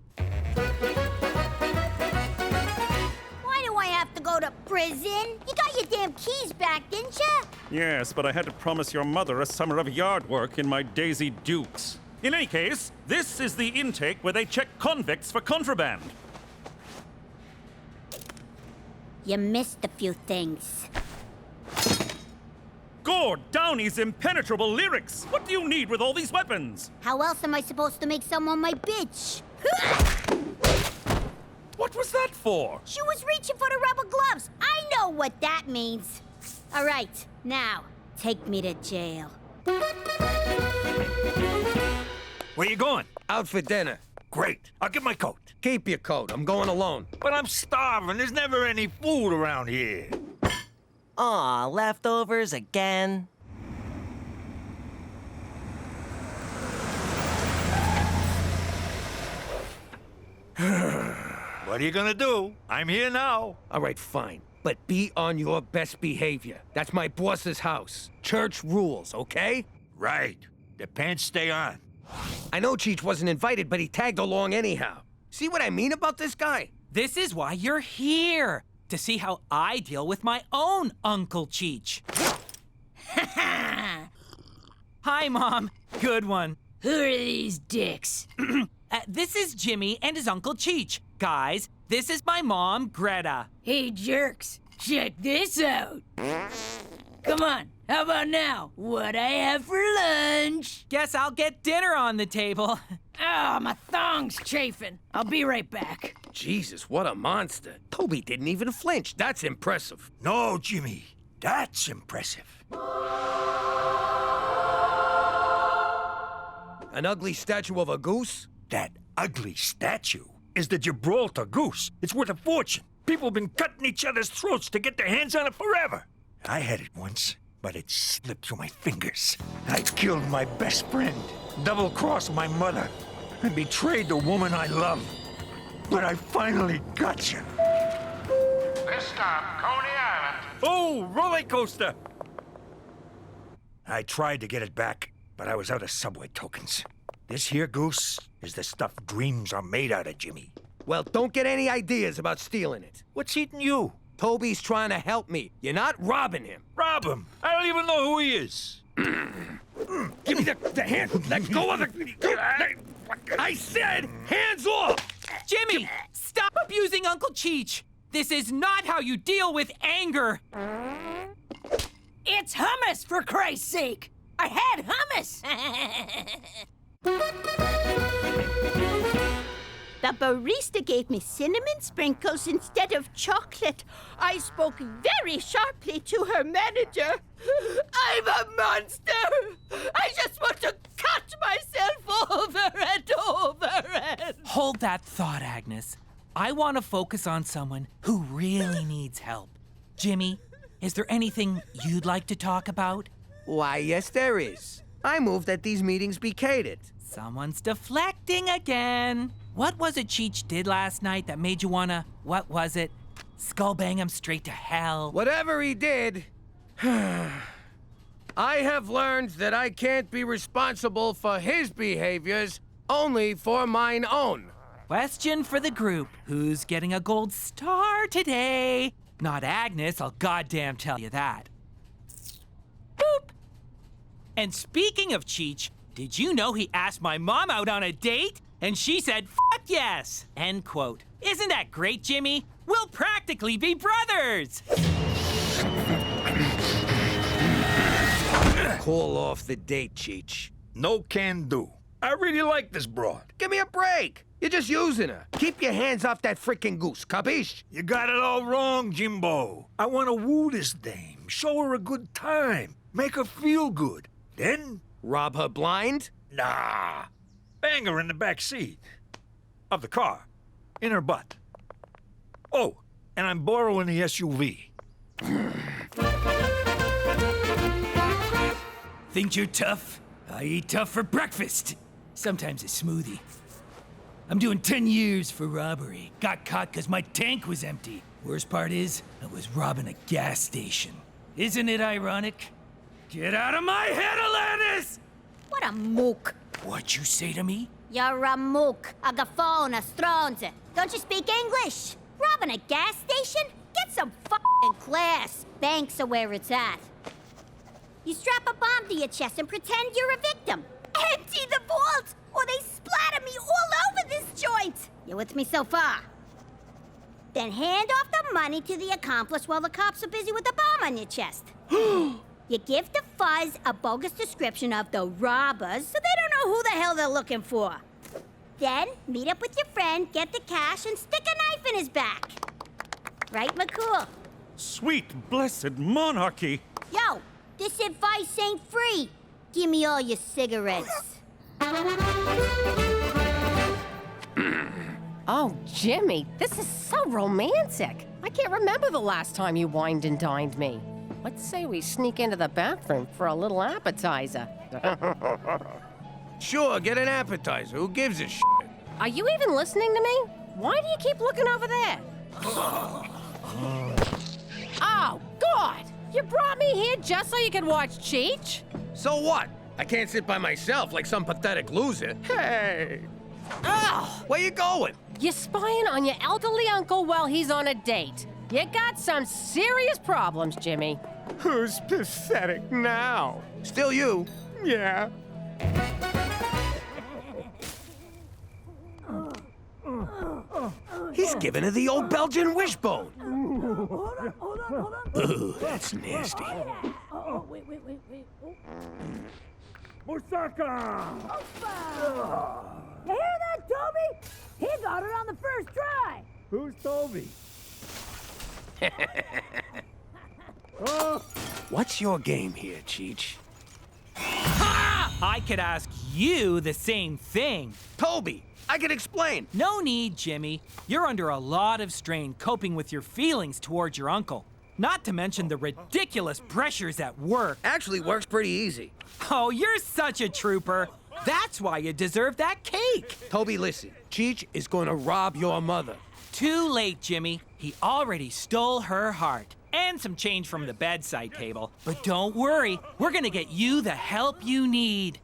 Why do I have to go to prison? You got your damn keys back, didn't you? Yes, but I had to promise your mother a summer of yard work in my Daisy Dukes. In any case, this is the intake where they check convicts for contraband. You missed a few things. Gord Downey's impenetrable lyrics! What do you need with all these weapons? How else am I supposed to make someone my bitch? What was that for? She was reaching for the rubber gloves. I know what that means. All right, now, take me to jail. Where you going? Out for dinner. Great. I'll get my coat. Keep your coat. I'm going alone. But I'm starving. There's never any food around here. Aw, leftovers again? What are you gonna do? I'm here now. All right, fine. But be on your best behavior. That's my boss's house. Church rules, okay? Right. The pants stay on. I know Cheech wasn't invited, but he tagged along anyhow. See what I mean about this guy? This is why you're here, to see how I deal with my own Uncle Cheech. Hi, Mom. Good one. Who are these dicks? This is Jimmy and his Uncle Cheech. Guys, this is my mom, Greta. Hey, jerks, check this out. Come on, how about now? What I have for lunch? Guess I'll get dinner on the table. Ah, my thong's chafing. I'll be right back. Jesus, what a monster. Toby didn't even flinch. That's impressive. No, Jimmy, that's impressive. An ugly statue of a goose? That ugly statue is the Gibraltar goose. It's worth a fortune. People have been cutting each other's throats to get their hands on it forever. I had it once, but it slipped through my fingers. I killed my best friend, double-crossed my mother, and betrayed the woman I love. But I finally got you. This stop, Coney Island. Oh, roller coaster! I tried to get it back, but I was out of subway tokens. This here goose is the stuff dreams are made out of, Jimmy. Well, don't get any ideas about stealing it. What's eating you? Toby's trying to help me. You're not robbing him. Rob him? I don't even know who he is. Give me the hand. Let go of the... I said hands off! Jimmy, stop abusing Uncle Cheech. This is not how you deal with anger. It's hummus, for Christ's sake. I had hummus. The barista gave me cinnamon sprinkles instead of chocolate. I spoke very sharply to her manager. I'm a monster! I just want to cut myself over and over and... Hold that thought, Agnes. I want to focus on someone who really needs help. Jimmy, is there anything you'd like to talk about? Why, yes, there is. I move that these meetings be catered. Someone's deflecting again. What was it Cheech did last night that made you wanna, what was it? Skull bang him straight to hell. Whatever he did, I have learned that I can't be responsible for his behaviors, only for mine own. Question for the group. Who's getting a gold star today? Not Agnes, I'll goddamn tell you that. Boop. And speaking of Cheech, did you know he asked my mom out on a date? And she said, fuck yes, end quote. Isn't that great, Jimmy? We'll practically be brothers. Call off the date, Cheech. No can do. I really like this broad. Give me a break. You're just using her. Keep your hands off that frickin' goose, capiche? You got it all wrong, Jimbo. I want to woo this dame, show her a good time, make her feel good. Then... rob her blind? Nah. Bang her in the back seat of the car, in her butt. Oh, and I'm borrowing the SUV. Think you're tough? I eat tough for breakfast. Sometimes a smoothie. I'm doing 10 years for robbery. Got caught because my tank was empty. Worst part is, I was robbing a gas station. Isn't it ironic? Get out of my head, Alanis! What a mook. What'd you say to me? You're a mook, a gaffon, a stronze. Don't you speak English? Robbing a gas station? Get some fucking class. Banks are where it's at. You strap a bomb to your chest and pretend you're a victim. Empty the vault, or they splatter me all over this joint. You with me so far? Then hand off the money to the accomplice while the cops are busy with the bomb on your chest. You give the fuzz a bogus description of the robbers so they don't know who the hell they're looking for. Then meet up with your friend, get the cash, and stick a knife in his back. Right, McCool? Sweet, blessed monarchy. Yo, this advice ain't free. Give me all your cigarettes. Oh, Jimmy, this is so romantic. I can't remember the last time you wined and dined me. Let's say we sneak into the bathroom for a little appetizer. Sure, get an appetizer. Who gives a shit? Are you even listening to me? Why do you keep looking over there? Oh, God! You brought me here just so you could watch Cheech? So what? I can't sit by myself like some pathetic loser. Hey! Oh! Where you going? You're spying on your elderly uncle while he's on a date. You got some serious problems, Jimmy. Who's pathetic now? Still you. Yeah. He's giving her the old Belgian wishbone. Hold on. Ooh, that's nasty. Oh, wait. Moussaka! You hear that, Toby? He got it on the first try. Who's Toby? What's your game here, Cheech? I could ask you the same thing. Toby, I can explain. No need, Jimmy. You're under a lot of strain coping with your feelings towards your uncle. Not to mention the ridiculous pressures at work. Actually, works pretty easy. Oh, you're such a trooper. That's why you deserve that cake. Toby, listen. Cheech is going to rob your mother. Too late, Jimmy. He already stole her heart. And some change from the bedside table. But don't worry, we're gonna get you the help you need.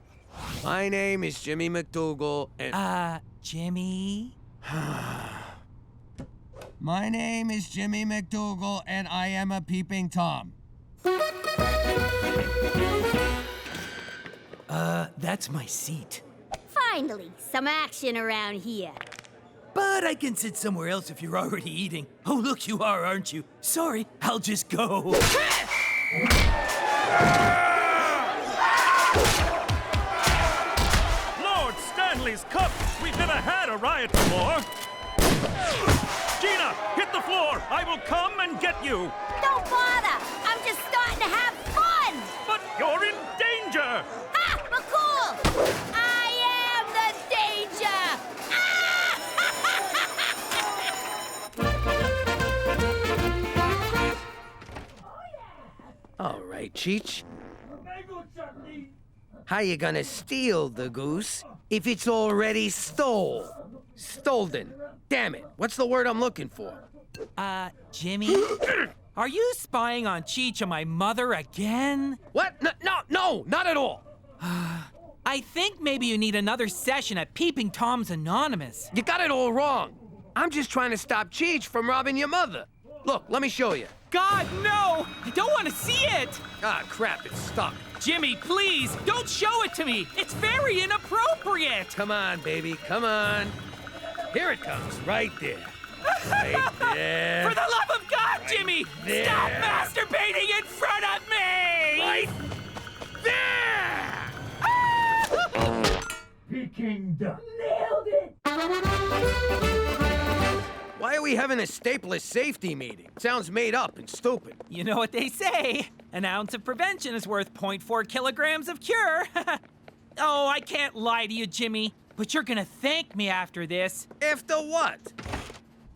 My name is Jimmy MacDougal, and... Jimmy? My name is Jimmy MacDougal, and I am a peeping Tom. That's my seat. Finally, some action around here. But I can sit somewhere else if you're already eating. Oh, look, you are, aren't you? Sorry, I'll just go. Lord Stanley's cup! We've never had a riot before! Gina, hit the floor! I will come and get you! Don't bother! I'm just starting to have fun! But you're in danger! Ah, McCool! I am the danger! All right, Cheech. How you gonna steal the goose if it's already stolen? Damn it, what's the word I'm looking for? Jimmy? Are you spying on Cheech and my mother again? What? No, not at all. I think maybe you need another session at Peeping Tom's Anonymous. You got it all wrong. I'm just trying to stop Cheech from robbing your mother. Look, let me show you. God, no! I don't want to see it! Ah, crap, it's stuck. Jimmy, please, don't show it to me! It's very inappropriate! Come on, baby, come on. Here it comes, right there. Right there. For the love of God, right Jimmy! there. Stop masturbating in front of me! Right there! Peking duck. Nailed it! Why are we having a stapler safety meeting? Sounds made up and stupid. You know what they say. An ounce of prevention is worth 0.4 kilograms of cure. Oh, I can't lie to you, Jimmy. But you're gonna thank me after this. After what?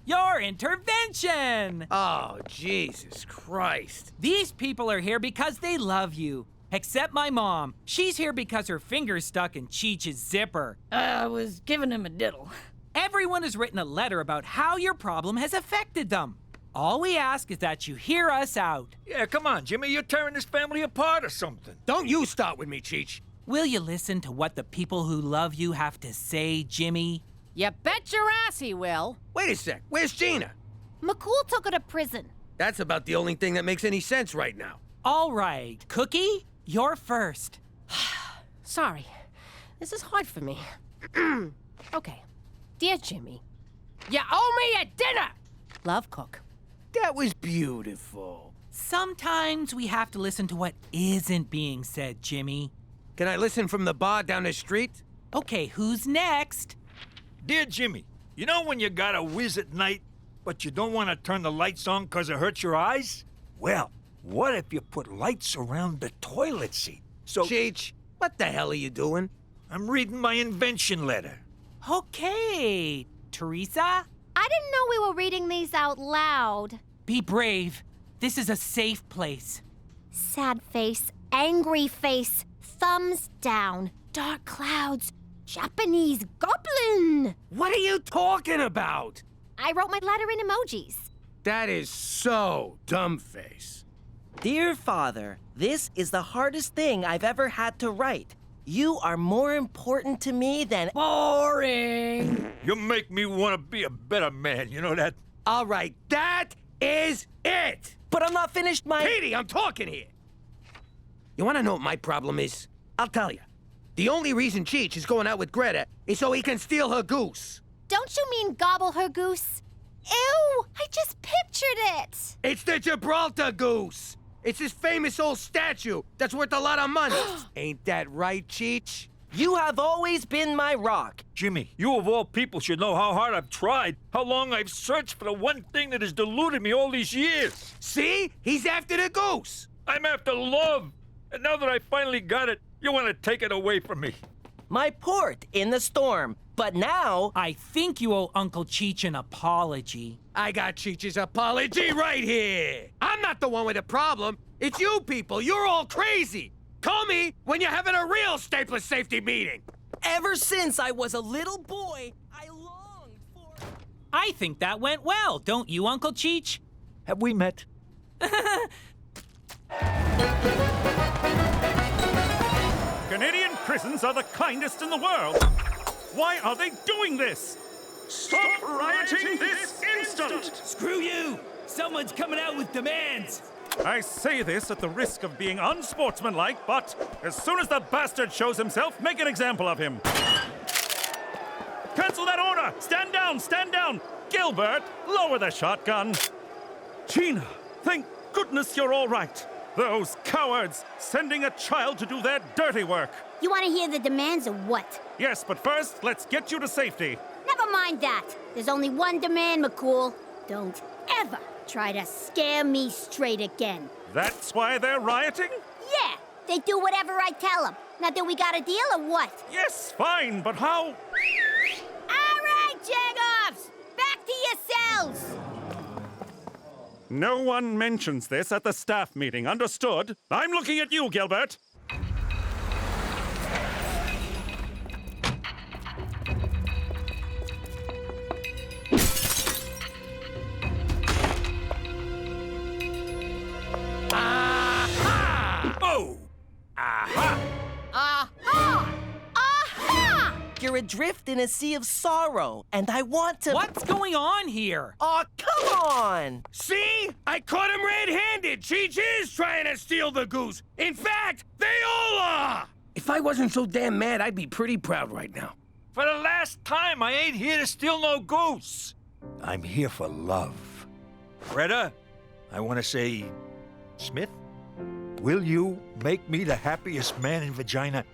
Your intervention! Oh, Jesus Christ. These people are here because they love you. Except my mom. She's here because her finger's stuck in Cheech's zipper. I was giving him a diddle. Everyone has written a letter about how your problem has affected them. All we ask is that you hear us out. Yeah, come on, Jimmy. You're tearing this family apart or something. Don't you start with me, Cheech. Will you listen to what the people who love you have to say, Jimmy? You bet your ass he will. Wait a sec. Where's Gina? McCool took her to prison. That's about the only thing that makes any sense right now. All right, Cookie, you're first. Sorry. This is hard for me. Okay. Dear Jimmy, you owe me a dinner! Love, Cook. That was beautiful. Sometimes we have to listen to what isn't being said, Jimmy. Can I listen from the bar down the street? Okay, who's next? Dear Jimmy, you know when you gotta whiz at night, but you don't want to turn the lights on 'cause it hurts your eyes? Well, what if you put lights around the toilet seat? So... Cheech, what the hell are you doing? I'm reading my invention letter. Okay, Teresa? I didn't know we were reading these out loud. Be brave. This is a safe place. Sad face, angry face, thumbs down, dark clouds, Japanese goblin. What are you talking about? I wrote my letter in emojis. That is so dumbface. Dear Father, this is the hardest thing I've ever had to write. You are more important to me than boring. You make me want to be a better man, you know that? All right, that is it. But I'm not finished my... Petey, I'm talking here. You want to know what my problem is? I'll tell you. The only reason Cheech is going out with Greta is so he can steal her goose. Don't you mean gobble her goose? Ew, I just pictured it. It's the Gibraltar goose. It's this famous old statue that's worth a lot of money. Ain't that right, Cheech? You have always been my rock. Jimmy, you of all people should know how hard I've tried, how long I've searched for the one thing that has deluded me all these years. See? He's after the goose. I'm after love. And now that I finally got it, you want to take it away from me. My port in the storm. But now... I think you owe Uncle Cheech an apology. I got Cheech's apology right here. I'm not the one with a problem. It's you people. You're all crazy. Call me when you're having a real stapler safety meeting. Ever since I was a little boy, I longed for... I think that went well, don't you, Uncle Cheech? Have we met? Canadian prisons are the kindest in the world. Why are they doing this? Stop rioting this instant! Screw you! Someone's coming out with demands! I say this at the risk of being unsportsmanlike, but as soon as the bastard shows himself, make an example of him. Cancel that order! Stand down! Stand down! Gilbert, lower the shotgun. Gina, thank goodness you're all right. Those cowards, sending a child to do their dirty work. You want to hear the demands or what? Yes, but first, let's get you to safety. Never mind that. There's only one demand, McCool. Don't ever try to scare me straight again. That's why they're rioting? Yeah, they do whatever I tell them. Now, do we got a deal or what? Yes, fine, but how? All right, Jagoffs! Back to your cells! No one mentions this at the staff meeting, understood? I'm looking at you, Gilbert. Aha! Oh! Aha! Aha! Aha! You're adrift in a sea of sorrow, and I want to... What's going on here? Oh, come on! See? I caught him red-handed. Cheech is trying to steal the goose. In fact, they all are. If I wasn't so damn mad, I'd be pretty proud right now. For the last time, I ain't here to steal no goose. I'm here for love. Greta, I want to say, Smith, will you make me the happiest man in Regina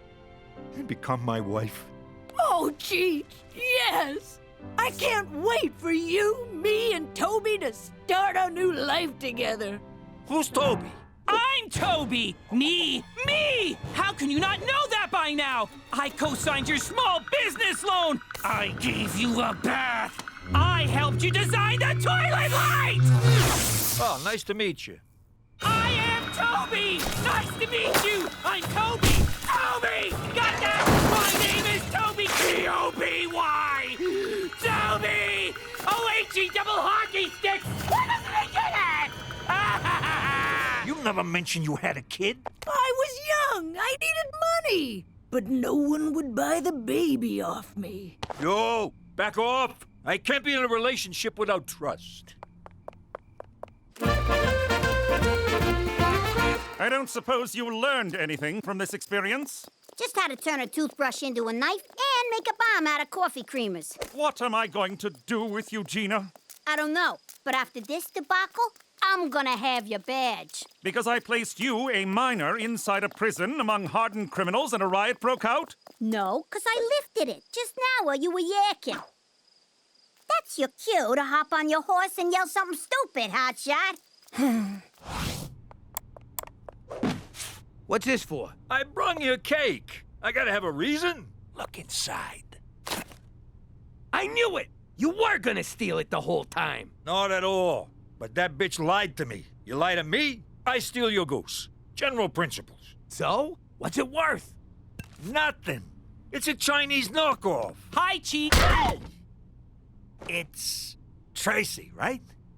and become my wife? Oh, Cheech, yes! I can't wait for you, me, and Toby to start our new life together. Who's Toby? I'm Toby! Me! How can you not know that by now? I co-signed your small business loan! I gave you a bath! I helped you design the toilet light! Oh, nice to meet you. I am Toby! Nice to meet you! I'm Toby! Toby! Got that? My name is Toby! T-O-B-Y! Toby! O-H-E double hockey sticks! Why doesn't he get it? You never mentioned you had a kid. I was young. I needed money. But no one would buy the baby off me. Yo, back off. I can't be in a relationship without trust. I don't suppose you learned anything from this experience? Just how to turn a toothbrush into a knife and make a bomb out of coffee creamers. What am I going to do with you, Gina? I don't know, but after this debacle, I'm gonna have your badge. Because I placed you, a minor, inside a prison among hardened criminals and a riot broke out? No, 'cause I lifted it just now while you were yakking. That's your cue to hop on your horse and yell something stupid, hotshot. What's this for? I brung you a cake. I gotta have a reason. Look inside. I knew it! You were gonna steal it the whole time. Not at all. But that bitch lied to me. You lie to me, I steal your goose. General principles. So? What's it worth? Nothing. It's a Chinese knockoff. Hi, Cheech. It's Tracy, right?